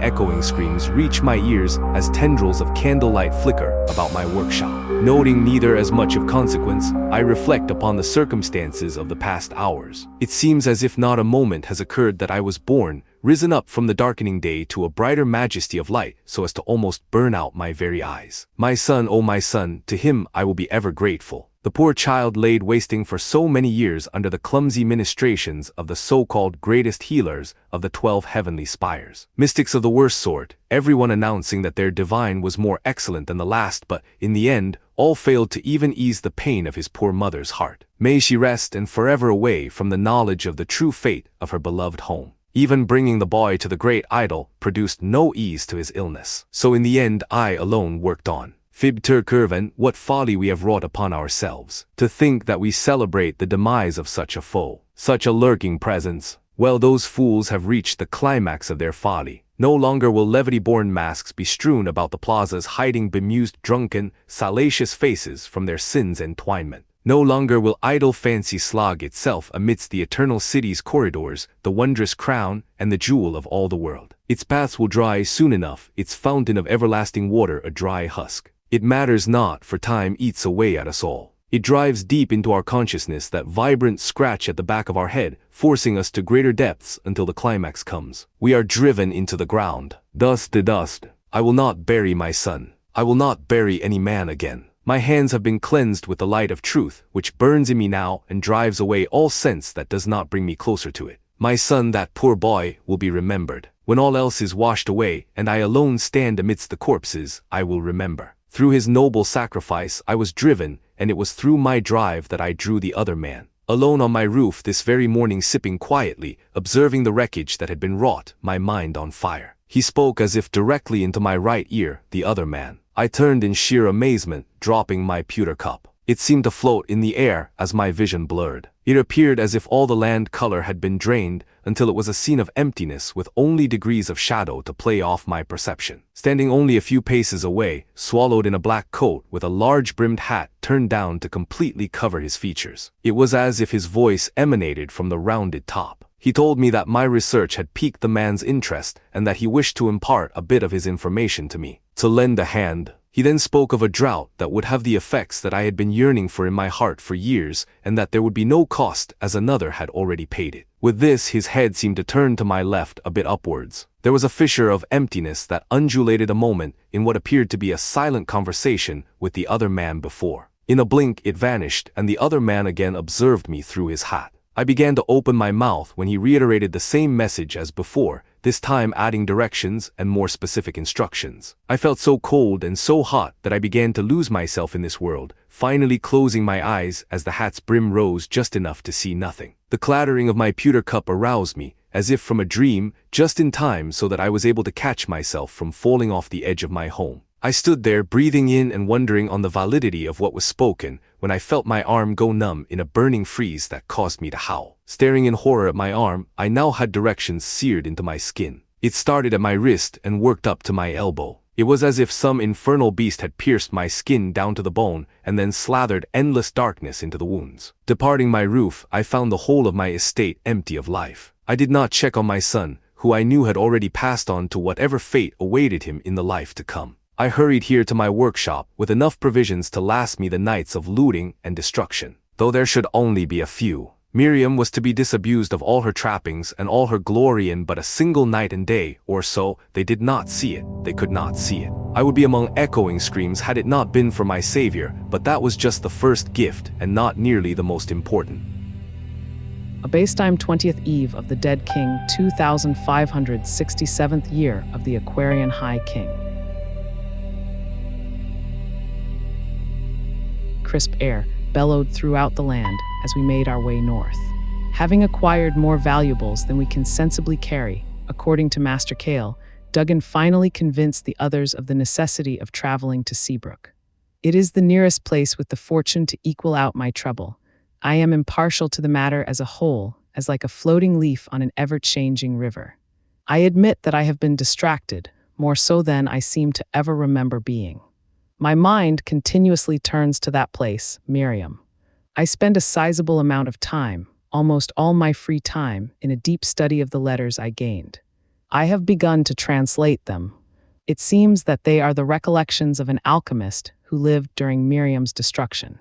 Echoing screams reach my ears as tendrils of candlelight flicker about my workshop. Noting neither as much of consequence, I reflect upon the circumstances of the past hours. It seems as if not a moment has occurred that I was born, risen up from the darkening day to a brighter majesty of light so as to almost burn out my very eyes. My son, oh my son, to him I will be ever grateful. The poor child laid wasting for so many years under the clumsy ministrations of the so-called greatest healers of the 12 heavenly spires. Mystics of the worst sort, everyone announcing that their divine was more excellent than the last, but, in the end, all failed to even ease the pain of his poor mother's heart. May she rest and forever away from the knowledge of the true fate of her beloved home. Even bringing the boy to the great idol produced no ease to his illness. So in the end I alone worked on. Fibter Curvan, what folly we have wrought upon ourselves. To think that we celebrate the demise of such a foe, such a lurking presence. Well, those fools have reached the climax of their folly. No longer will levity-born masks be strewn about the plazas hiding bemused, drunken, salacious faces from their sins' entwinement. No longer will idle fancy slog itself amidst the eternal city's corridors, the wondrous crown and the jewel of all the world. Its paths will dry soon enough, its fountain of everlasting water a dry husk. It matters not, for time eats away at us all. It drives deep into our consciousness that vibrant scratch at the back of our head, forcing us to greater depths until the climax comes. We are driven into the ground. Dust to dust. I will not bury my son. I will not bury any man again. My hands have been cleansed with the light of truth, which burns in me now and drives away all sense that does not bring me closer to it. My son, that poor boy, will be remembered. When all else is washed away, and I alone stand amidst the corpses, I will remember. Through his noble sacrifice I was driven, and it was through my drive that I drew the other man. Alone on my roof this very morning, sipping quietly, observing the wreckage that had been wrought, my mind on fire. He spoke as if directly into my right ear, the other man. I turned in sheer amazement, dropping my pewter cup. It seemed to float in the air as my vision blurred. It appeared as if all the land color had been drained until it was a scene of emptiness with only degrees of shadow to play off my perception. Standing only a few paces away, swallowed in a black coat with a large-brimmed hat turned down to completely cover his features. It was as if his voice emanated from the rounded top. He told me that my research had piqued the man's interest and that he wished to impart a bit of his information to me. To lend a hand. He then spoke of a drought that would have the effects that I had been yearning for in my heart for years, and that there would be no cost as another had already paid it. With this, his head seemed to turn to my left a bit upwards. There was a fissure of emptiness that undulated a moment in what appeared to be a silent conversation with the other man before. In a blink it vanished, and the other man again observed me through his hat. I began to open my mouth when he reiterated the same message as before, this time adding directions and more specific instructions. I felt so cold and so hot that I began to lose myself in this world, finally closing my eyes as the hat's brim rose just enough to see nothing. The clattering of my pewter cup aroused me, as if from a dream, just in time so that I was able to catch myself from falling off the edge of my home. I stood there, breathing in and wondering on the validity of what was spoken, when I felt my arm go numb in a burning freeze that caused me to howl. Staring in horror at my arm, I now had directions seared into my skin. It started at my wrist and worked up to my elbow. It was as if some infernal beast had pierced my skin down to the bone and then slathered endless darkness into the wounds. Departing my roof, I found the whole of my estate empty of life. I did not check on my son, who I knew had already passed on to whatever fate awaited him in the life to come. I hurried here to my workshop with enough provisions to last me the nights of looting and destruction. Though there should only be a few. Miriam was to be disabused of all her trappings and all her glory in but a single night and day, or so. They did not see it. They could not see it. I would be among echoing screams had it not been for my Savior, but that was just the first gift and not nearly the most important. A Basetime 20th Eve of the Dead King, 2567th year of the Aquarian High King. Crisp air bellowed throughout the land as we made our way north. Having acquired more valuables than we can sensibly carry, according to Master Kale, Duggan finally convinced the others of the necessity of traveling to Seabrook. It is the nearest place with the fortune to equal out my trouble. I am impartial to the matter as a whole, as like a floating leaf on an ever-changing river. I admit that I have been distracted, more so than I seem to ever remember being. My mind continuously turns to that place, Miriam. I spend a sizable amount of time, almost all my free time, in a deep study of the letters I gained. I have begun to translate them. It seems that they are the recollections of an alchemist who lived during Miriam's destruction.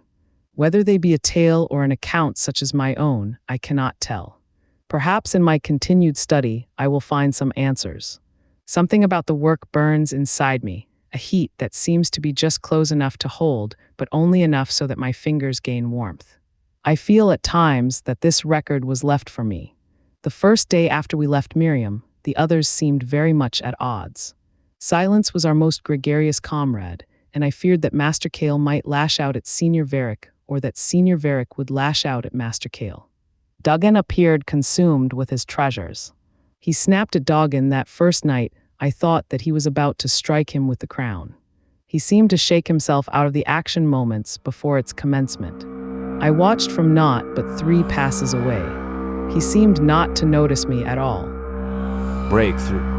Whether they be a tale or an account such as my own, I cannot tell. Perhaps in my continued study, I will find some answers. Something about the work burns inside me, a heat that seems to be just close enough to hold, but only enough so that my fingers gain warmth. I feel at times that this record was left for me. The first day after we left Miriam, the others seemed very much at odds. Silence was our most gregarious comrade, and I feared that Master Kale might lash out at Senior Varick, or that Senior Varick would lash out at Master Kale. Duggan appeared consumed with his treasures. He snapped at Doggan that first night. I thought that he was about to strike him with the crown. He seemed to shake himself out of the action moments before its commencement. I watched from not but 3 passes away. He seemed not to notice me at all. Breakthrough.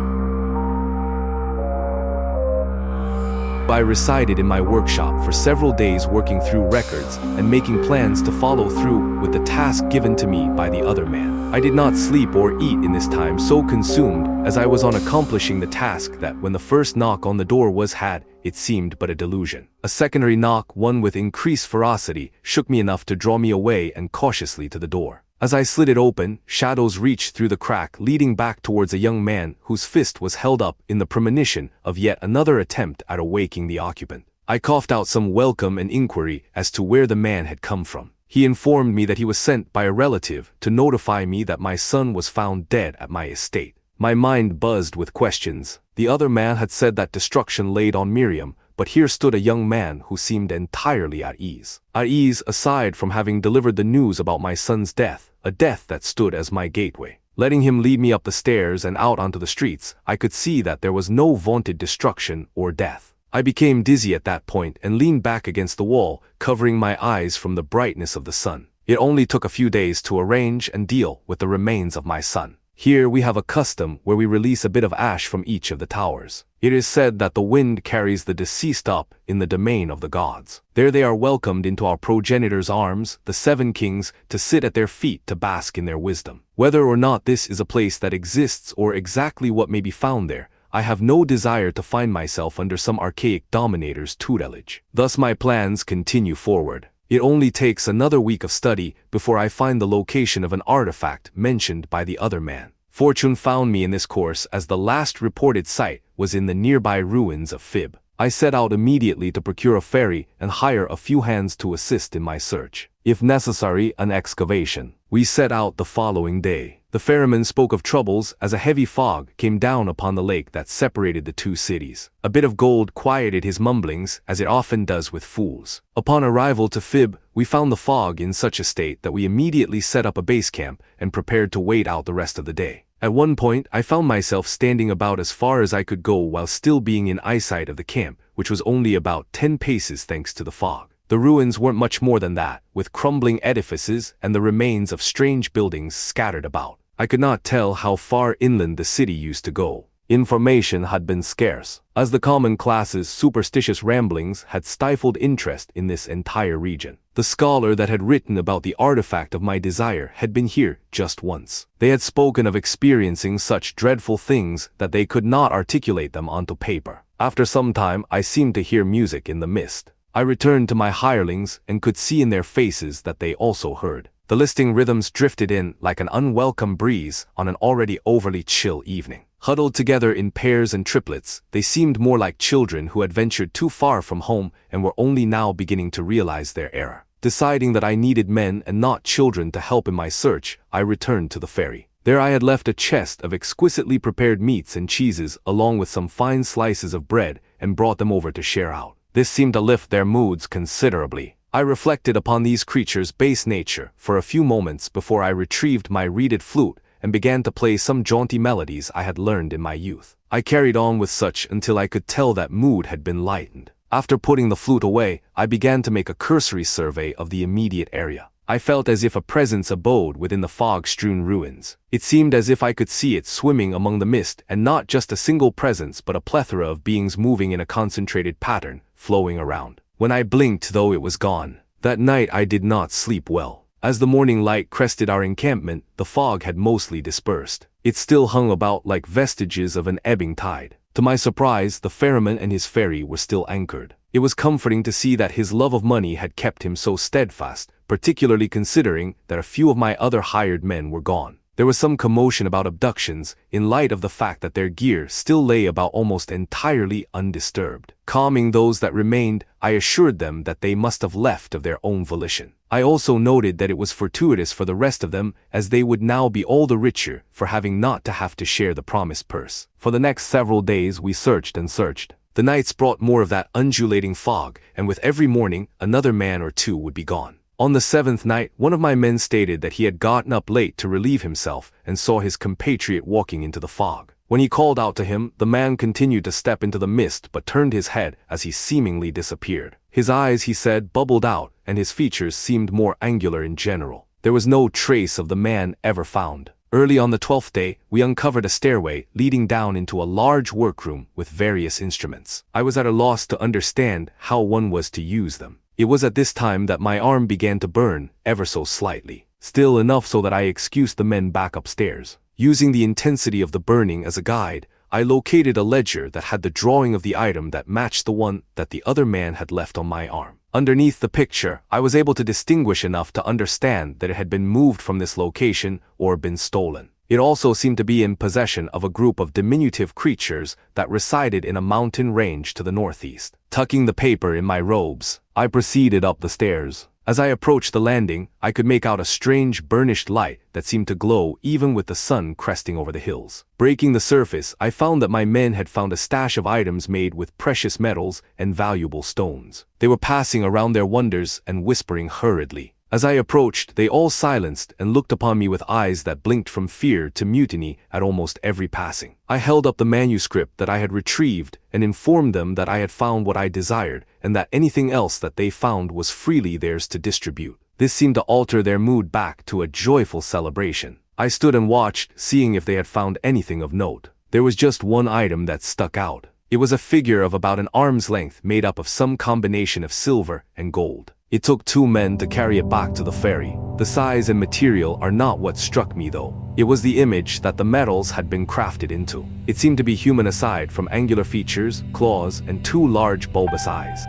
I resided in my workshop for several days working through records and making plans to follow through with the task given to me by the other man. I did not sleep or eat in this time, so consumed as I was on accomplishing the task that when the first knock on the door was had, it seemed but a delusion. A secondary knock, one with increased ferocity, shook me enough to draw me away and cautiously to the door. As I slid it open, shadows reached through the crack, leading back towards a young man whose fist was held up in the premonition of yet another attempt at awaking the occupant. I coughed out some welcome and inquiry as to where the man had come from. He informed me that he was sent by a relative to notify me that my son was found dead at my estate. My mind buzzed with questions. The other man had said that destruction laid on Miriam, but here stood a young man who seemed entirely at ease. At ease aside from having delivered the news about my son's death, a death that stood as my gateway. Letting him lead me up the stairs and out onto the streets, I could see that there was no vaunted destruction or death. I became dizzy at that point and leaned back against the wall, covering my eyes from the brightness of the sun. It only took a few days to arrange and deal with the remains of my son. Here we have a custom where we release a bit of ash from each of the towers. It is said that the wind carries the deceased up in the domain of the gods. There they are welcomed into our progenitor's arms, the 7 kings, to sit at their feet to bask in their wisdom. Whether or not this is a place that exists or exactly what may be found there, I have no desire to find myself under some archaic dominator's tutelage. Thus my plans continue forward. It only takes another week of study before I find the location of an artifact mentioned by the other man. Fortune found me in this course as the last reported site was in the nearby ruins of Fib. I set out immediately to procure a ferry and hire a few hands to assist in my search. If necessary, an excavation. We set out the following day. The ferryman spoke of troubles as a heavy fog came down upon the lake that separated the 2 cities. A bit of gold quieted his mumblings, as it often does with fools. Upon arrival to Fib, we found the fog in such a state that we immediately set up a base camp and prepared to wait out the rest of the day. At one point, I found myself standing about as far as I could go while still being in eyesight of the camp, which was only about 10 paces thanks to the fog. The ruins weren't much more than that, with crumbling edifices and the remains of strange buildings scattered about. I could not tell how far inland the city used to go. Information had been scarce, as the common class's superstitious ramblings had stifled interest in this entire region. The scholar that had written about the artifact of my desire had been here just once. They had spoken of experiencing such dreadful things that they could not articulate them onto paper. After some time, I seemed to hear music in the mist. I returned to my hirelings and could see in their faces that they also heard. The listing rhythms drifted in like an unwelcome breeze on an already overly chill evening. Huddled together in pairs and triplets, they seemed more like children who had ventured too far from home and were only now beginning to realize their error. Deciding that I needed men and not children to help in my search, I returned to the ferry. There I had left a chest of exquisitely prepared meats and cheeses along with some fine slices of bread and brought them over to share out. This seemed to lift their moods considerably. I reflected upon these creatures' base nature for a few moments before I retrieved my reeded flute and began to play some jaunty melodies I had learned in my youth. I carried on with such until I could tell that mood had been lightened. After putting the flute away, I began to make a cursory survey of the immediate area. I felt as if a presence abode within the fog-strewn ruins. It seemed as if I could see it swimming among the mist, and not just a single presence but a plethora of beings moving in a concentrated pattern, flowing around. When I blinked, though, it was gone. That night I did not sleep well. As the morning light crested our encampment, the fog had mostly dispersed. It still hung about like vestiges of an ebbing tide. To my surprise, the ferryman and his ferry were still anchored. It was comforting to see that his love of money had kept him so steadfast, particularly considering that a few of my other hired men were gone. There was some commotion about abductions, in light of the fact that their gear still lay about almost entirely undisturbed. Calming those that remained, I assured them that they must have left of their own volition. I also noted that it was fortuitous for the rest of them, as they would now be all the richer for having not to have to share the promised purse. For the next several days we searched and searched. The nights brought more of that undulating fog, and with every morning another man or two would be gone. On the seventh night, one of my men stated that he had gotten up late to relieve himself and saw his compatriot walking into the fog. When he called out to him, the man continued to step into the mist but turned his head as he seemingly disappeared. His eyes, he said, bubbled out, and his features seemed more angular in general. There was no trace of the man ever found. Early on the 12th day, we uncovered a stairway leading down into a large workroom with various instruments. I was at a loss to understand how one was to use them. It was at this time that my arm began to burn, ever so slightly. Still enough so that I excused the men back upstairs. Using the intensity of the burning as a guide, I located a ledger that had the drawing of the item that matched the one that the other man had left on my arm. Underneath the picture, I was able to distinguish enough to understand that it had been moved from this location or been stolen. It also seemed to be in possession of a group of diminutive creatures that resided in a mountain range to the northeast. Tucking the paper in my robes, I proceeded up the stairs. As I approached the landing, I could make out a strange burnished light that seemed to glow even with the sun cresting over the hills. Breaking the surface, I found that my men had found a stash of items made with precious metals and valuable stones. They were passing around their wonders and whispering hurriedly. As I approached, they all silenced and looked upon me with eyes that blinked from fear to mutiny at almost every passing. I held up the manuscript that I had retrieved and informed them that I had found what I desired and that anything else that they found was freely theirs to distribute. This seemed to alter their mood back to a joyful celebration. I stood and watched, seeing if they had found anything of note. There was just one item that stuck out. It was a figure of about an arm's length made up of some combination of silver and gold. It took 2 men to carry it back to the ferry. The size and material are not what struck me though. It was the image that the metals had been crafted into. It seemed to be human aside from angular features, claws, and 2 large bulbous eyes.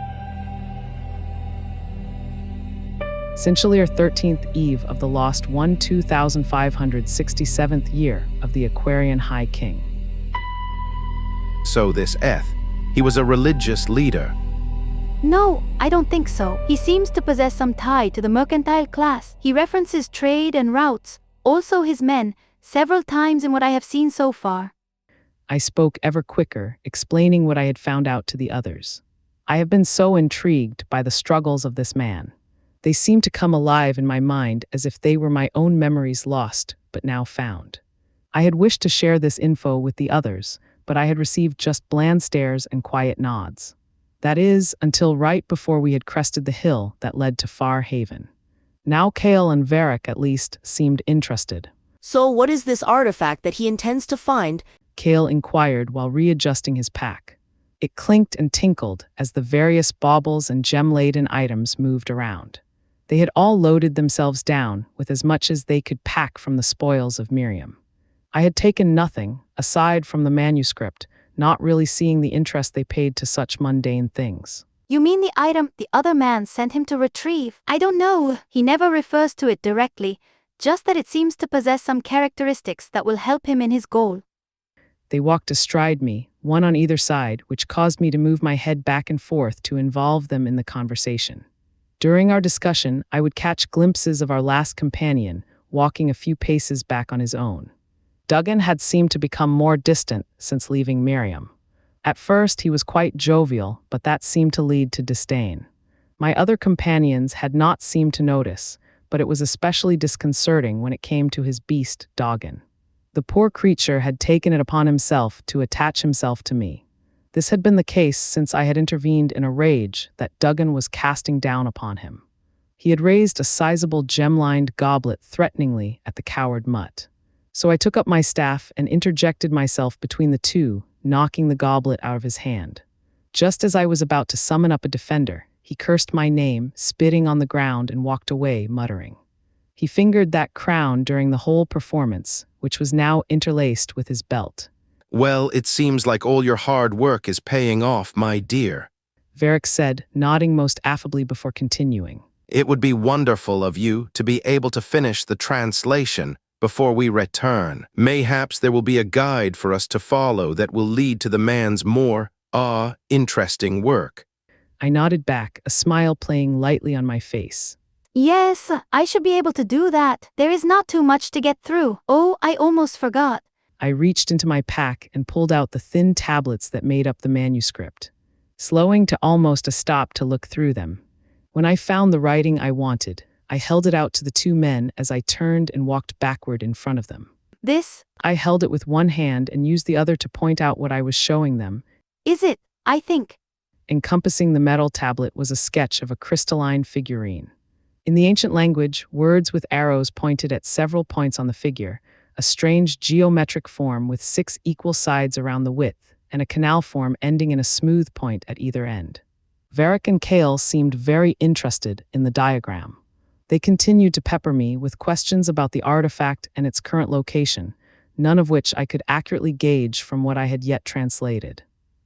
Sinchalier 13th eve of the lost 2567th year of the Aquarian High King. So this Eth, he was a religious leader. No, I don't think so. He seems to possess some tie to the mercantile class. He references trade and routes, also his men, several times in what I have seen so far. I spoke ever quicker, explaining what I had found out to the others. I have been so intrigued by the struggles of this man. They seem to come alive in my mind as if they were my own memories lost, but now found. I had wished to share this info with the others, but I had received just bland stares and quiet nods. That is, until right before we had crested the hill that led to Far Haven. Now Kale and Varric, at least, seemed interested. So what is this artifact that he intends to find? Kale inquired while readjusting his pack. It clinked and tinkled as the various baubles and gem-laden items moved around. They had all loaded themselves down with as much as they could pack from the spoils of Miriam. I had taken nothing, aside from the manuscript, not really seeing the interest they paid to such mundane things. You mean the item the other man sent him to retrieve? I don't know. He never refers to it directly, just that it seems to possess some characteristics that will help him in his goal. They walked astride me, one on either side, which caused me to move my head back and forth to involve them in the conversation. During our discussion, I would catch glimpses of our last companion, walking a few paces back on his own. Duggan had seemed to become more distant since leaving Miriam. At first, he was quite jovial, but that seemed to lead to disdain. My other companions had not seemed to notice, but it was especially disconcerting when it came to his beast, Doggan. The poor creature had taken it upon himself to attach himself to me. This had been the case since I had intervened in a rage that Duggan was casting down upon him. He had raised a sizable gem-lined goblet threateningly at the coward mutt. So I took up my staff and interjected myself between the two, knocking the goblet out of his hand. Just as I was about to summon up a defender, he cursed my name, spitting on the ground, and walked away, muttering. He fingered that crown during the whole performance, which was now interlaced with his belt. Well, it seems like all your hard work is paying off, my dear, Varric said, nodding most affably before continuing. It would be wonderful of you to be able to finish the translation before we return. Mayhaps there will be a guide for us to follow that will lead to the man's more, interesting work. I nodded back, a smile playing lightly on my face. Yes, I should be able to do that. There is not too much to get through. Oh, I almost forgot. I reached into my pack and pulled out the thin tablets that made up the manuscript, slowing to almost a stop to look through them. When I found the writing I wanted, I held it out to the two men as I turned and walked backward in front of them. This? I held it with one hand and used the other to point out what I was showing them. Is it? I think. Encompassing the metal tablet was a sketch of a crystalline figurine. In the ancient language, words with arrows pointed at several points on the figure, a strange geometric form with 6 equal sides around the width, and a canal form ending in a smooth point at either end. Varric and Kale seemed very interested in the diagram. They continued to pepper me with questions about the artifact and its current location, none of which I could accurately gauge from what I had yet translated.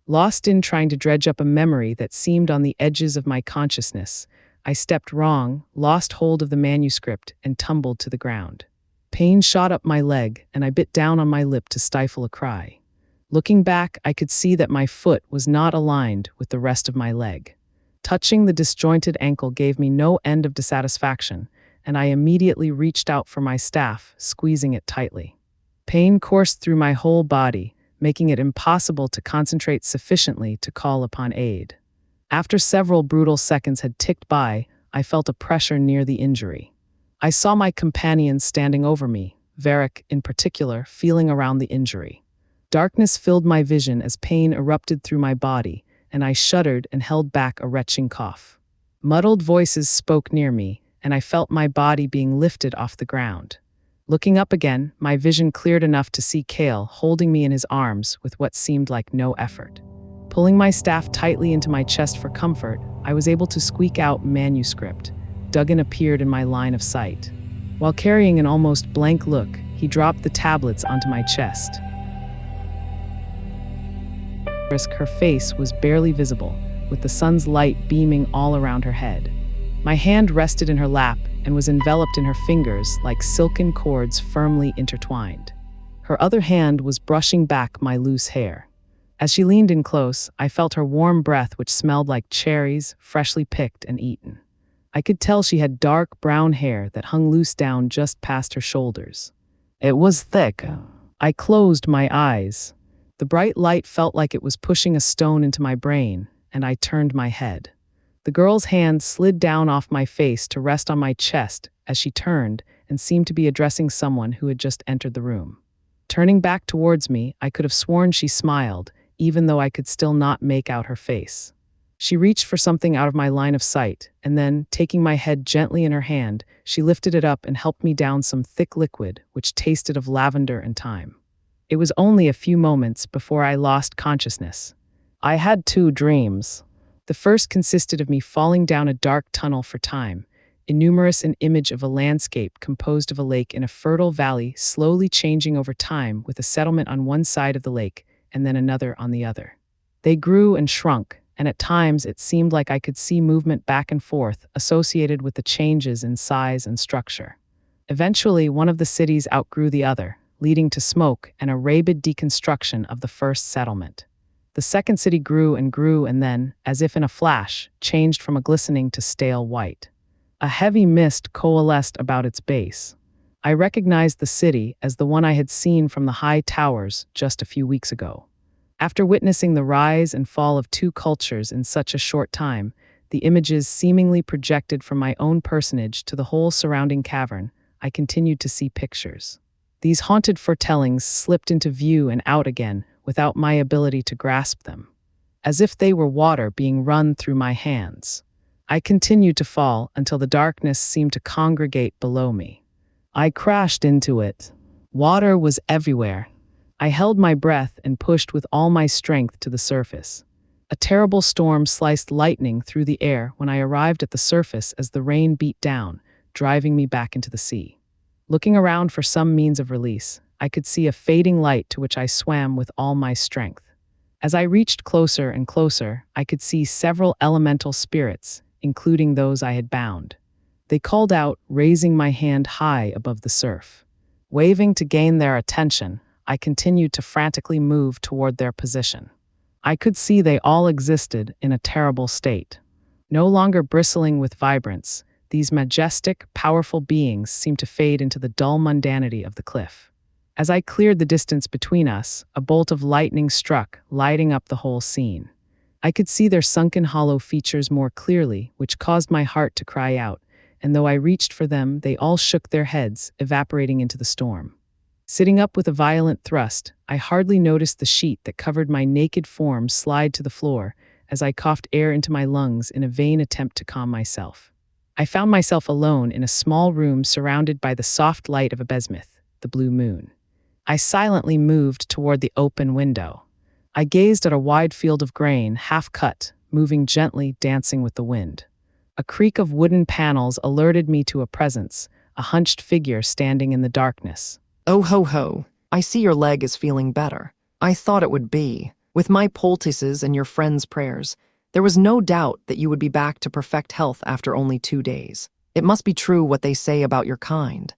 Lost in trying to dredge up a memory that seemed on the edges of my consciousness, I stepped wrong, lost hold of the manuscript, and tumbled to the ground. Pain shot up my leg, and I bit down on my lip to stifle a cry. Looking back, I could see that my foot was not aligned with the rest of my leg. Touching the disjointed ankle gave me no end of dissatisfaction, and I immediately reached out for my staff, squeezing it tightly. Pain coursed through my whole body, making it impossible to concentrate sufficiently to call upon aid. After several brutal seconds had ticked by, I felt a pressure near the injury. I saw my companions standing over me, Varric in particular, feeling around the injury. Darkness filled my vision as pain erupted through my body, and I shuddered and held back a retching cough. Muddled voices spoke near me, and I felt my body being lifted off the ground. Looking up again, my vision cleared enough to see Kale holding me in his arms with what seemed like no effort. Pulling my staff tightly into my chest for comfort, I was able to squeak out manuscript. Duggan appeared in my line of sight. While carrying an almost blank look, he dropped the tablets onto my chest. Her face was barely visible, with the sun's light beaming all around her head. My hand rested in her lap and was enveloped in her fingers like silken cords firmly intertwined. Her other hand was brushing back my loose hair. As she leaned in close, I felt her warm breath, which smelled like cherries, freshly picked and eaten. I could tell she had dark brown hair that hung loose down just past her shoulders. It was thick. I closed my eyes. The bright light felt like it was pushing a stone into my brain, and I turned my head. The girl's hand slid down off my face to rest on my chest as she turned and seemed to be addressing someone who had just entered the room. Turning back towards me, I could have sworn she smiled, even though I could still not make out her face. She reached for something out of my line of sight, and then, taking my head gently in her hand, she lifted it up and helped me down some thick liquid which tasted of lavender and thyme. It was only a few moments before I lost consciousness. I had 2 dreams. The first consisted of me falling down a dark tunnel for time, innumerous an image of a landscape composed of a lake in a fertile valley slowly changing over time with a settlement on one side of the lake and then another on the other. They grew and shrunk, and at times it seemed like I could see movement back and forth associated with the changes in size and structure. Eventually, one of the cities outgrew the other, leading to smoke and a rabid deconstruction of the first settlement. The second city grew and then, as if in a flash, changed from a glistening to stale white. A heavy mist coalesced about its base. I recognized the city as the one I had seen from the high towers just a few weeks ago. After witnessing the rise and fall of two cultures in such a short time, the images seemingly projected from my own personage to the whole surrounding cavern, I continued to see pictures. These haunted foretellings slipped into view and out again without my ability to grasp them, as if they were water being run through my hands. I continued to fall until the darkness seemed to congregate below me. I crashed into it. Water was everywhere. I held my breath and pushed with all my strength to the surface. A terrible storm sliced lightning through the air when I arrived at the surface as the rain beat down, driving me back into the sea. Looking around for some means of release, I could see a fading light to which I swam with all my strength. As I reached closer and closer, I could see several elemental spirits, including those I had bound. They called out, raising my hand high above the surf. Waving to gain their attention, I continued to frantically move toward their position. I could see they all existed in a terrible state. No longer bristling with vibrance, these majestic, powerful beings seemed to fade into the dull mundanity of the cliff. As I cleared the distance between us, a bolt of lightning struck, lighting up the whole scene. I could see their sunken hollow features more clearly, which caused my heart to cry out, and though I reached for them, they all shook their heads, evaporating into the storm. Sitting up with a violent thrust, I hardly noticed the sheet that covered my naked form slide to the floor as I coughed air into my lungs in a vain attempt to calm myself. I found myself alone in a small room surrounded by the soft light of a bismuth, the blue moon. I silently moved toward the open window. I gazed at a wide field of grain, half-cut, moving gently, dancing with the wind. A creak of wooden panels alerted me to a presence, a hunched figure standing in the darkness. Oh ho ho, I see your leg is feeling better. I thought it would be. With my poultices and your friend's prayers, there was no doubt that you would be back to perfect health after only 2 days. It must be true what they say about your kind.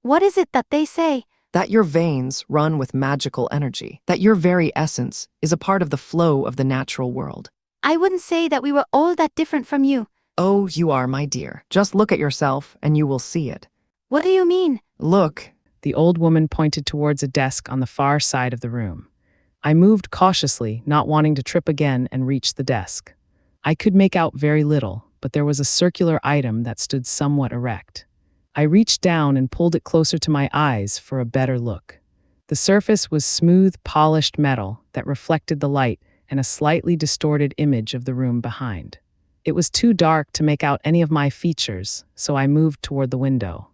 What is it that they say? That your veins run with magical energy, that your very essence is a part of the flow of the natural world. I wouldn't say that we were all that different from you. Oh, you are, my dear. Just look at yourself and you will see it. What do you mean? Look. The old woman pointed towards a desk on the far side of the room. I moved cautiously, not wanting to trip again, and reached the desk. I could make out very little, but there was a circular item that stood somewhat erect. I reached down and pulled it closer to my eyes for a better look. The surface was smooth, polished metal that reflected the light and a slightly distorted image of the room behind. It was too dark to make out any of my features, so I moved toward the window.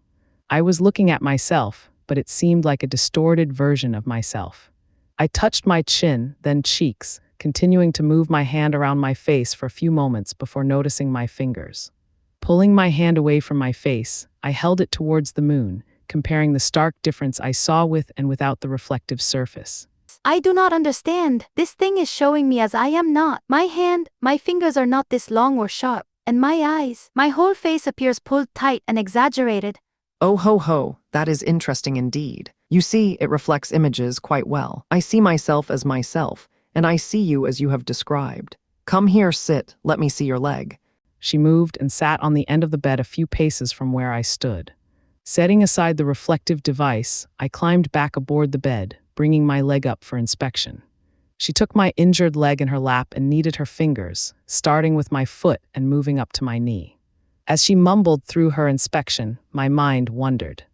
I was looking at myself, but it seemed like a distorted version of myself. I touched my chin, then cheeks, continuing to move my hand around my face for a few moments before noticing my fingers. Pulling my hand away from my face, I held it towards the moon, comparing the stark difference I saw with and without the reflective surface. I do not understand. This thing is showing me as I am not. My hand, my fingers are not this long or sharp, and my eyes, my whole face appears pulled tight and exaggerated. Oh ho ho, that is interesting indeed. You see, it reflects images quite well. I see myself as myself, and I see you as you have described. Come here, sit, let me see your leg. She moved and sat on the end of the bed a few paces from where I stood. Setting aside the reflective device, I climbed back aboard the bed, bringing my leg up for inspection. She took my injured leg in her lap and kneaded her fingers, starting with my foot and moving up to my knee. As she mumbled through her inspection, my mind wondered.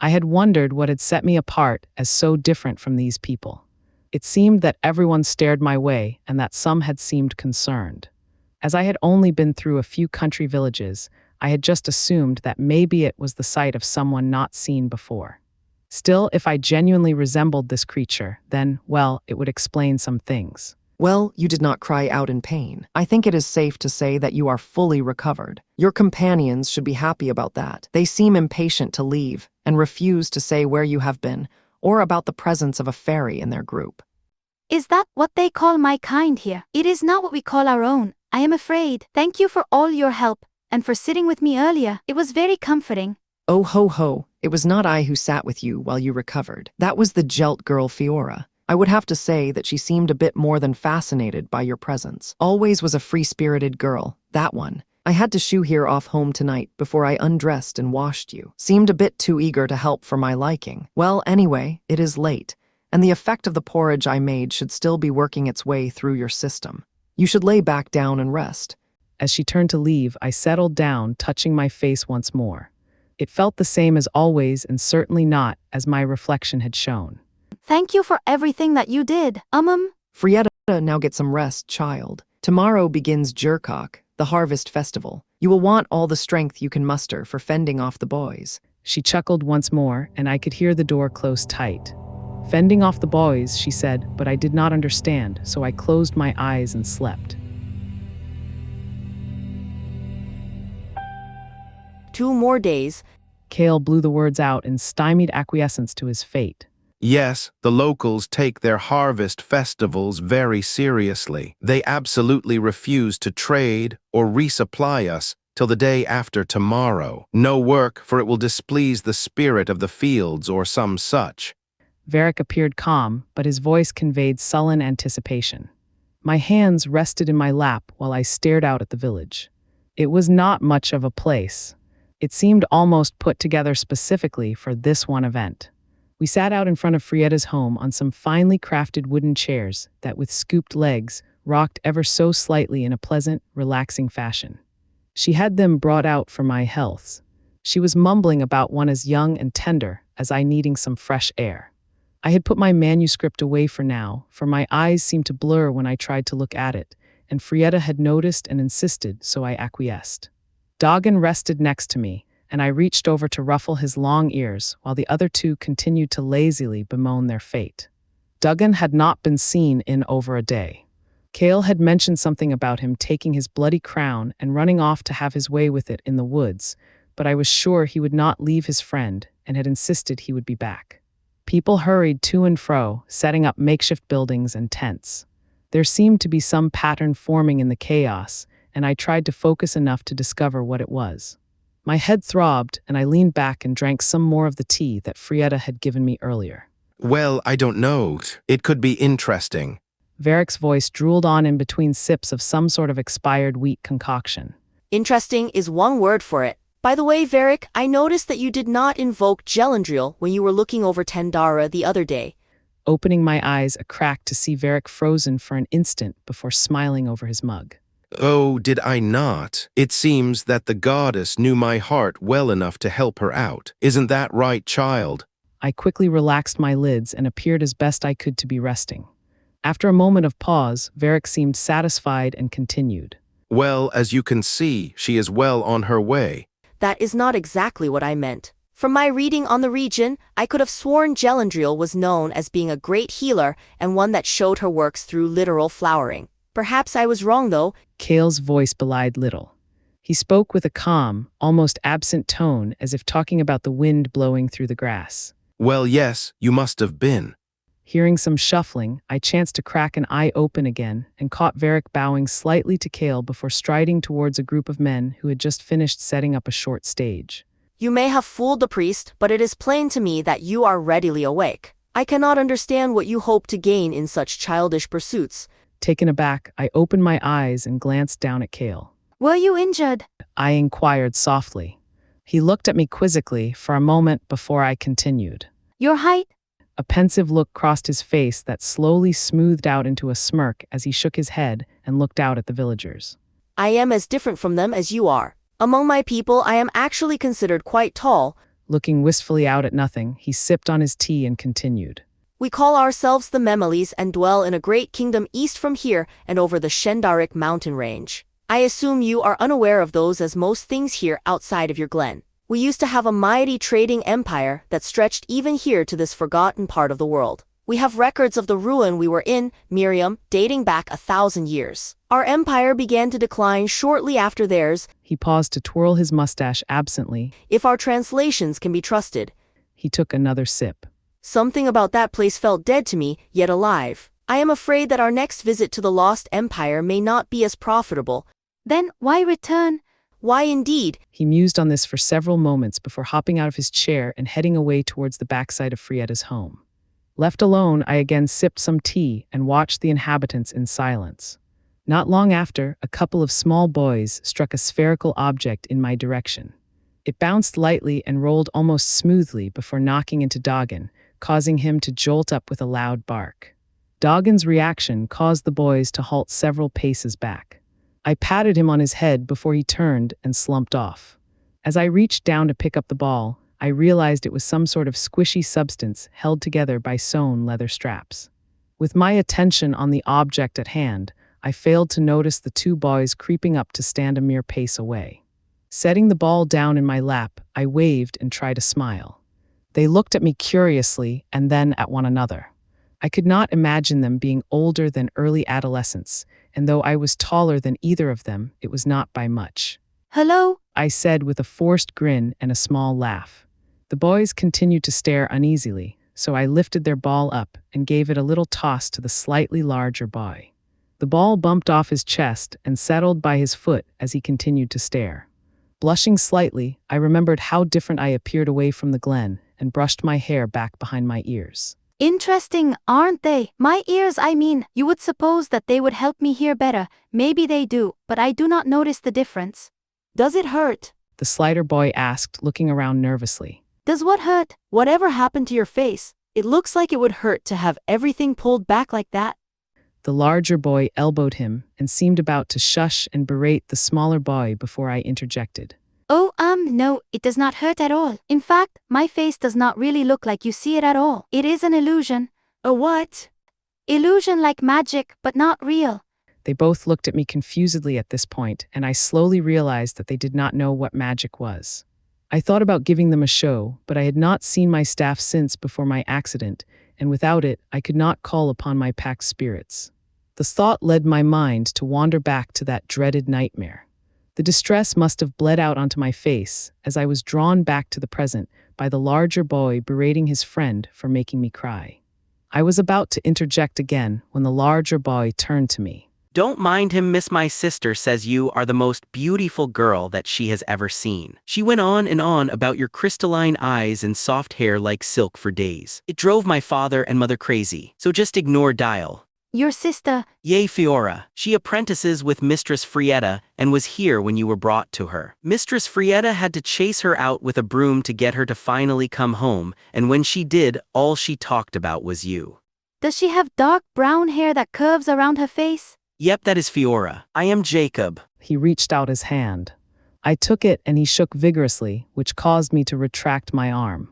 I had wondered what had set me apart as so different from these people. It seemed that everyone stared my way and that some had seemed concerned. As I had only been through a few country villages, I had just assumed that maybe it was the sight of someone not seen before. Still, if I genuinely resembled this creature, then, well, it would explain some things. Well, you did not cry out in pain. I think it is safe to say that you are fully recovered. Your companions should be happy about that. They seem impatient to leave and refuse to say where you have been or about the presence of a fairy in their group. Is that what they call my kind here? It is not what we call our own, I am afraid. Thank you for all your help, and for sitting with me earlier. It was very comforting. Oh ho ho, it was not I who sat with you while you recovered. That was the Gelt girl Fiora. I would have to say that she seemed a bit more than fascinated by your presence. Always was a free-spirited girl, that one. I had to shoo here off home tonight before I undressed and washed you. Seemed a bit too eager to help for my liking. Well, anyway, it is late, and the effect of the porridge I made should still be working its way through your system. You should lay back down and rest. As she turned to leave, I settled down, touching my face once more. It felt the same as always, and certainly not as my reflection had shown. Thank you for everything that you did. Frietta, now get some rest, child. Tomorrow begins Jurkok, the harvest festival. You will want all the strength you can muster for fending off the boys. She chuckled once more, and I could hear the door close tight. Fending off the boys, she said, but I did not understand, so I closed my eyes and slept. 2 more days. Kale blew the words out in stymied acquiescence to his fate. Yes, the locals take their harvest festivals very seriously. They absolutely refuse to trade or resupply us till the day after tomorrow. No work, for it will displease the spirit of the fields or some such. Varric appeared calm, but his voice conveyed sullen anticipation. My hands rested in my lap while I stared out at the village. It was not much of a place. It seemed almost put together specifically for this one event. We sat out in front of Frietta's home on some finely crafted wooden chairs that, with scooped legs, rocked ever so slightly in a pleasant, relaxing fashion. She had them brought out for my health. She was mumbling about one as young and tender as I needing some fresh air. I had put my manuscript away for now, for my eyes seemed to blur when I tried to look at it, and Frietta had noticed and insisted, so I acquiesced. Doggin rested next to me, and I reached over to ruffle his long ears while the other two continued to lazily bemoan their fate. Duggan had not been seen in over a day. Kale had mentioned something about him taking his bloody crown and running off to have his way with it in the woods, but I was sure he would not leave his friend and had insisted he would be back. People hurried to and fro, setting up makeshift buildings and tents. There seemed to be some pattern forming in the chaos, and I tried to focus enough to discover what it was. My head throbbed, and I leaned back and drank some more of the tea that Frietta had given me earlier. Well, I don't know. It could be interesting. Varric's voice drooled on in between sips of some sort of expired wheat concoction. Interesting is one word for it. By the way, Varric, I noticed that you did not invoke Gelendriel when you were looking over Tandara the other day. Opening my eyes a crack to see Varric frozen for an instant before smiling over his mug. Oh, did I not? It seems that the goddess knew my heart well enough to help her out. Isn't that right, child? I quickly relaxed my lids and appeared as best I could to be resting. After a moment of pause, Varric seemed satisfied and continued. Well, as you can see, she is well on her way. That is not exactly what I meant. From my reading on the region, I could have sworn Gelendriel was known as being a great healer and one that showed her works through literal flowering. Perhaps I was wrong, though. Kale's voice belied little. He spoke with a calm, almost absent tone, as if talking about the wind blowing through the grass. Well, yes, you must have been. Hearing some shuffling, I chanced to crack an eye open again and caught Varric bowing slightly to Kale before striding towards a group of men who had just finished setting up a short stage. You may have fooled the priest, but it is plain to me that you are readily awake. I cannot understand what you hope to gain in such childish pursuits. Taken aback, I opened my eyes and glanced down at Kale. Were you injured? I inquired softly. He looked at me quizzically for a moment before I continued. Your height? A pensive look crossed his face that slowly smoothed out into a smirk as he shook his head and looked out at the villagers. I am as different from them as you are. Among my people, I am actually considered quite tall. Looking wistfully out at nothing, he sipped on his tea and continued. We call ourselves the Memeles and dwell in a great kingdom east from here and over the Shendaric mountain range. I assume you are unaware of those, as most things here outside of your glen. We used to have a mighty trading empire that stretched even here to this forgotten part of the world. We have records of the ruin we were in, Miriam, dating back 1,000 years. Our empire began to decline shortly after theirs. He paused to twirl his mustache absently. If our translations can be trusted. He took another sip. Something about that place felt dead to me, yet alive. I am afraid that our next visit to the Lost Empire may not be as profitable. Then why return? Why indeed? He mused on this for several moments before hopping out of his chair and heading away towards the backside of Frietta's home. Left alone, I again sipped some tea and watched the inhabitants in silence. Not long after, a couple of small boys struck a spherical object in my direction. It bounced lightly and rolled almost smoothly before knocking into Doggin, causing him to jolt up with a loud bark. Doggin's reaction caused the boys to halt several paces back. I patted him on his head before he turned and slumped off. As I reached down to pick up the ball, I realized it was some sort of squishy substance held together by sewn leather straps. With my attention on the object at hand, I failed to notice the two boys creeping up to stand a mere pace away. Setting the ball down in my lap, I waved and tried a smile. They looked at me curiously and then at one another. I could not imagine them being older than early adolescents, and though I was taller than either of them, it was not by much. Hello? I said with a forced grin and a small laugh. The boys continued to stare uneasily, so I lifted their ball up and gave it a little toss to the slightly larger boy. The ball bumped off his chest and settled by his foot as he continued to stare. Blushing slightly, I remembered how different I appeared away from the glen and brushed my hair back behind my ears. Interesting, aren't they? My ears, I mean, you would suppose that they would help me hear better. Maybe they do, but I do not notice the difference. Does it hurt? The slighter boy asked, looking around nervously. Does what hurt? Whatever happened to your face? It looks like it would hurt to have everything pulled back like that. The larger boy elbowed him and seemed about to shush and berate the smaller boy before I interjected. Oh, no, it does not hurt at all. In fact, my face does not really look like you see it at all. It is an illusion. A what? Illusion like magic, but not real. They both looked at me confusedly at this point, and I slowly realized that they did not know what magic was. I thought about giving them a show, but I had not seen my staff since before my accident, and without it, I could not call upon my pack's spirits. The thought led my mind to wander back to that dreaded nightmare. The distress must have bled out onto my face as I was drawn back to the present by the larger boy berating his friend for making me cry. I was about to interject again when the larger boy turned to me. Don't mind him, miss. My sister says you are the most beautiful girl that she has ever seen. She went on and on about your crystalline eyes and soft hair like silk for days. It drove my father and mother crazy, so just ignore Dial. Your sister? Yea, Fiora. She apprentices with Mistress Frietta and was here when you were brought to her. Mistress Frietta had to chase her out with a broom to get her to finally come home, and when she did, all she talked about was you. Does she have dark brown hair that curves around her face? Yep, that is Fiora. I am Jacob. He reached out his hand. I took it and he shook vigorously, which caused me to retract my arm.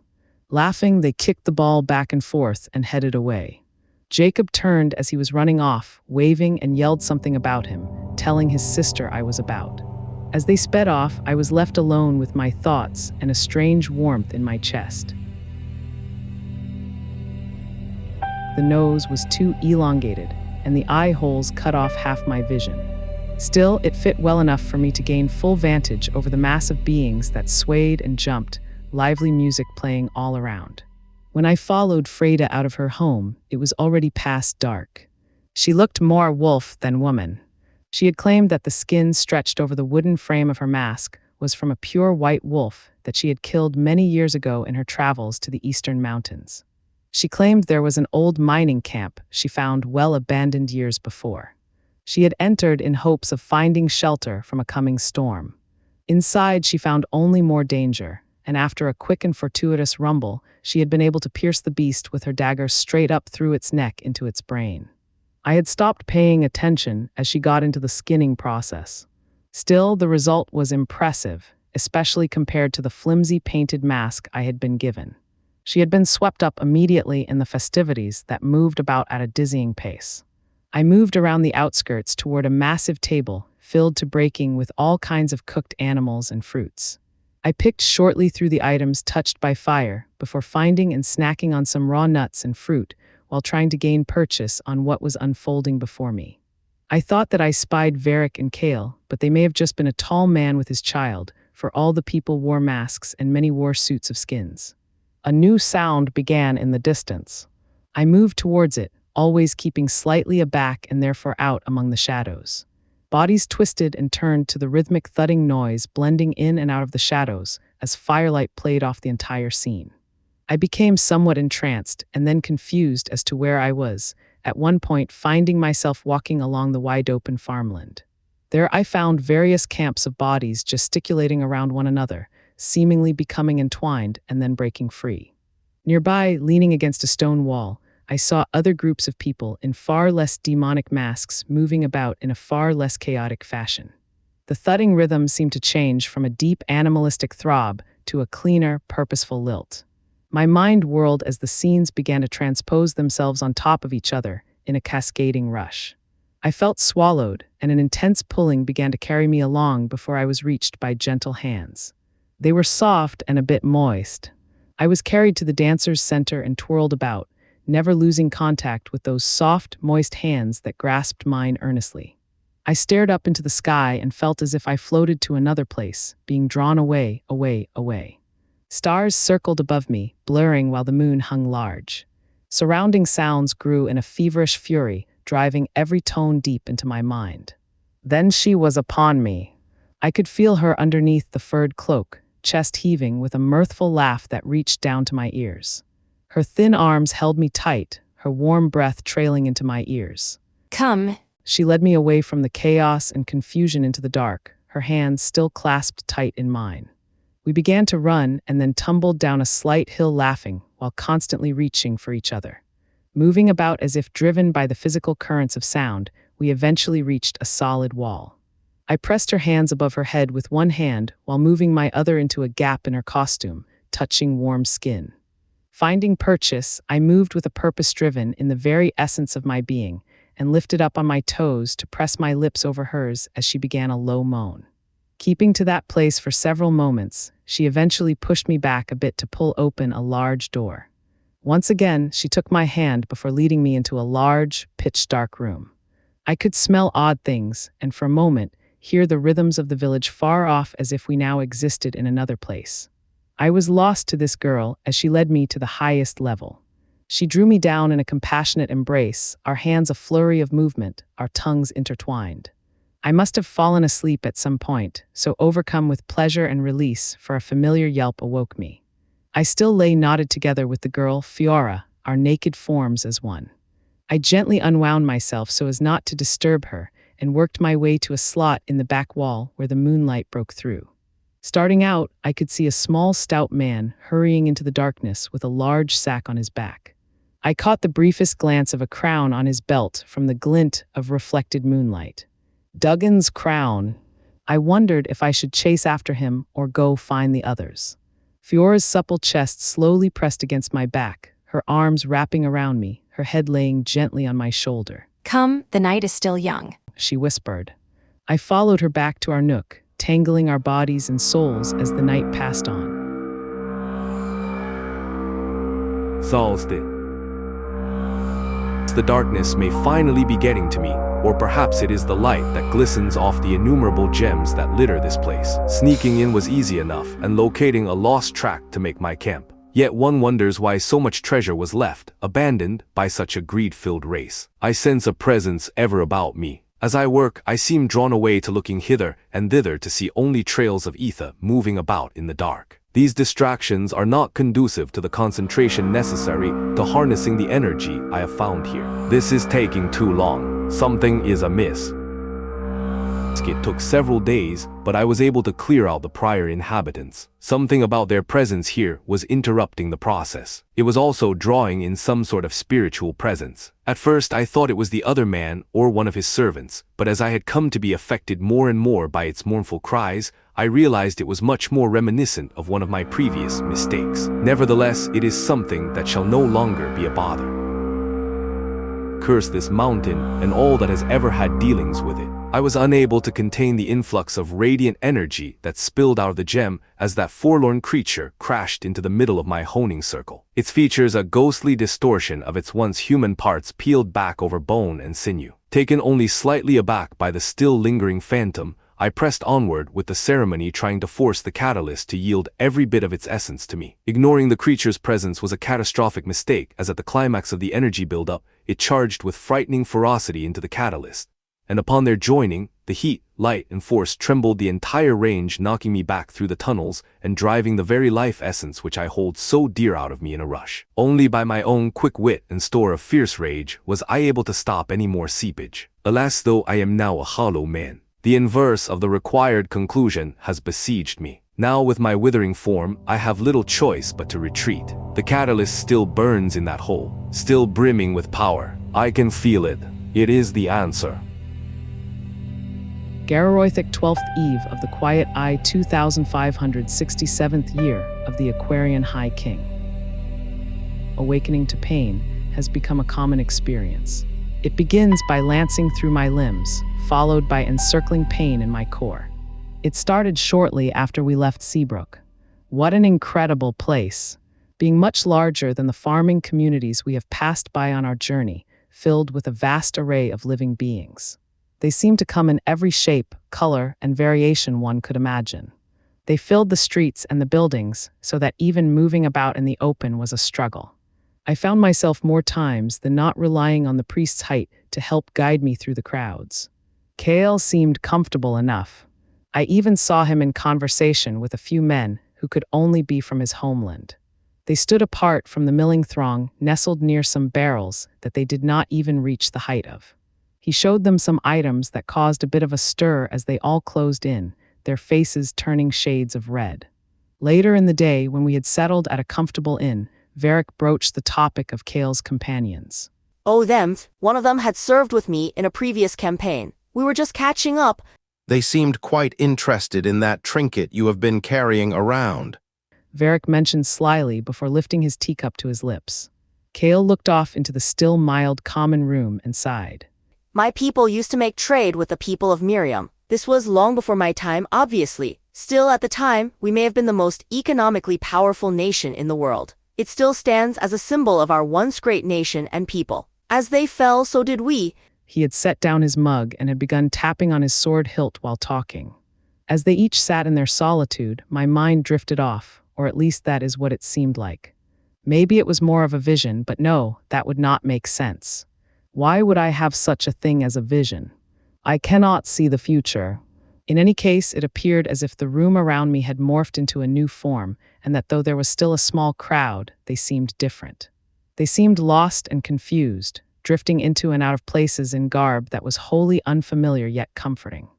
Laughing, they kicked the ball back and forth and headed away. Jacob turned as he was running off, waving and yelled something about him, telling his sister I was about. As they sped off, I was left alone with my thoughts and a strange warmth in my chest. The nose was too elongated, and the eye holes cut off half my vision. Still, it fit well enough for me to gain full vantage over the mass of beings that swayed and jumped, lively music playing all around. When I followed Freda out of her home, it was already past dark. She looked more wolf than woman. She had claimed that the skin stretched over the wooden frame of her mask was from a pure white wolf that she had killed many years ago in her travels to the eastern mountains. She claimed there was an old mining camp she found well abandoned years before. She had entered in hopes of finding shelter from a coming storm. Inside, she found only more danger, and after a quick and fortuitous rumble, she had been able to pierce the beast with her dagger straight up through its neck into its brain. I had stopped paying attention as she got into the skinning process. Still, the result was impressive, especially compared to the flimsy painted mask I had been given. She had been swept up immediately in the festivities that moved about at a dizzying pace. I moved around the outskirts toward a massive table filled to breaking with all kinds of cooked animals and fruits. I picked shortly through the items touched by fire before finding and snacking on some raw nuts and fruit while trying to gain purchase on what was unfolding before me. I thought that I spied Varric and Kale, but they may have just been a tall man with his child, for all the people wore masks and many wore suits of skins. A new sound began in the distance. I moved towards it, always keeping slightly aback and therefore out among the shadows. Bodies twisted and turned to the rhythmic thudding noise, blending in and out of the shadows as firelight played off the entire scene. I became somewhat entranced and then confused as to where I was, at one point finding myself walking along the wide-open farmland. There I found various camps of bodies gesticulating around one another, seemingly becoming entwined and then breaking free. Nearby, leaning against a stone wall, I saw other groups of people in far less demonic masks moving about in a far less chaotic fashion. The thudding rhythm seemed to change from a deep animalistic throb to a cleaner, purposeful lilt. My mind whirled as the scenes began to transpose themselves on top of each other in a cascading rush. I felt swallowed, and an intense pulling began to carry me along before I was reached by gentle hands. They were soft and a bit moist. I was carried to the dancer's center and twirled about, never losing contact with those soft, moist hands that grasped mine earnestly. I stared up into the sky and felt as if I floated to another place, being drawn away, away, away. Stars circled above me, blurring while the moon hung large. Surrounding sounds grew in a feverish fury, driving every tone deep into my mind. Then she was upon me. I could feel her underneath the furred cloak, chest heaving with a mirthful laugh that reached down to my ears. Her thin arms held me tight, her warm breath trailing into my ears. Come. She led me away from the chaos and confusion into the dark, her hands still clasped tight in mine. We began to run and then tumbled down a slight hill laughing while constantly reaching for each other. Moving about as if driven by the physical currents of sound, we eventually reached a solid wall. I pressed her hands above her head with one hand while moving my other into a gap in her costume, touching warm skin. Finding purchase, I moved with a purpose driven in the very essence of my being and lifted up on my toes to press my lips over hers as she began a low moan. Keeping to that place for several moments, she eventually pushed me back a bit to pull open a large door. Once again, she took my hand before leading me into a large, pitch-dark room. I could smell odd things, and for a moment, hear the rhythms of the village far off as if we now existed in another place. I was lost to this girl as she led me to the highest level. She drew me down in a compassionate embrace, our hands a flurry of movement, our tongues intertwined. I must have fallen asleep at some point, so overcome with pleasure and release, for a familiar yelp awoke me. I still lay knotted together with the girl, Fiora, our naked forms as one. I gently unwound myself so as not to disturb her and worked my way to a slot in the back wall where the moonlight broke through. Starting out, I could see a small, stout man hurrying into the darkness with a large sack on his back. I caught the briefest glance of a crown on his belt from the glint of reflected moonlight. Duggan's crown. I wondered if I should chase after him or go find the others. Fiora's supple chest slowly pressed against my back, her arms wrapping around me, her head laying gently on my shoulder. Come, the night is still young, she whispered. I followed her back to our nook, tangling our bodies and souls as the night passed on. Solstice. The darkness may finally be getting to me, or perhaps it is the light that glistens off the innumerable gems that litter this place. Sneaking in was easy enough, and locating a lost track to make my camp. Yet one wonders why so much treasure was left, abandoned by such a greed-filled race. I sense a presence ever about me. As I work, I seem drawn away to looking hither and thither to see only trails of ether moving about in the dark. These distractions are not conducive to the concentration necessary to harnessing the energy I have found here. This is taking too long. Something is amiss. It took several days, but I was able to clear out the prior inhabitants. Something about their presence here was interrupting the process. It was also drawing in some sort of spiritual presence. At first I thought it was the other man or one of his servants, but as I had come to be affected more and more by its mournful cries, I realized it was much more reminiscent of one of my previous mistakes. Nevertheless, it is something that shall no longer be a bother. Curse this mountain and all that has ever had dealings with it. I was unable to contain the influx of radiant energy that spilled out of the gem as that forlorn creature crashed into the middle of my honing circle. Its features a ghostly distortion of its once human parts peeled back over bone and sinew. Taken only slightly aback by the still lingering phantom, I pressed onward with the ceremony trying to force the catalyst to yield every bit of its essence to me. Ignoring the creature's presence was a catastrophic mistake, as at the climax of the energy buildup, it charged with frightening ferocity into the catalyst. And upon their joining, the heat, light, and force trembled the entire range, knocking me back through the tunnels and driving the very life essence which I hold so dear out of me in a rush. Only by my own quick wit and store of fierce rage was I able to stop any more seepage. Alas, though I am now a hollow man, the inverse of the required conclusion has besieged me. Now with my withering form, I have little choice but to retreat. The catalyst still burns in that hole, still brimming with power. I can feel it. It is the answer. Garoithic 12th Eve of the Quiet Eye 2567th year of the Aquarian High King. Awakening to pain has become a common experience. It begins by lancing through my limbs, followed by encircling pain in my core. It started shortly after we left Seabrook. What an incredible place! Being much larger than the farming communities we have passed by on our journey, filled with a vast array of living beings. They seemed to come in every shape, color, and variation one could imagine. They filled the streets and the buildings, so that even moving about in the open was a struggle. I found myself more times than not relying on the priest's height to help guide me through the crowds. Kale seemed comfortable enough. I even saw him in conversation with a few men who could only be from his homeland. They stood apart from the milling throng, nestled near some barrels that they did not even reach the height of. He showed them some items that caused a bit of a stir as they all closed in, their faces turning shades of red. Later in the day, when we had settled at a comfortable inn, Varric broached the topic of Kale's companions. Oh, them. One of them had served with me in a previous campaign. We were just catching up. They seemed quite interested in that trinket you have been carrying around. Varric mentioned slyly before lifting his teacup to his lips. Kale looked off into the still mild common room and sighed. My people used to make trade with the people of Miriam. This was long before my time, obviously. Still, at the time, we may have been the most economically powerful nation in the world. It still stands as a symbol of our once great nation and people. As they fell, so did we. He had set down his mug and had begun tapping on his sword hilt while talking. As they each sat in their solitude, my mind drifted off, or at least that is what it seemed like. Maybe it was more of a vision, but no, that would not make sense. Why would I have such a thing as a vision? I cannot see the future. In any case, it appeared as if the room around me had morphed into a new form, and that though there was still a small crowd, they seemed different. They seemed lost and confused, drifting into and out of places in garb that was wholly unfamiliar yet comforting.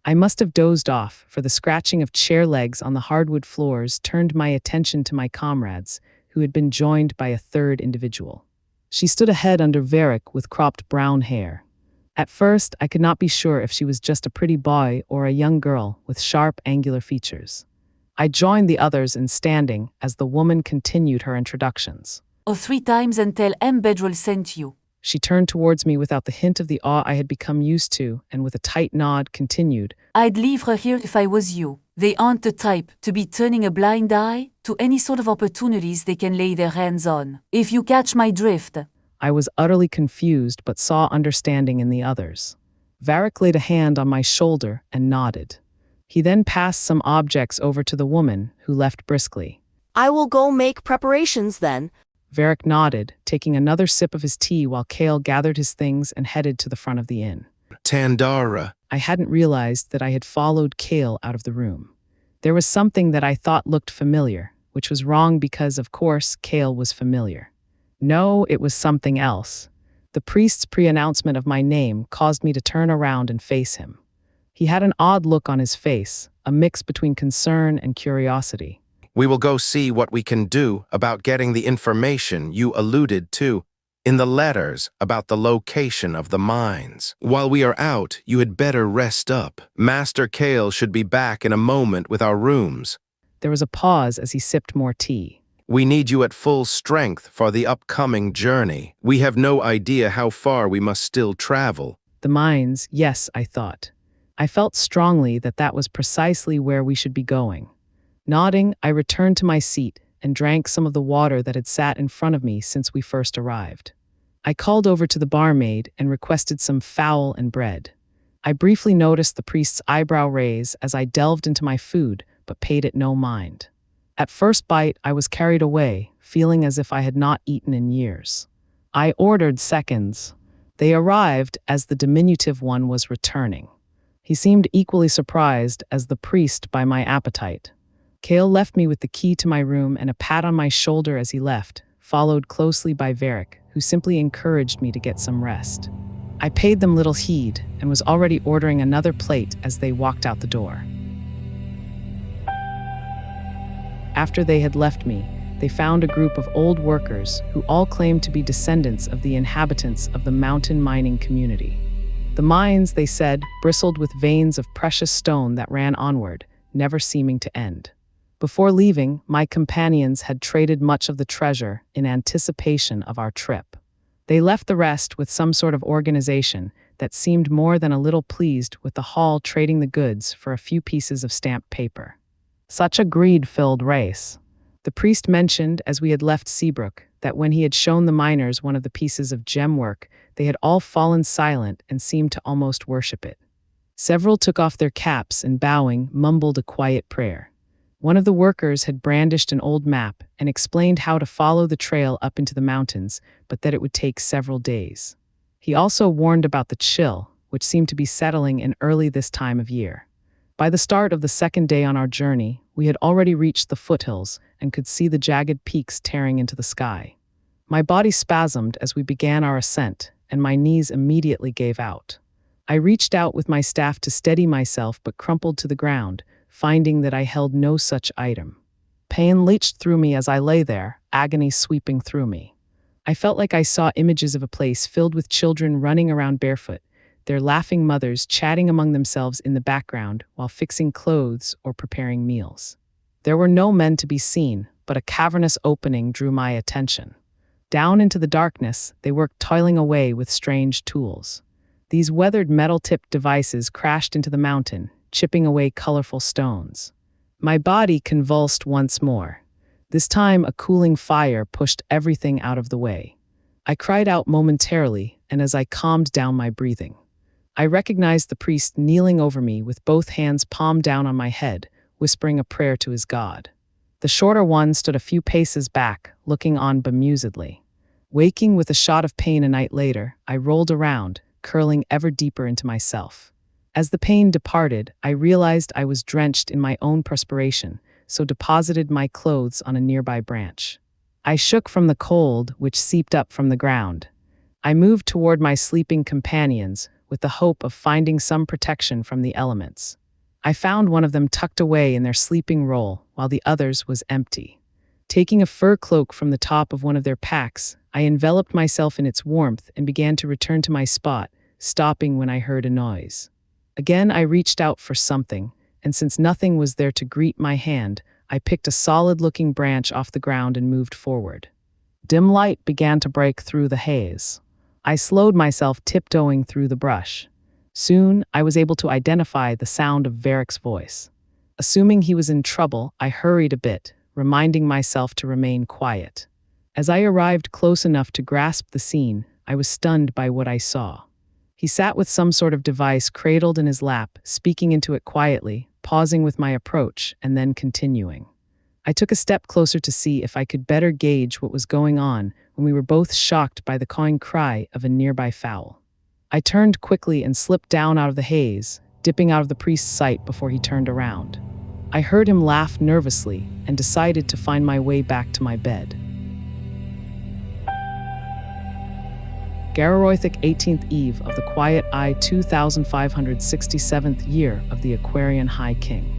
I must have dozed off, for the scratching of chair legs on the hardwood floors turned my attention to my comrades, who had been joined by a third individual. She stood ahead under Varric with cropped brown hair. At first, I could not be sure if she was just a pretty boy or a young girl with sharp, angular features. I joined the others in standing as the woman continued her introductions. Oh, 3 times and tell Bedrell sent you. She turned towards me without the hint of the awe I had become used to, and with a tight nod continued. I'd leave her here if I was you. They aren't the type to be turning a blind eye to any sort of opportunities they can lay their hands on. If you catch my drift. I was utterly confused but saw understanding in the others. Varric laid a hand on my shoulder and nodded. He then passed some objects over to the woman, who left briskly. I will go make preparations then. Varric nodded, taking another sip of his tea while Kale gathered his things and headed to the front of the inn. Tandara. I hadn't realized that I had followed Kale out of the room. There was something that I thought looked familiar, which was wrong because, of course, Kale was familiar. No, it was something else. The priest's pre-announcement of my name caused me to turn around and face him. He had an odd look on his face, a mix between concern and curiosity. We will go see what we can do about getting the information you alluded to in the letters about the location of the mines. While we are out, you had better rest up. Master Kale should be back in a moment with our rooms. There was a pause as he sipped more tea. We need you at full strength for the upcoming journey. We have no idea how far we must still travel. The mines, yes, I thought. I felt strongly that that was precisely where we should be going. Nodding, I returned to my seat and drank some of the water that had sat in front of me since we first arrived. I called over to the barmaid and requested some fowl and bread. I briefly noticed the priest's eyebrow raise as I delved into my food, but paid it no mind. At first bite, I was carried away, feeling as if I had not eaten in years. I ordered seconds. They arrived as the diminutive one was returning. He seemed equally surprised as the priest by my appetite. Kale left me with the key to my room and a pat on my shoulder as he left, followed closely by Varric, who simply encouraged me to get some rest. I paid them little heed and was already ordering another plate as they walked out the door. After they had left me, they found a group of old workers who all claimed to be descendants of the inhabitants of the mountain mining community. The mines, they said, bristled with veins of precious stone that ran onward, never seeming to end. Before leaving, my companions had traded much of the treasure in anticipation of our trip. They left the rest with some sort of organization that seemed more than a little pleased with the haul trading the goods for a few pieces of stamped paper. Such a greed-filled race. The priest mentioned, as we had left Seabrook, that when he had shown the miners one of the pieces of gem work, they had all fallen silent and seemed to almost worship it. Several took off their caps and, bowing, mumbled a quiet prayer. One of the workers had brandished an old map and explained how to follow the trail up into the mountains, but that it would take several days. He also warned about the chill, which seemed to be settling in early this time of year. By the start of the second day on our journey, we had already reached the foothills and could see the jagged peaks tearing into the sky. My body spasmed as we began our ascent, and my knees immediately gave out. I reached out with my staff to steady myself but crumpled to the ground, finding that I held no such item. Pain leached through me as I lay there, agony sweeping through me. I felt like I saw images of a place filled with children running around barefoot, their laughing mothers chatting among themselves in the background while fixing clothes or preparing meals. There were no men to be seen, but a cavernous opening drew my attention. Down into the darkness, they worked toiling away with strange tools. These weathered metal-tipped devices crashed into the mountain, chipping away colorful stones. My body convulsed once more. This time, a cooling fire pushed everything out of the way. I cried out momentarily, and as I calmed down my breathing, I recognized the priest kneeling over me with both hands palm down on my head, whispering a prayer to his God. The shorter one stood a few paces back, looking on bemusedly. Waking with a shot of pain a night later, I rolled around, curling ever deeper into myself. As the pain departed, I realized I was drenched in my own perspiration, so deposited my clothes on a nearby branch. I shook from the cold, which seeped up from the ground. I moved toward my sleeping companions, with the hope of finding some protection from the elements. I found one of them tucked away in their sleeping roll, while the other's was empty. Taking a fur cloak from the top of one of their packs, I enveloped myself in its warmth and began to return to my spot, stopping when I heard a noise. Again, I reached out for something, and since nothing was there to greet my hand, I picked a solid-looking branch off the ground and moved forward. Dim light began to break through the haze. I slowed myself tiptoeing through the brush. Soon, I was able to identify the sound of Varric's voice. Assuming he was in trouble, I hurried a bit, reminding myself to remain quiet. As I arrived close enough to grasp the scene, I was stunned by what I saw. He sat with some sort of device cradled in his lap, speaking into it quietly, pausing with my approach, and then continuing. I took a step closer to see if I could better gauge what was going on when we were both shocked by the cawing cry of a nearby fowl. I turned quickly and slipped down out of the haze, dipping out of the priest's sight before he turned around. I heard him laugh nervously and decided to find my way back to my bed. Gararoithic 18th eve of the quiet I 2567th year of the Aquarian High King.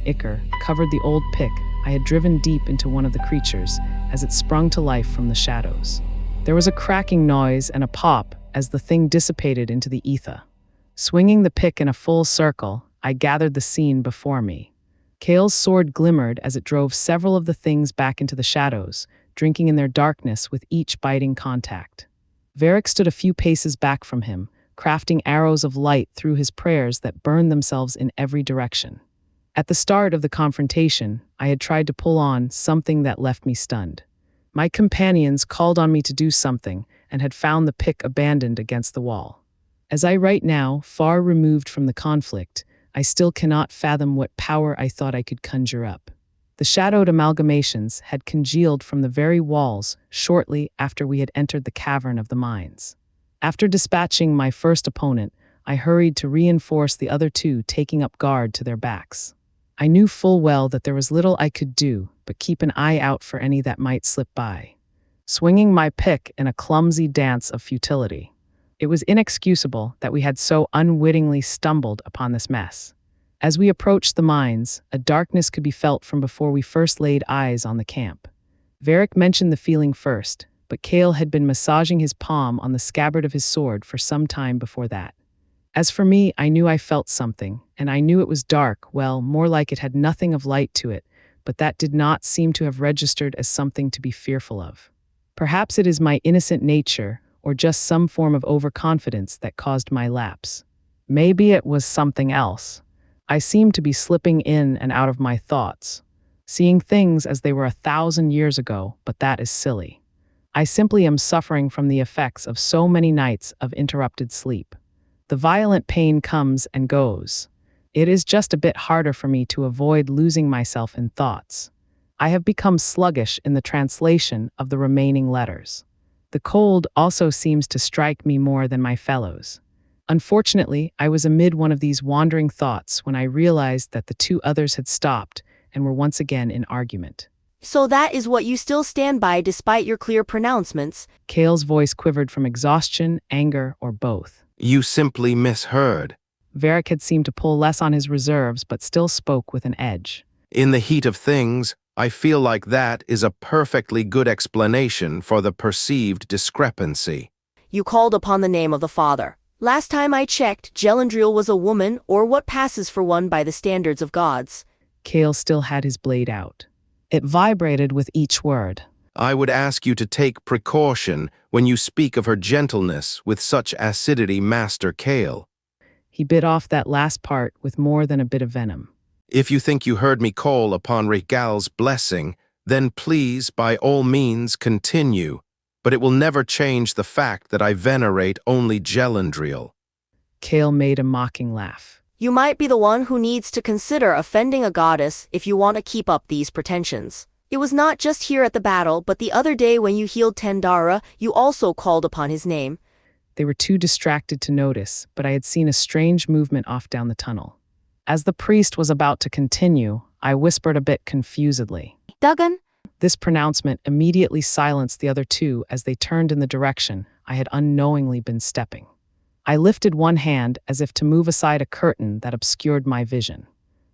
Ichor covered the old pick I had driven deep into one of the creatures as it sprung to life from the shadows. There was a cracking noise and a pop as the thing dissipated into the ether. Swinging the pick in a full circle, I gathered the scene before me. Kale's sword glimmered as it drove several of the things back into the shadows, drinking in their darkness with each biting contact. Varric stood a few paces back from him, crafting arrows of light through his prayers that burned themselves in every direction. At the start of the confrontation, I had tried to pull on something that left me stunned. My companions called on me to do something and had found the pick abandoned against the wall. As I write now, far removed from the conflict, I still cannot fathom what power I thought I could conjure up. The shadowed amalgamations had congealed from the very walls shortly after we had entered the cavern of the mines. After dispatching my first opponent, I hurried to reinforce the other two, taking up guard to their backs. I knew full well that there was little I could do but keep an eye out for any that might slip by, swinging my pick in a clumsy dance of futility. It was inexcusable that we had so unwittingly stumbled upon this mess. As we approached the mines, a darkness could be felt from before we first laid eyes on the camp. Varric mentioned the feeling first, but Kale had been massaging his palm on the scabbard of his sword for some time before that. As for me, I knew I felt something, and I knew it was dark, well, more like it had nothing of light to it, but that did not seem to have registered as something to be fearful of. Perhaps it is my innocent nature, or just some form of overconfidence that caused my lapse. Maybe it was something else. I seemed to be slipping in and out of my thoughts, seeing things as they were 1,000 years ago, but that is silly. I simply am suffering from the effects of so many nights of interrupted sleep. The violent pain comes and goes. It is just a bit harder for me to avoid losing myself in thoughts. I have become sluggish in the translation of the remaining letters. The cold also seems to strike me more than my fellows. Unfortunately, I was amid one of these wandering thoughts when I realized that the two others had stopped and were once again in argument. So that is what you still stand by despite your clear pronouncements? Kale's voice quivered from exhaustion, anger, or both. You simply misheard. Varric had seemed to pull less on his reserves but still spoke with an edge. In the heat of things, I feel like that is a perfectly good explanation for the perceived discrepancy. You called upon the name of the Father. Last time I checked, Gelendriel was a woman, or what passes for one by the standards of gods. Kale still had his blade out. It vibrated with each word. I would ask you to take precaution when you speak of her gentleness with such acidity, Master Kale. He bit off that last part with more than a bit of venom. If you think you heard me call upon Regal's blessing, then please, by all means, continue. But it will never change the fact that I venerate only Gelendriel. Kale made a mocking laugh. You might be the one who needs to consider offending a goddess if you want to keep up these pretensions. It was not just here at the battle, but the other day when you healed Tandara, you also called upon his name. They were too distracted to notice, but I had seen a strange movement off down the tunnel. As the priest was about to continue, I whispered a bit confusedly, Duggan? This pronouncement immediately silenced the other two as they turned in the direction I had unknowingly been stepping. I lifted one hand as if to move aside a curtain that obscured my vision.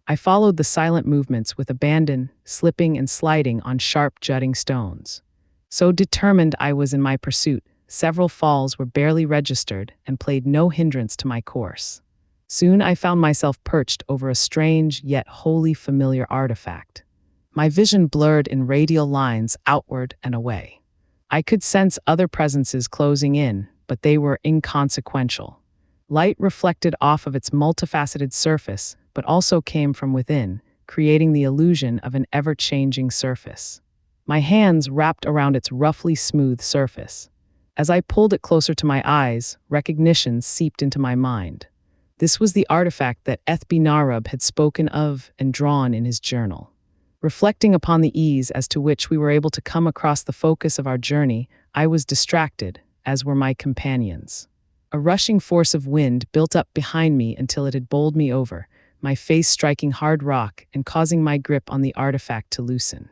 I followed the silent movements with abandon, slipping and sliding on sharp jutting stones. So determined I was in my pursuit, several falls were barely registered and played no hindrance to my course. Soon I found myself perched over a strange yet wholly familiar artifact. My vision blurred in radial lines outward and away. I could sense other presences closing in, but they were inconsequential. Light reflected off of its multifaceted surface, but also came from within, creating the illusion of an ever-changing surface. My hands wrapped around its roughly smooth surface. As I pulled it closer to my eyes, recognition seeped into my mind. This was the artifact that Ethby Narub had spoken of and drawn in his journal. Reflecting upon the ease as to which we were able to come across the focus of our journey, I was distracted, as were my companions. A rushing force of wind built up behind me until it had bowled me over, my face striking hard rock and causing my grip on the artifact to loosen.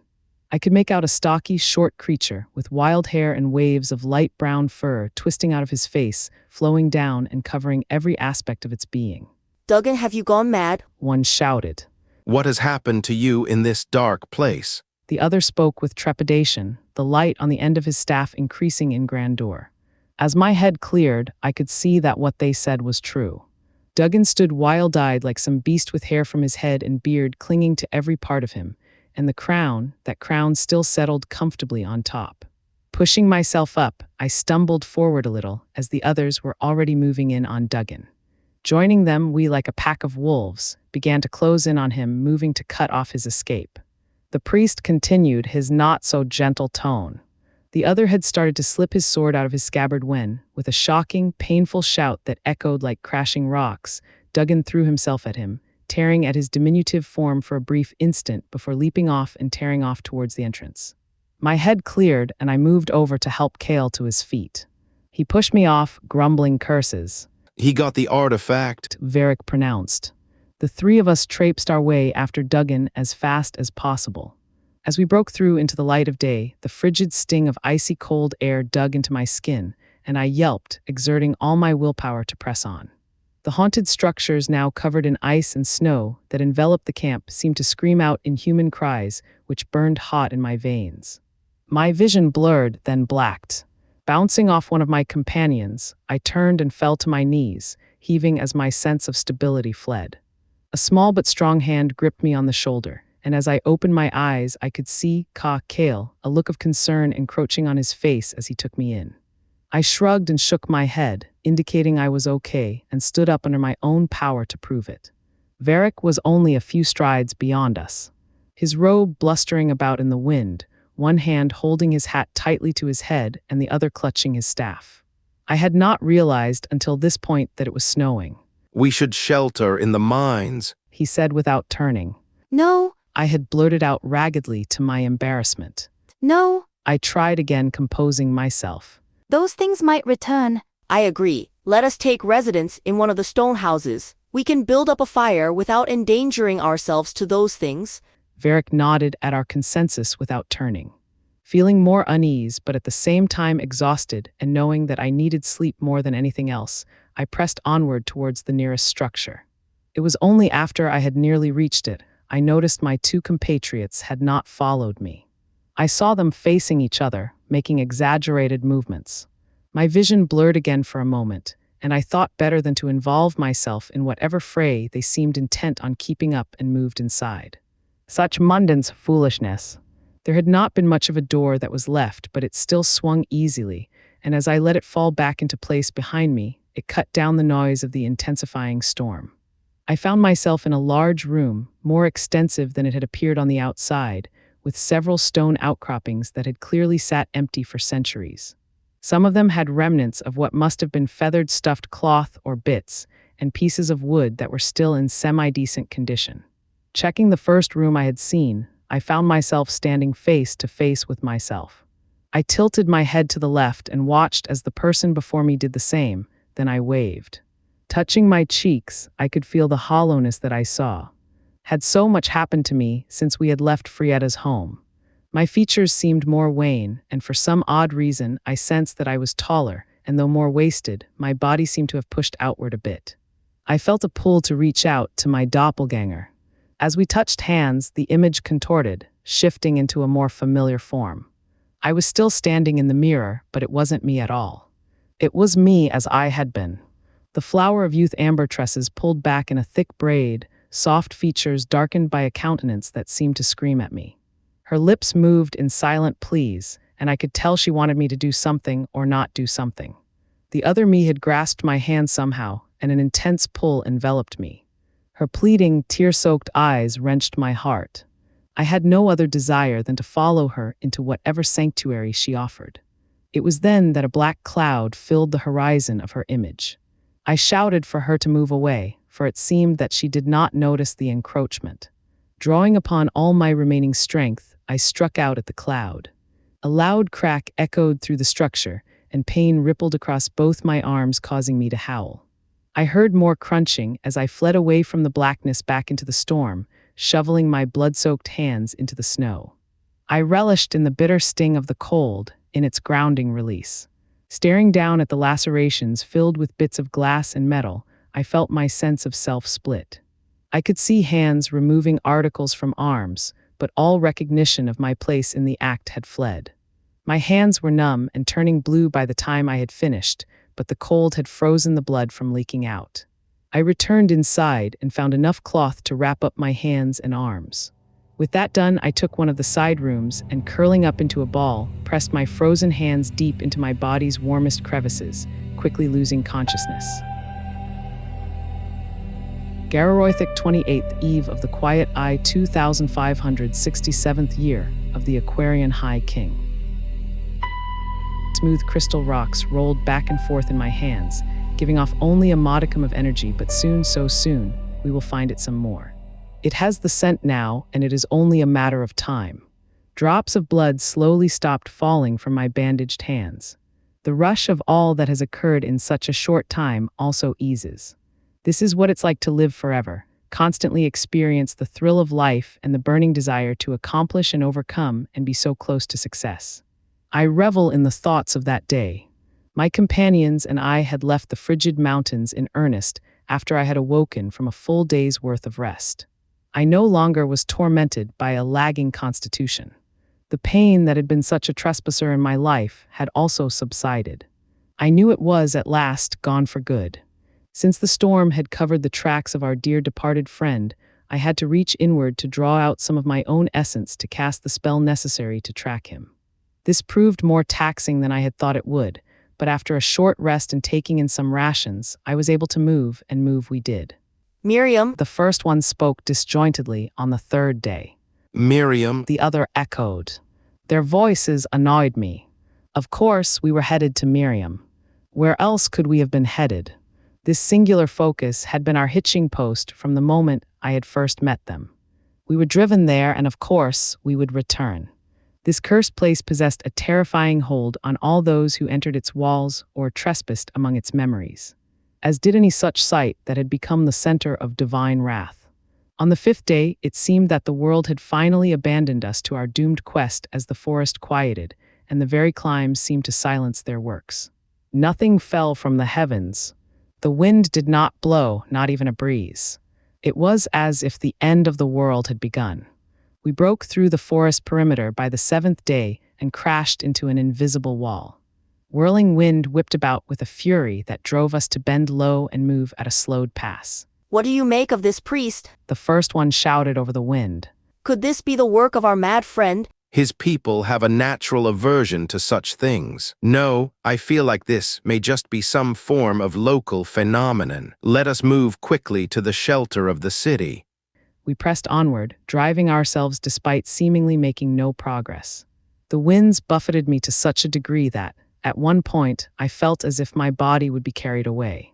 I could make out a stocky, short creature with wild hair and waves of light brown fur twisting out of his face, flowing down and covering every aspect of its being. Duggan, have you gone mad? One shouted. What has happened to you in this dark place? The other spoke with trepidation, the light on the end of his staff increasing in grandeur. As my head cleared, I could see that what they said was true. Duggan stood wild-eyed like some beast with hair from his head and beard clinging to every part of him, and that crown still settled comfortably on top. Pushing myself up, I stumbled forward a little as the others were already moving in on Duggan. Joining them, we, like a pack of wolves, began to close in on him, moving to cut off his escape. The priest continued his not-so-gentle tone. The other had started to slip his sword out of his scabbard when, with a shocking, painful shout that echoed like crashing rocks, Duggan threw himself at him, tearing at his diminutive form for a brief instant before leaping off and tearing off towards the entrance. My head cleared, and I moved over to help Kale to his feet. He pushed me off, grumbling curses. He got the artifact, Varric pronounced. The three of us traipsed our way after Duggan as fast as possible. As we broke through into the light of day, the frigid sting of icy cold air dug into my skin, and I yelped, exerting all my willpower to press on. The haunted structures, now covered in ice and snow that enveloped the camp, seemed to scream out inhuman cries, which burned hot in my veins. My vision blurred, then blacked. Bouncing off one of my companions, I turned and fell to my knees, heaving as my sense of stability fled. A small but strong hand gripped me on the shoulder, and as I opened my eyes, I could see Kale, a look of concern encroaching on his face as he took me in. I shrugged and shook my head, indicating I was okay, and stood up under my own power to prove it. Varric was only a few strides beyond us. His robe blustering about in the wind, one hand holding his hat tightly to his head and the other clutching his staff. I had not realized until this point that it was snowing. "We should shelter in the mines," he said without turning. No. I had blurted out raggedly to my embarrassment. No. I tried again, composing myself. Those things might return. I agree. Let us take residence in one of the stone houses. We can build up a fire without endangering ourselves to those things. Varric nodded at our consensus without turning. Feeling more unease, but at the same time exhausted, and knowing that I needed sleep more than anything else, I pressed onward towards the nearest structure. It was only after I had nearly reached it, I noticed my two compatriots had not followed me. I saw them facing each other, making exaggerated movements. My vision blurred again for a moment, and I thought better than to involve myself in whatever fray they seemed intent on keeping up and moved inside. Such mundane foolishness. There had not been much of a door that was left, but it still swung easily, and as I let it fall back into place behind me, it cut down the noise of the intensifying storm. I found myself in a large room, more extensive than it had appeared on the outside, with several stone outcroppings that had clearly sat empty for centuries. Some of them had remnants of what must have been feathered stuffed cloth or bits, and pieces of wood that were still in semi-decent condition. Checking the first room I had seen, I found myself standing face to face with myself. I tilted my head to the left and watched as the person before me did the same, then I waved. Touching my cheeks, I could feel the hollowness that I saw. Had so much happened to me since we had left Frietta's home? My features seemed more wan, and for some odd reason, I sensed that I was taller, and though more wasted, my body seemed to have pushed outward a bit. I felt a pull to reach out to my doppelganger. As we touched hands, the image contorted, shifting into a more familiar form. I was still standing in the mirror, but it wasn't me at all. It was me as I had been. The flower of youth amber tresses pulled back in a thick braid, soft features darkened by a countenance that seemed to scream at me. Her lips moved in silent pleas, and I could tell she wanted me to do something or not do something. The other me had grasped my hand somehow, and an intense pull enveloped me. Her pleading, tear-soaked eyes wrenched my heart. I had no other desire than to follow her into whatever sanctuary she offered. It was then that a black cloud filled the horizon of her image. I shouted for her to move away, for it seemed that she did not notice the encroachment. Drawing upon all my remaining strength, I struck out at the cloud. A loud crack echoed through the structure, and pain rippled across both my arms, causing me to howl. I heard more crunching as I fled away from the blackness back into the storm, shoveling my blood-soaked hands into the snow. I relished in the bitter sting of the cold, in its grounding release. Staring down at the lacerations filled with bits of glass and metal, I felt my sense of self split. I could see hands removing articles from arms, but all recognition of my place in the act had fled. My hands were numb and turning blue by the time I had finished, but the cold had frozen the blood from leaking out. I returned inside and found enough cloth to wrap up my hands and arms. With that done, I took one of the side rooms and, curling up into a ball, pressed my frozen hands deep into my body's warmest crevices, quickly losing consciousness. Gararoithic 28th Eve of the Quiet Eye 2567th year of the Aquarian High King. smooth crystal rocks rolled back and forth in my hands, giving off only a modicum of energy, but soon, so soon, we will find it some more. It has the scent now, and it is only a matter of time. Drops of blood slowly stopped falling from my bandaged hands. The rush of all that has occurred in such a short time also eases. This is what it's like to live forever, constantly experience the thrill of life and the burning desire to accomplish and overcome and be so close to success. I revel in the thoughts of that day. My companions and I had left the frigid mountains in earnest after I had awoken from a full day's worth of rest. I no longer was tormented by a lagging constitution. The pain that had been such a trespasser in my life had also subsided. I knew it was, at last, gone for good. Since the storm had covered the tracks of our dear departed friend, I had to reach inward to draw out some of my own essence to cast the spell necessary to track him. This proved more taxing than I had thought it would, but after a short rest and taking in some rations, I was able to move, and move we did. Miriam, The first one spoke disjointedly on the third day. Miriam, The other echoed. Their voices annoyed me. Of course, we were headed to Miriam. Where else could we have been headed? This singular focus had been our hitching post from the moment I had first met them. We were driven there, and of course, we would return. This cursed place possessed a terrifying hold on all those who entered its walls or trespassed among its memories, as did any such sight that had become the center of divine wrath. On the fifth day, it seemed that the world had finally abandoned us to our doomed quest as the forest quieted, and the very climes seemed to silence their works. Nothing fell from the heavens. The wind did not blow, not even a breeze. It was as if the end of the world had begun. We broke through the forest perimeter by the seventh day and crashed into an invisible wall. Whirling wind whipped about with a fury that drove us to bend low and move at a slowed pass. what do you make of this priest? The first one shouted over the wind. Could this be the work of our mad friend? his people have a natural aversion to such things. No, I feel like this may just be some form of local phenomenon. Let us move quickly to the shelter of the city. We pressed onward, driving ourselves despite seemingly making no progress. The winds buffeted me to such a degree that, at one point, I felt as if my body would be carried away.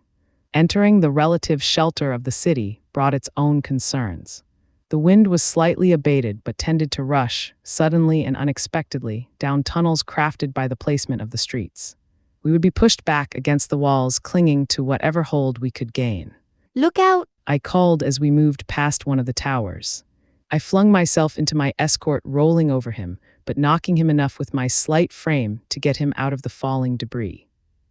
Entering the relative shelter of the city brought its own concerns. The wind was slightly abated but tended to rush, suddenly and unexpectedly, down tunnels crafted by the placement of the streets. We would be pushed back against the walls, clinging to whatever hold we could gain. Look out! I called as we moved past one of the towers. I flung myself into my escort, rolling over him, but knocking him enough with my slight frame to get him out of the falling debris.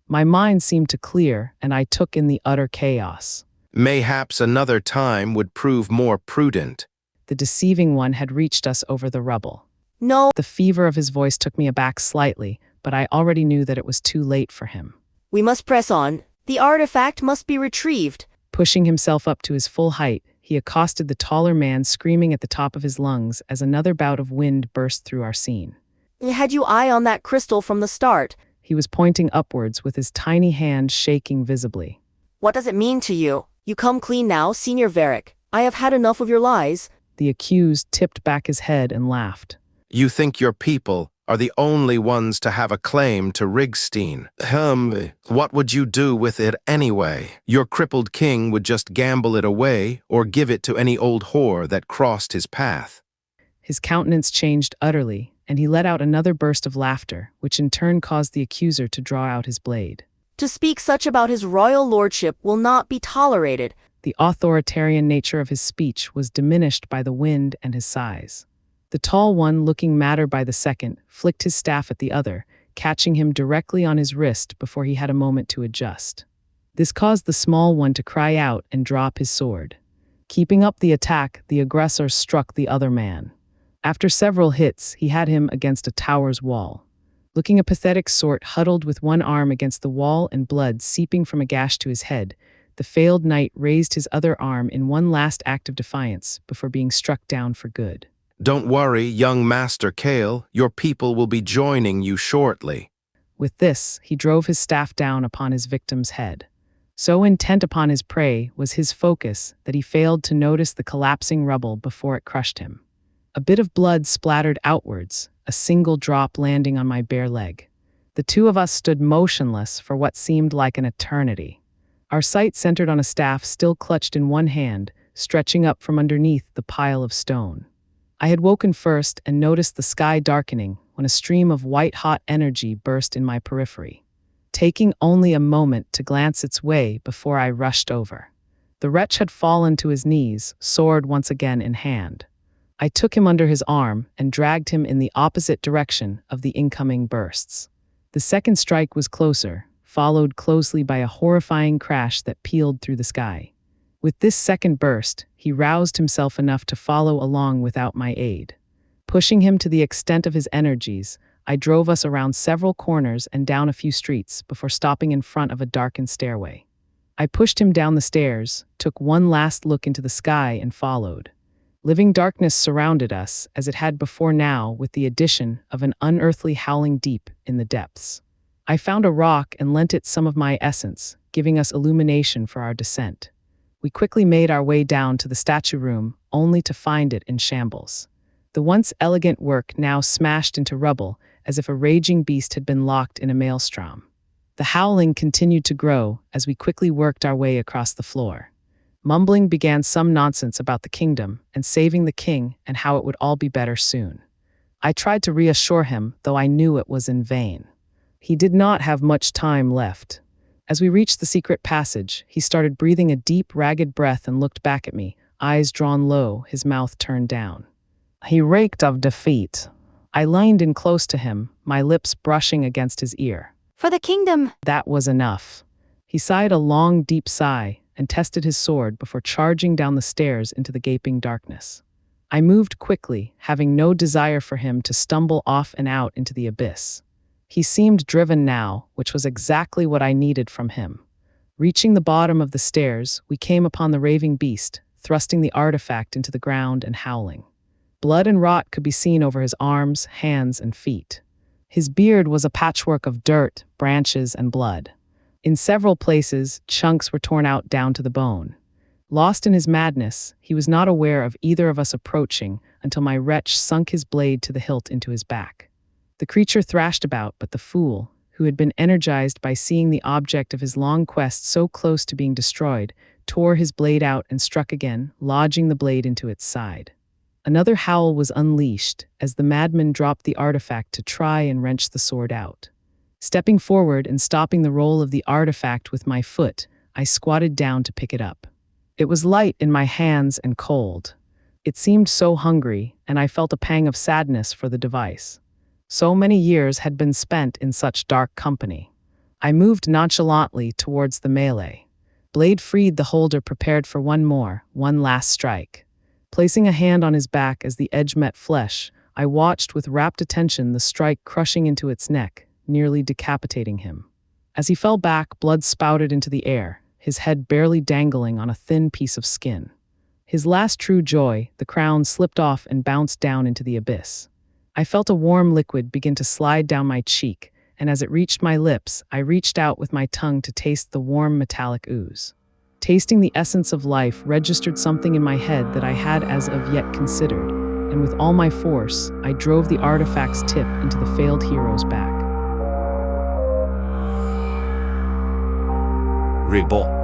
My mind seemed to clear, and I took in the utter chaos. Mayhaps another time would prove more prudent. The deceiving one had reached us over the rubble. No, The fever of his voice took me aback slightly, but I already knew that it was too late for him. we must press on. The artifact must be retrieved. Pushing himself up to his full height, he accosted the taller man, screaming at the top of his lungs as another bout of wind burst through our scene. Had you eye on that crystal from the start? He was pointing upwards with his tiny hand shaking visibly. What does it mean to you? You come clean now, Senior Varric. I have had enough of your lies. The accused tipped back his head and laughed. You think your people are the only ones to have a claim to Rigstein. What would you do with it anyway? Your crippled king would just gamble it away or give it to any old whore that crossed his path. His countenance changed utterly, and he let out another burst of laughter, which in turn caused the accuser to draw out his blade. To speak such about his royal lordship will not be tolerated. The authoritarian nature of his speech was diminished by the wind and his size. The tall one, looking madder by the second, flicked his staff at the other, catching him directly on his wrist before he had a moment to adjust. This caused the small one to cry out and drop his sword. Keeping up the attack, the aggressor struck the other man. After several hits, he had him against a tower's wall. Looking a pathetic sort, huddled with one arm against the wall and blood seeping from a gash to his head, the failed knight raised his other arm in one last act of defiance before being struck down for good. Don't worry, young Master Kale, your people will be joining you shortly. With this, he drove his staff down upon his victim's head. So intent upon his prey was his focus that he failed to notice the collapsing rubble before it crushed him. A bit of blood splattered outwards, a single drop landing on my bare leg. The two of us stood motionless for what seemed like an eternity. Our sight centered on a staff still clutched in one hand, stretching up from underneath the pile of stone. I had woken first and noticed the sky darkening when a stream of white-hot energy burst in my periphery, taking only a moment to glance its way before I rushed over. The wretch had fallen to his knees, sword once again in hand. I took him under his arm and dragged him in the opposite direction of the incoming bursts. The second strike was closer, followed closely by a horrifying crash that peeled through the sky. With this second burst, he roused himself enough to follow along without my aid. Pushing him to the extent of his energies, I drove us around several corners and down a few streets before stopping in front of a darkened stairway. I pushed him down the stairs, took one last look into the sky, and followed. Living darkness surrounded us, as it had before now, with the addition of an unearthly howling deep in the depths. I found a rock and lent it some of my essence, giving us illumination for our descent. We quickly made our way down to the statue room, only to find it in shambles. The once elegant work now smashed into rubble, as if a raging beast had been locked in a maelstrom. The howling continued to grow as we quickly worked our way across the floor. Mumbling began some nonsense about the kingdom and saving the king and how it would all be better soon. I tried to reassure him, though I knew it was in vain. He did not have much time left. As we reached the secret passage, he started breathing a deep, ragged breath and looked back at me, eyes drawn low, his mouth turned down. He reeked of defeat. I leaned in close to him, my lips brushing against his ear. For the kingdom! That was enough. He sighed a long, deep sigh and tested his sword before charging down the stairs into the gaping darkness. I moved quickly, having no desire for him to stumble off and out into the abyss. He seemed driven now, which was exactly what I needed from him. Reaching the bottom of the stairs, we came upon the raving beast, thrusting the artifact into the ground and howling. Blood and rot could be seen over his arms, hands, and feet. His beard was a patchwork of dirt, branches, and blood. In several places, chunks were torn out down to the bone. Lost in his madness, he was not aware of either of us approaching until my wretch sunk his blade to the hilt into his back. The creature thrashed about, but the fool, who had been energized by seeing the object of his long quest so close to being destroyed, tore his blade out and struck again, lodging the blade into its side. Another howl was unleashed as the madman dropped the artifact to try and wrench the sword out. Stepping forward and stopping the roll of the artifact with my foot, I squatted down to pick it up. It was light in my hands and cold. It seemed so hungry, and I felt a pang of sadness for the device. So many years had been spent in such dark company. I moved nonchalantly towards the melee. Blade freed, the holder prepared for one last strike. Placing a hand on his back as the edge met flesh, I watched with rapt attention the strike crushing into its neck, nearly decapitating him. As he fell back, blood spouted into the air, his head barely dangling on a thin piece of skin. His last true joy, the crown, slipped off and bounced down into the abyss. I felt a warm liquid begin to slide down my cheek, and as it reached my lips, I reached out with my tongue to taste the warm metallic ooze. Tasting the essence of life registered something in my head that I had as of yet considered, and with all my force, I drove the artifact's tip into the failed hero's back. Rebond.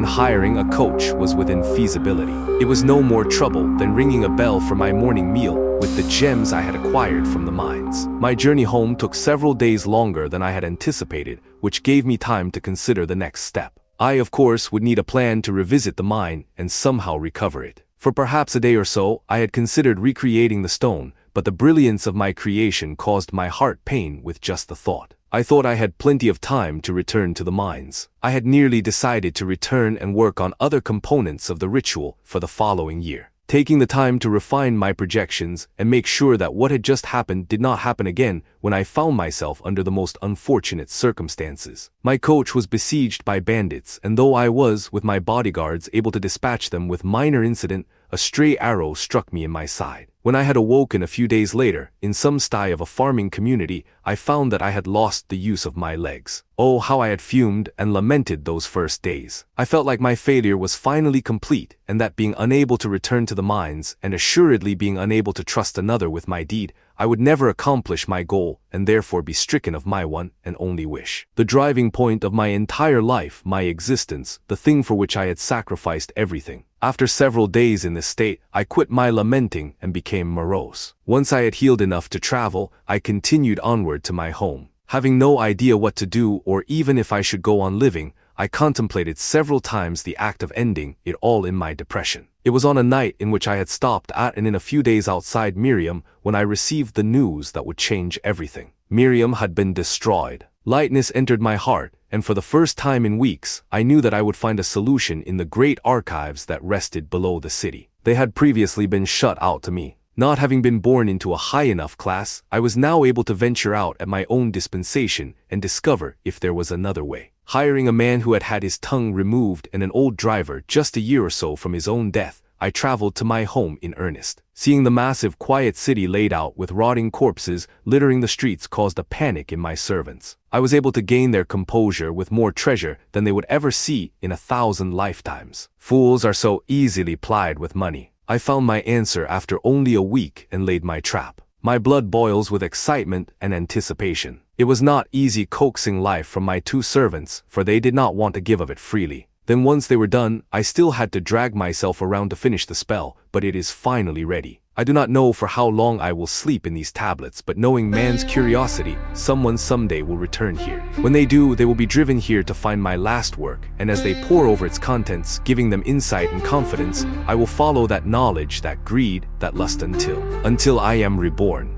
Hiring a coach was within feasibility. It was no more trouble than ringing a bell for my morning meal with the gems I had acquired from the mines. My journey home took several days longer than I had anticipated, which gave me time to consider the next step. I, of course, would need a plan to revisit the mine and somehow recover it. For perhaps a day or so, I had considered recreating the stone, but the brilliance of my creation caused my heart pain with just the thought. I thought I had plenty of time to return to the mines. I had nearly decided to return and work on other components of the ritual for the following year, taking the time to refine my projections and make sure that what had just happened did not happen again when I found myself under the most unfortunate circumstances. My coach was besieged by bandits, and though I was, with my bodyguards, able to dispatch them with minor incident, a stray arrow struck me in my side. When I had awoken a few days later, in some sty of a farming community, I found that I had lost the use of my legs. Oh, how I had fumed and lamented those first days. I felt like my failure was finally complete, and that being unable to return to the mines, and assuredly being unable to trust another with my deed, I would never accomplish my goal, and therefore be stricken of my one and only wish. The driving point of my entire life, my existence, the thing for which I had sacrificed everything. After several days in this state, I quit my lamenting and became morose. Once I had healed enough to travel, I continued onward to my home. Having no idea what to do or even if I should go on living, I contemplated several times the act of ending it all in my depression. It was on a night in which I had stopped at and in a few days outside Miriam when I received the news that would change everything. Miriam had been destroyed. Lightness entered my heart, and for the first time in weeks, I knew that I would find a solution in the great archives that rested below the city. They had previously been shut out to me. Not having been born into a high enough class, I was now able to venture out at my own dispensation and discover if there was another way. Hiring a man who had had his tongue removed and an old driver just a year or so from his own death, I traveled to my home in earnest. Seeing the massive, quiet city laid out with rotting corpses littering the streets caused a panic in my servants. I was able to gain their composure with more treasure than they would ever see in 1,000 lifetimes. Fools are so easily plied with money. I found my answer after only a week and laid my trap. My blood boils with excitement and anticipation. It was not easy coaxing life from my 2 servants, for they did not want to give of it freely. Then once they were done, I still had to drag myself around to finish the spell, but it is finally ready. I do not know for how long I will sleep in these tablets, but knowing man's curiosity, someone someday will return here. When they do, they will be driven here to find my last work, and as they pore over its contents, giving them insight and confidence, I will follow that knowledge, that greed, that lust until I am reborn.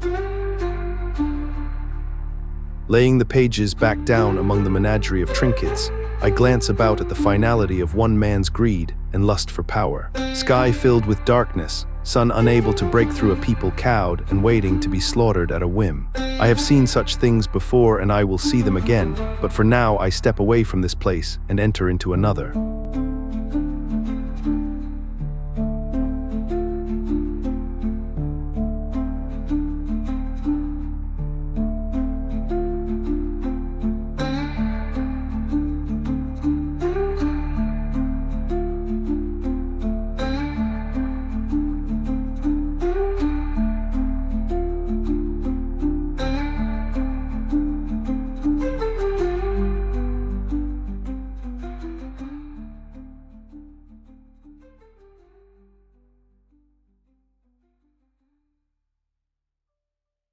Laying the pages back down among the menagerie of trinkets, I glance about at the finality of one man's greed and lust for power. Sky filled with darkness, sun unable to break through a people cowed and waiting to be slaughtered at a whim. I have seen such things before and I will see them again, but for now I step away from this place and enter into another.